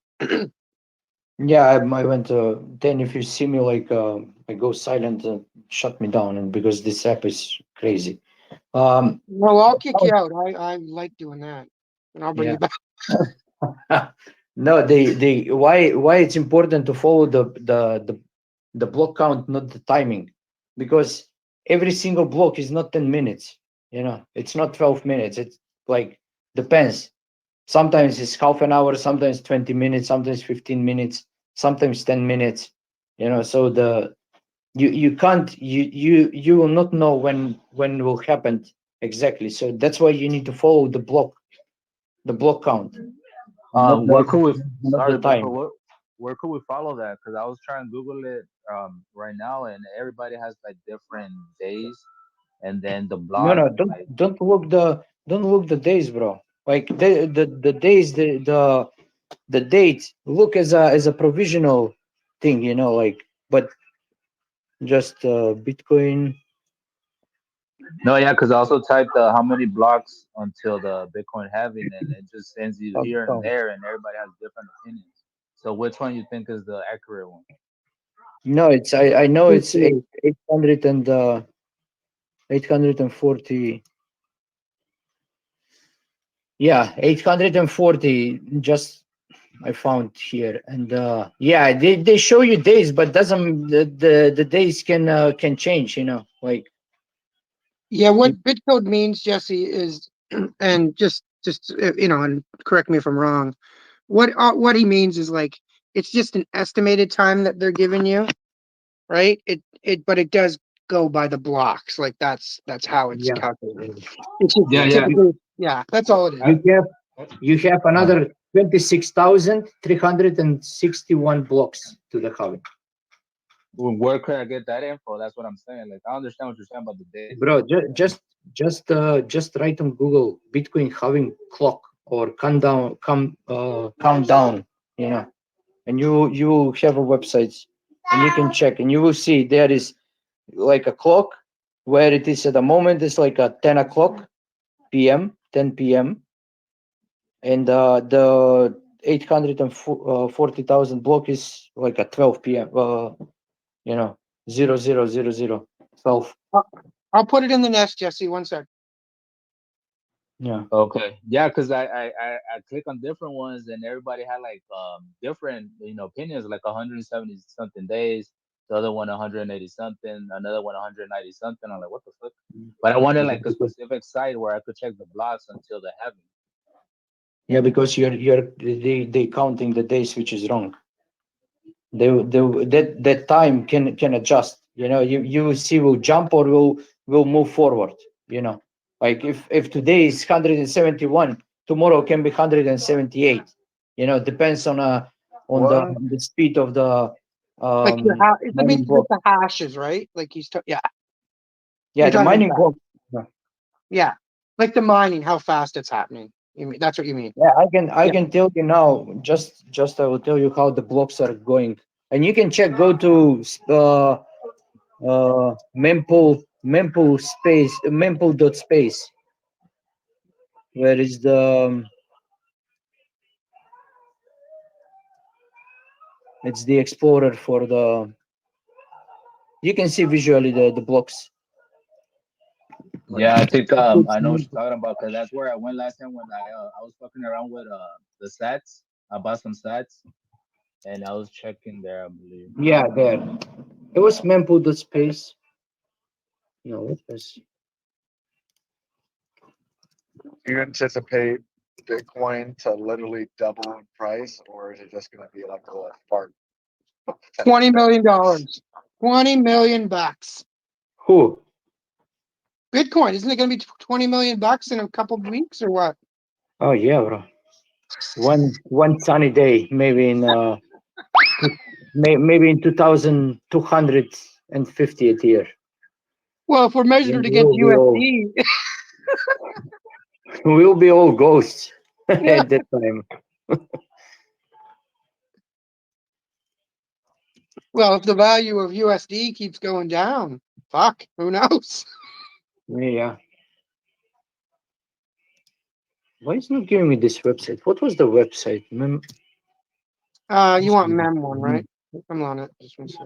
Yeah, I went. Then if you see me like I go silent, shut me down, and because this app is crazy. Well, I'll kick you out. I like doing that. And I'll bring Yeah. you back. No, why it's important to follow the block count, not the timing, because every single block is not 10 minutes. You know, it's not 12 minutes. It's like depends. Sometimes it's half an hour, sometimes 20 minutes, sometimes 15 minutes, sometimes 10 minutes. You know, so you can't you will not know when it will happen exactly. So that's why you need to follow the block count. Where could we? Not Sorry, the time. but where could we follow that? Because I was trying to Google it right now, and everybody has like different days, and then the No, blog. don't look the days, bro. Like the days, the date. Look as a provisional thing, you know. Like, but just Bitcoin. No, yeah, because I also typed how many blocks until the Bitcoin halving, and it just sends you here and there, and everybody has different opinions. So which one you think is the accurate one? No, it's I know it's 800 and 840. Yeah, 840. Just I found here, and yeah, they show you days, but doesn't the days can change, you know, like. Yeah, what Bitcode means, Jesse, is and just you know, and correct me if I'm wrong. What he means is like it's just an estimated time that they're giving you, right? But it does go by the blocks. Like that's how it's calculated. It's just typically, yeah, that's all it is. You have another 26,361 blocks to the halving. Where could I get that info? That's what I'm saying. Like, I understand what you're saying about the days. Bro, just write on Google Bitcoin halving clock or countdown, you know, and you will have a website and you can check and you will see there is like a clock where it is at the moment. It's like a 10 o'clock p.m., 10 p.m. and the 840,000 block is like a 12 p.m. You know, 0000 12. I'll put it in the nest, Jesse. One sec. Yeah. Okay. Yeah, because I click on different ones and everybody had like different opinions, like 170 something days, the other one 180 something, another one 190 something. I'm like, what the fuck? But I wanted like a specific site where I could check the blocks until the halving. Yeah, because they counting the days, which is wrong. That time can adjust. You know, you will see will jump or will move forward. You know, like if today is 171, tomorrow can be 178. You know, depends on the speed of the Like it means block. the hashes, right? Like yeah. Yeah, You're the talking mining about block. yeah, like the mining, how fast it's happening. You mean that's what you mean? Yeah, I can tell you now. Just I will tell you how the blocks are going, and you can check. Go to mempool space mempool.space. Where is the it's the explorer for the. You can see visually the blocks. Yeah, I think I know what you're talking about because that's where I went last time when I was fucking around with the sats. I bought some sats and I was checking there, I believe. Yeah, there. It was mempool.space. No, it was. Do you anticipate Bitcoin to literally double in price, or is it just going to be like a little fart? $20 million. 20 million bucks. Who? Bitcoin, isn't it going to be 20 million bucks in a couple of weeks or what? Oh yeah, bro. One sunny day, maybe in maybe in 2250th year. Well, if we're measured against USD, We'll be all ghosts yeah. at that time. Well, if the value of USD keeps going down, fuck, who knows? Yeah. Why is it not giving me this website? What was the website? You want Mem one, right? I'm on it. Just one sec.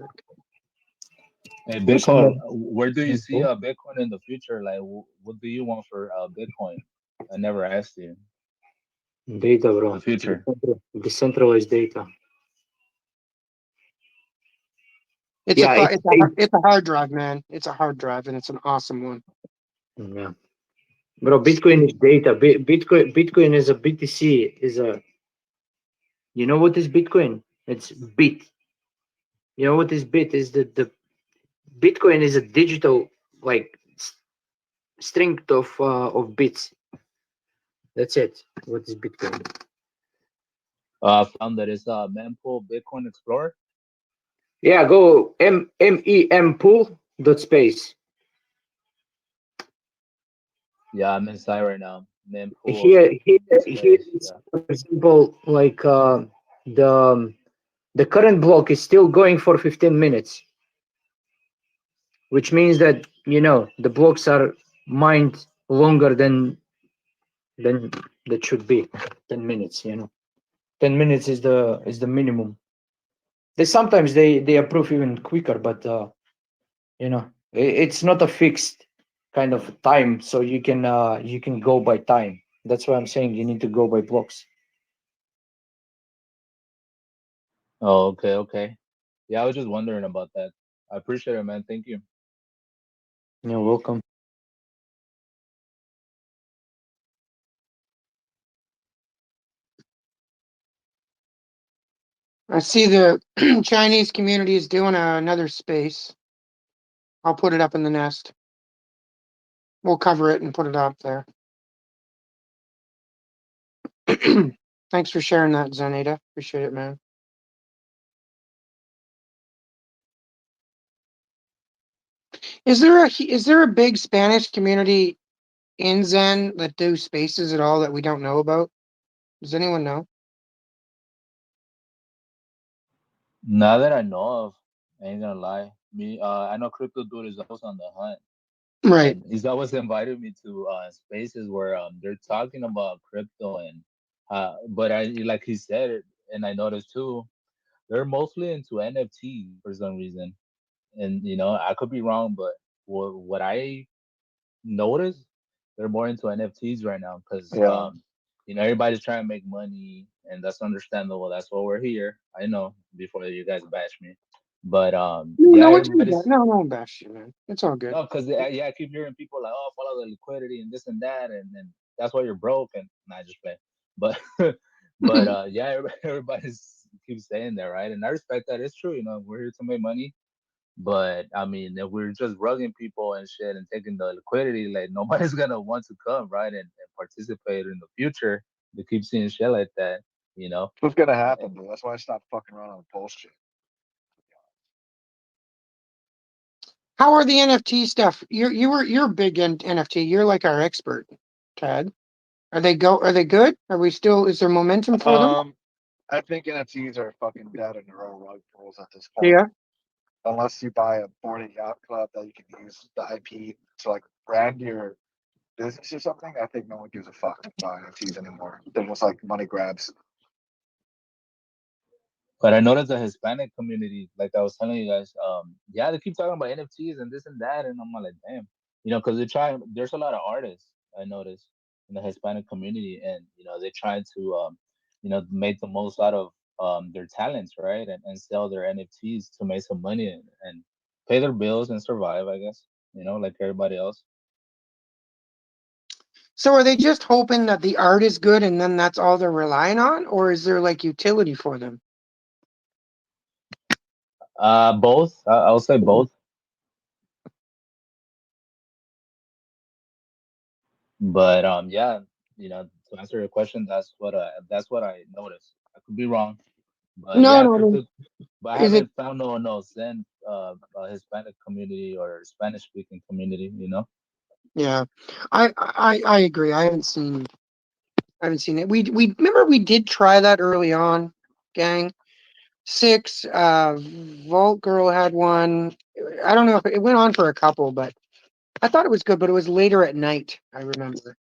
Hey, What's Bitcoin, Mem? where do you see Bitcoin in the future? Like, what do you want for Bitcoin? I never asked you. Data, bro. The future. Decentralized data. It's Yeah, it's a hard drive, man. It's a hard drive, and it's an awesome one. Yeah, bro. Bitcoin is data. Bitcoin is a BTC. Is a. You know what is Bitcoin? It's bit. You know what is bit? Is the Bitcoin is a digital like string of bits. That's it. What is Bitcoin? Found that it's mempool Bitcoin Explorer. Yeah, go MEM pool dot space. Yeah, I'm inside right now. Mempool. Here is, for example, like the current block is still going for 15 minutes, which means that the blocks are mined longer than that should be. 10 minutes. 10 minutes is the minimum. Sometimes they approve even quicker, but it's not a fixed kind of time, so you can go by time. That's why I'm saying you need to go by blocks. Oh, okay. Yeah, I was just wondering about that. I appreciate it, man. Thank you. You're welcome. I see the Chinese community is doing another space. I'll put it up in the nest. We'll cover it and put it up there. Thanks for sharing that, Zaneta. Appreciate it, man. Is there a big Spanish community in Zen that do spaces at all that we don't know about? Does anyone know? Now that I know of, I ain't gonna lie. I know Crypto Dude is always on the hunt. Right. And he's always invited me to spaces where they're talking about crypto and but I like he said it, and I noticed too, they're mostly into NFT for some reason. And I could be wrong, but what I noticed, they're more into NFTs right now because everybody's trying to make money, and that's understandable. That's why we're here. I know before you guys bash me, but No, everybody's no, bash you, man. It's all good. no, because I keep hearing people like, oh, follow the liquidity and this and that, and that's why you're broke. And I just play, but everybody's keeps saying that, right? And I respect that. It's true. We're here to make money. But I mean, if we're just rugging people and shit and taking the liquidity, like nobody's gonna want to come, right, and participate in the future. They keep seeing shit like that, What's gonna happen, dude? That's why I stopped fucking around on bullshit. How are the NFT stuff? You're big in NFT. You're like our expert, Tad. Are they good? Are we still? Is there momentum for them? I think NFTs are fucking dead and they're all rug pulls at this point. Yeah. Unless you buy a boarding yacht club that you can use the IP to like brand your business or something, I think no one gives a fuck about NFTs anymore. They're just like money grabs. But I noticed the Hispanic community, like I was telling you guys, they keep talking about NFTs and this and that, and I'm like, damn, because they try. There's a lot of artists I noticed in the Hispanic community, and they try to make the most out of their talents, right, and sell their NFTs to make some money and pay their bills and survive, I guess. Like everybody else. So are they just hoping that the art is good and then that's all they're relying on, or is there like utility for them? Both. I'll say both. But yeah, to answer your question, that's what I noticed. I could be wrong, but No, yeah, no, no. but I Is it? haven't found no Zen Hispanic community or Spanish speaking community. Yeah, I agree. I haven't seen it. We remember we did try that early on, gang. Six, Vault Girl had one. I don't know if it went on for a couple, but I thought it was good. But it was later at night. I remember.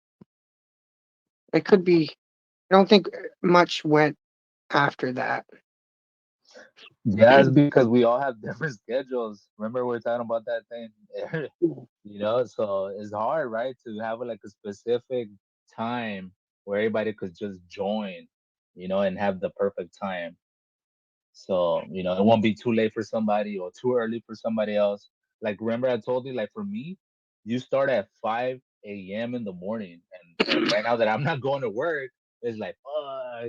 It could be. I don't think much went after that. Yeah, it's because we all have different schedules. Remember we were talking about that thing? So it's hard, right, to have like a specific time where everybody could just join, and have the perfect time. So, it won't be too late for somebody or too early for somebody else. Like, remember I told you, like, for me, you start at 5 a.m. in the morning. And right now that I'm not going to work, it's like, I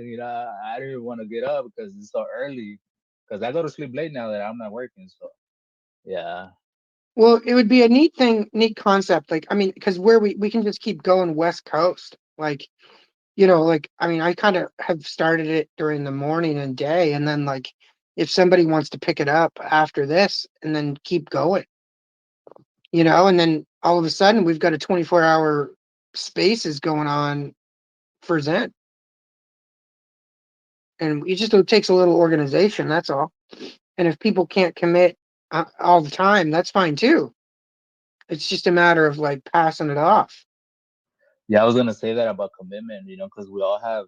don't even want to get up because it's so early. Because I go to sleep late now that I'm not working. So, yeah. Well, it would be a neat concept. Like, I mean, because where we can just keep going West Coast. Like, I mean, I kind of have started it during the morning and day, and then like, if somebody wants to pick it up after this, and then keep going, and then all of a sudden we've got a 24-hour spaces going on for Zen, and it takes a little organization. That's all. And if people can't commit all the time, that's fine too. It's just a matter of like passing it off. Yeah, I was gonna say that about commitment, because we all have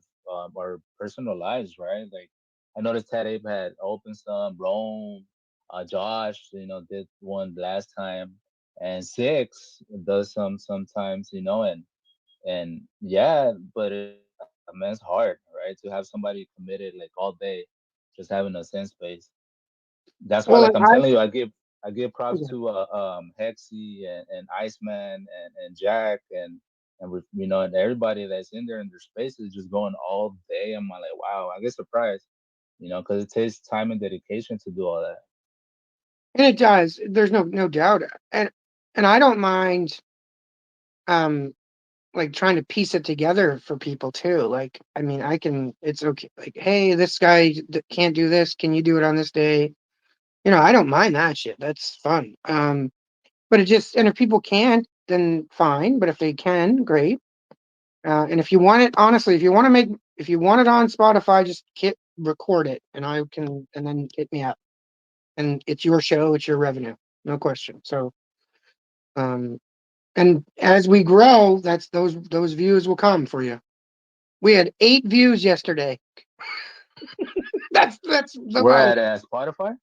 our personal lives, right? Like I noticed Ted Ape had opened some, Rome, Josh, did one last time, and Six does some sometimes, and yeah, but I mean, it's hard, right, to have somebody committed like all day, just having a sense space. That's why, Well, like I'm telling you, I give props yeah. to Hexy and Iceman and Jack and with and everybody that's in there in their spaces just going all day. I'm like, wow, I get surprised, because it takes time and dedication to do all that. And it does. There's no doubt. And I don't mind um like trying to piece it together for people too. Like, I mean, it's okay. Like, hey, this guy can't do this. Can you do it on this day? I don't mind that shit. That's fun. But and if people can't, then fine. But if they can, great. And if you want it, honestly, if you want it on Spotify, just hit record it, and and then hit me up. And it's your show, it's your revenue, no question. So, and as we grow, that's those views will come for you. We had 8 views yesterday. that's the We're most. at Spotify.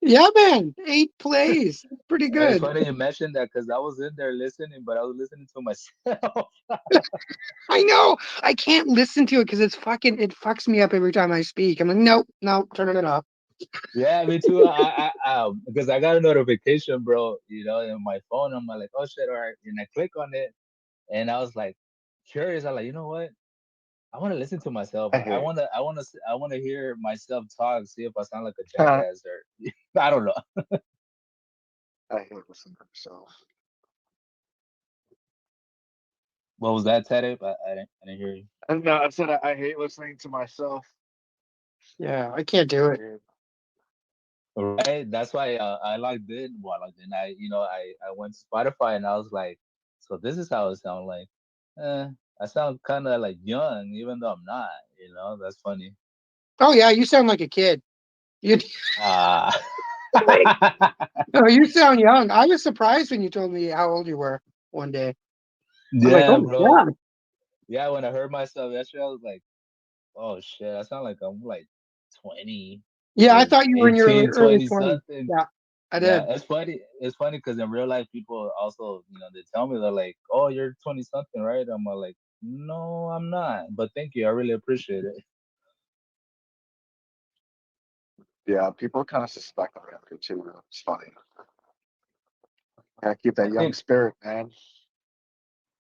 Yeah, man, 8 plays, pretty It's good. funny you mentioned that because I was in there listening, but I was listening to myself. I know. I can't listen to it because it fucks me up every time I speak. I'm like, nope, no, turning it off. Yeah, me too. Because I got a notification, bro, in my phone. I'm like, oh shit, all right. And I click on it, and I was like, curious. I'm like, you know what? I want to listen to myself. I I hate. want to, I want to, I want to hear myself talk. See if I sound like a I jackass or I don't know. hate listening to myself. What was that, Teddy? I didn't hear you. No, I said I hate listening to myself. Yeah, I can't do it. Right. That's why I logged in. Well, I logged in. I went to Spotify and I was like, so this is how it sounds like. I sound kind of like young, even though I'm not. That's funny. Oh yeah, you sound like a kid. You Ah. no, you sound young. I was surprised when you told me how old you were one day. I'm like, Yeah, oh my bro. god. Yeah, when I heard myself yesterday, I was like, oh shit, I sound like I'm like 20 Yeah, I or thought you were in your 18, early 20 20s. something. Yeah. I Yeah, did. it's funny. It's funny because in real life, people also, they tell me they're like, "Oh, you're 20 something, right?" I'm like, "No, I'm not." But thank you, I really appreciate it. Yeah, people kind of suspect I'm younger too. It's funny. Gotta keep I that young think, spirit, man.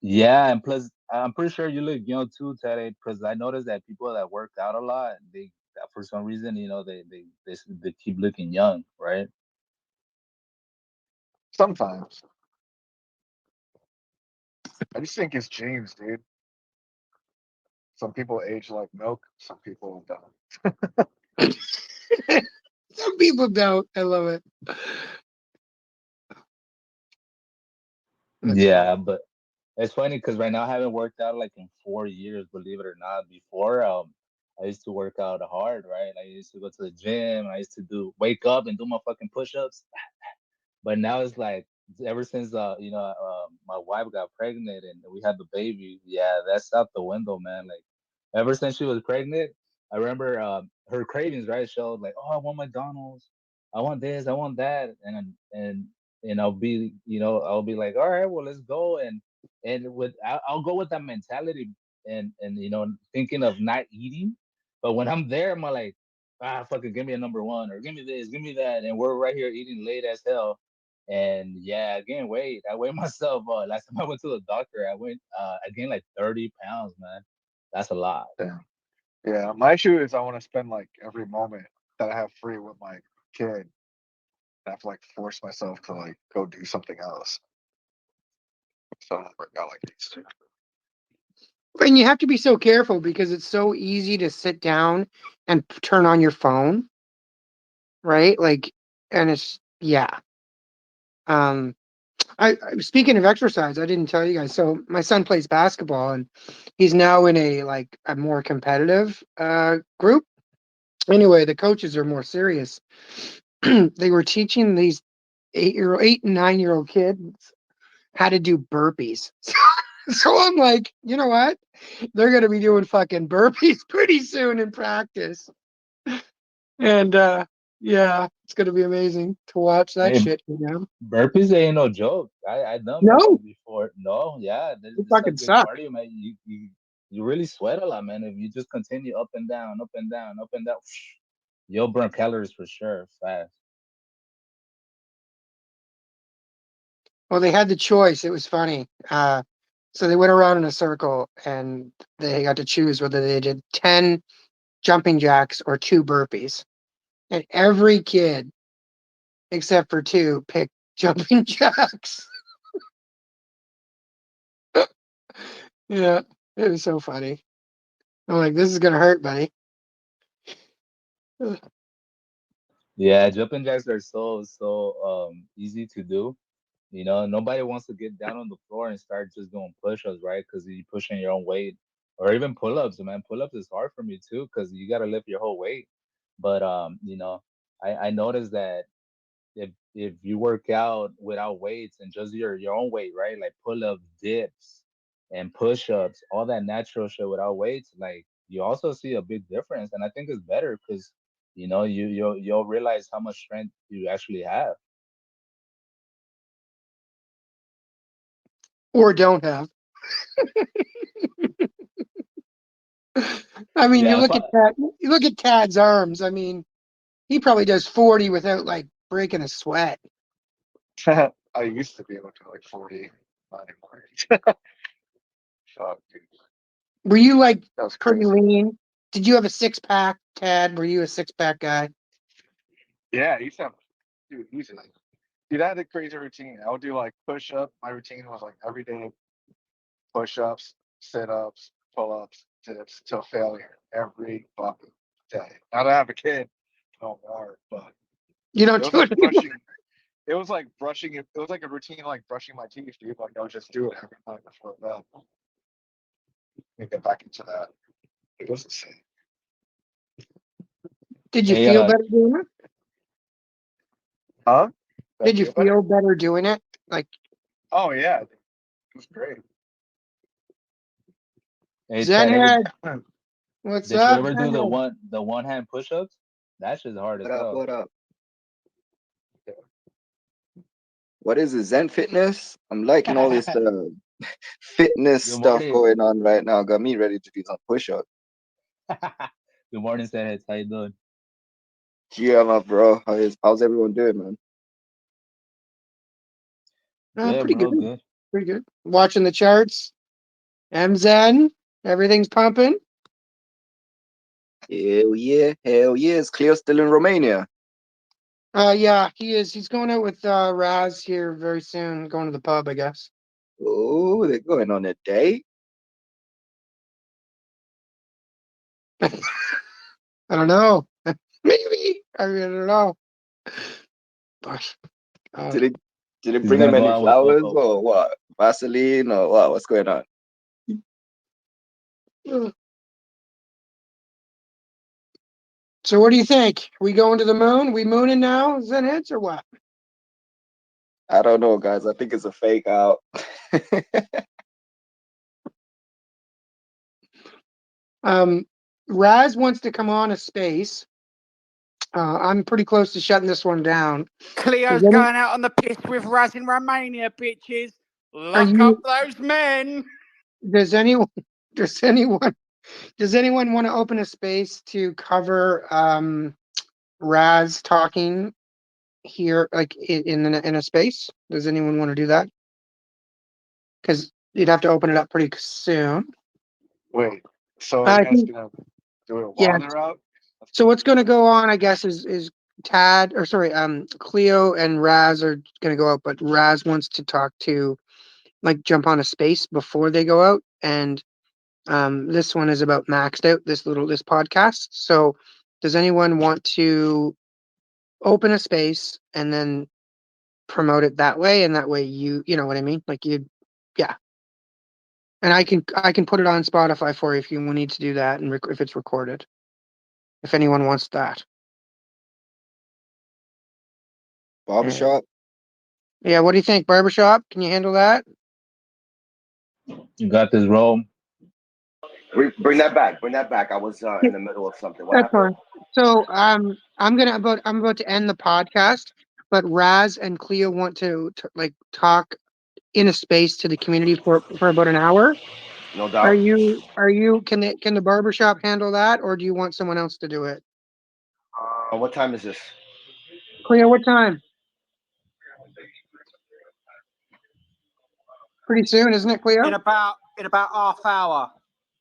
yeah, and plus, I'm pretty sure you look young too, Teddy. Because I noticed that people that work out a lot, for some reason, they keep looking young, right? Sometimes. I just think it's genes, dude. Some people age like milk, some people don't. Some people don't. I love it. That's Yeah, funny. but it's funny because right now I haven't worked out like in 4 years, believe it or not. Before, I used to work out hard, right? I used to go to the gym. I used to wake up and do my fucking push-ups. But now it's like ever since my wife got pregnant and we had the baby, yeah, that's out the window, man. Like ever since she was pregnant, I remember her cravings, right? Showed like, oh, I want McDonald's, I want this, I want that, and I'll be like, all right, well, let's go, I'll go with that mentality and thinking of not eating, but when I'm there, I'm like, fucking give me a number one or give me this, give me that, and we're right here eating late as hell. And yeah, I gained weight. I weighed myself. Last time I went to the doctor, I gained like 30 pounds, man. That's a lot. Damn. Yeah, my issue is I want to spend like every moment that I have free with my kid. I have to like force myself to like go do something else. So I don't work out like these two. And you have to be so careful because it's so easy to sit down and turn on your phone, right? Like, and it's yeah. Um, speaking of exercise, I didn't tell you guys. So my son plays basketball, and he's now in a more competitive group. Anyway, the coaches are more serious. They were teaching these 8 and 9-year-old kids how to do burpees. So I'm like, you know what? They're gonna be doing fucking burpees pretty soon in practice. And yeah, it's gonna be amazing to watch that Hey, shit go down. burpees ain't no joke. I done No, burpees before. No, yeah, they this is a fucking good suck. cardio, man. You really sweat a lot, man. If you just continue up and down, up and down, up and down, you'll burn calories for sure, fast. Well, they had the choice. It was funny. So they went around in a circle and they got to choose whether they did 10 jumping jacks or 2 burpees. And every kid, except for 2, picked jumping jacks. Yeah, it was so funny. I'm like, this is gonna hurt, buddy. Yeah, jumping jacks are so easy to do. Nobody wants to get down on the floor and start just doing push-ups, right? Because you're pushing your own weight, or even pull-ups. Man, pull-ups is hard for me too, because you got to lift your whole weight. But I noticed that if you work out without weights and just your own weight, right? Like pull-ups, dips, and push-ups, all that natural shit without weights, like you also see a big difference. And I think it's better because you'll realize how much strength you actually have. Or don't have. I mean, you Yeah, look at that. You look at Tad's arms. I mean, he probably does 40 without like breaking a sweat. I used to be able to like 40, not anymore. Fuck, dude. Were you like That was pretty crazy. lean? Did you have a 6-pack, Tad? Were you a 6-pack guy? Yeah, I used to have, dude, easily. Dude, I had a crazy routine. I would do like push up. My routine was like every day push ups, sit ups, pull ups, dips till failure every fucking day. Now that I have a kid, no more, but You it don't was do like it anymore. brushing. It was like brushing. It was like a routine, like brushing my teeth, dude. Like I would just do it every night before bed. And get back into that. It was insane. Did you hey, feel better doing it? Huh? Did I Did you feel better? feel better doing it? Like Oh yeah, it was great. hey, Ted, Zenhead, what's did you up, ever do the Zenhead? one hand push-ups? That shit's hard as What up? hell. What up? What is it? Zen fitness? I'm liking all this fitness Good stuff morning. going on right now. Got me ready to do some push-ups. Good morning, Seth. How you doing? Yeah, my bro. How's everyone doing, man? Good, Pretty bro. good. Good. Pretty good. Watching the charts. MZen. Everything's pumping. Hell yeah. Hell yeah. Is Cleo still in Romania? Yeah, he is. He's going out with Raz here very soon, going to the pub, I guess. Oh, they're going on a date? I don't know. Maybe. I don't know. But Did it He's bring him gonna go any out with flowers Coco. or what? Vaseline or what? What's going on? So what do you think? We going to the moon? We mooning now? Is that it or what? I don't know, guys. I think it's a fake out. Raz wants to come on a space. I'm pretty close to shutting this one down. Cleo's going out on the piss with Raz in Romania, bitches. Lock up those men. Does anyone want to open a space to cover Raz talking here, like in a space? Does anyone want to do that? Because you'd have to open it up pretty soon. Wait, so I you guys think, gonna do it yeah. while they're out? So what's going to go on, I guess, is Cleo and Raz are going to go out, but Raz wants to talk to, like, jump on a space before they go out, and this one is about maxed out, this podcast. So does anyone want to open a space and then promote it that way, and that way you know what I mean, like yeah. And I can put it on Spotify for you if you need to do that, and if it's recorded, if anyone wants that. Barbershop? Yeah, what do you think, Barbershop? Can you handle that? You got this, Rome. Bring that back. Bring that back. I was in the middle of something. What That's happened? fine. So I'm about to end the podcast, but Raz and Cleo want to like talk in a space to the community for about an hour. No doubt. Can the barbershop handle that, or do you want someone else to do it? What time is this? Cleo, what time? Pretty soon, isn't it, Cleo? In about half hour.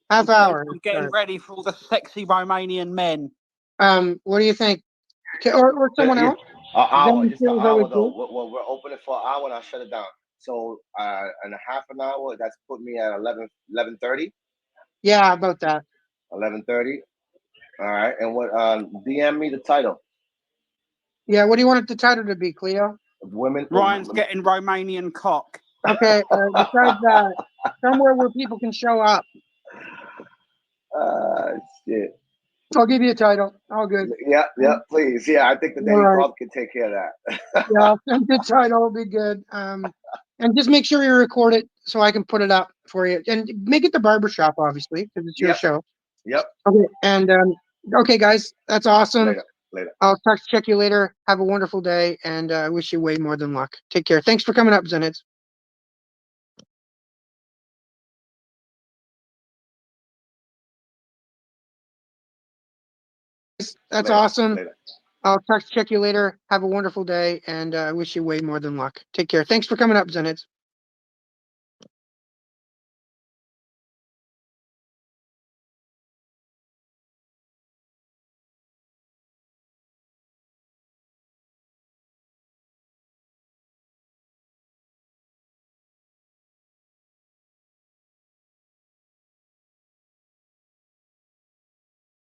Half hour. I'm getting ready for all the sexy Romanian men. What do you think? Or someone else? An hour. Then Just an Cleo's hour always though. good. We're opening for an hour and I shut it down. So in a half an hour, that's put me at 11:30. Yeah, about that. 11:30. All right. And what? DM me the title. Yeah, what do you want the title to be, Cleo? Women. Ryan's getting Romanian cock. Okay. Besides that, somewhere where people can show up. Shit. I'll give you a title. All good. Yeah, please. Yeah, I think the Daily Thoth can take care of that. Yeah, I'll send the title. It'll be good. And just make sure you record it so I can put it up for you. And make it the barbershop, obviously, because it's your show. Yep. Okay. And okay, guys, that's awesome. Later. I'll check you later. Have a wonderful day, and I wish you way more than luck. Take care. Thanks for coming up, Zenits. That's awesome. I'll check you later. Have a wonderful day, and I wish you way more than luck. Take care. Thanks for coming up, Zenits.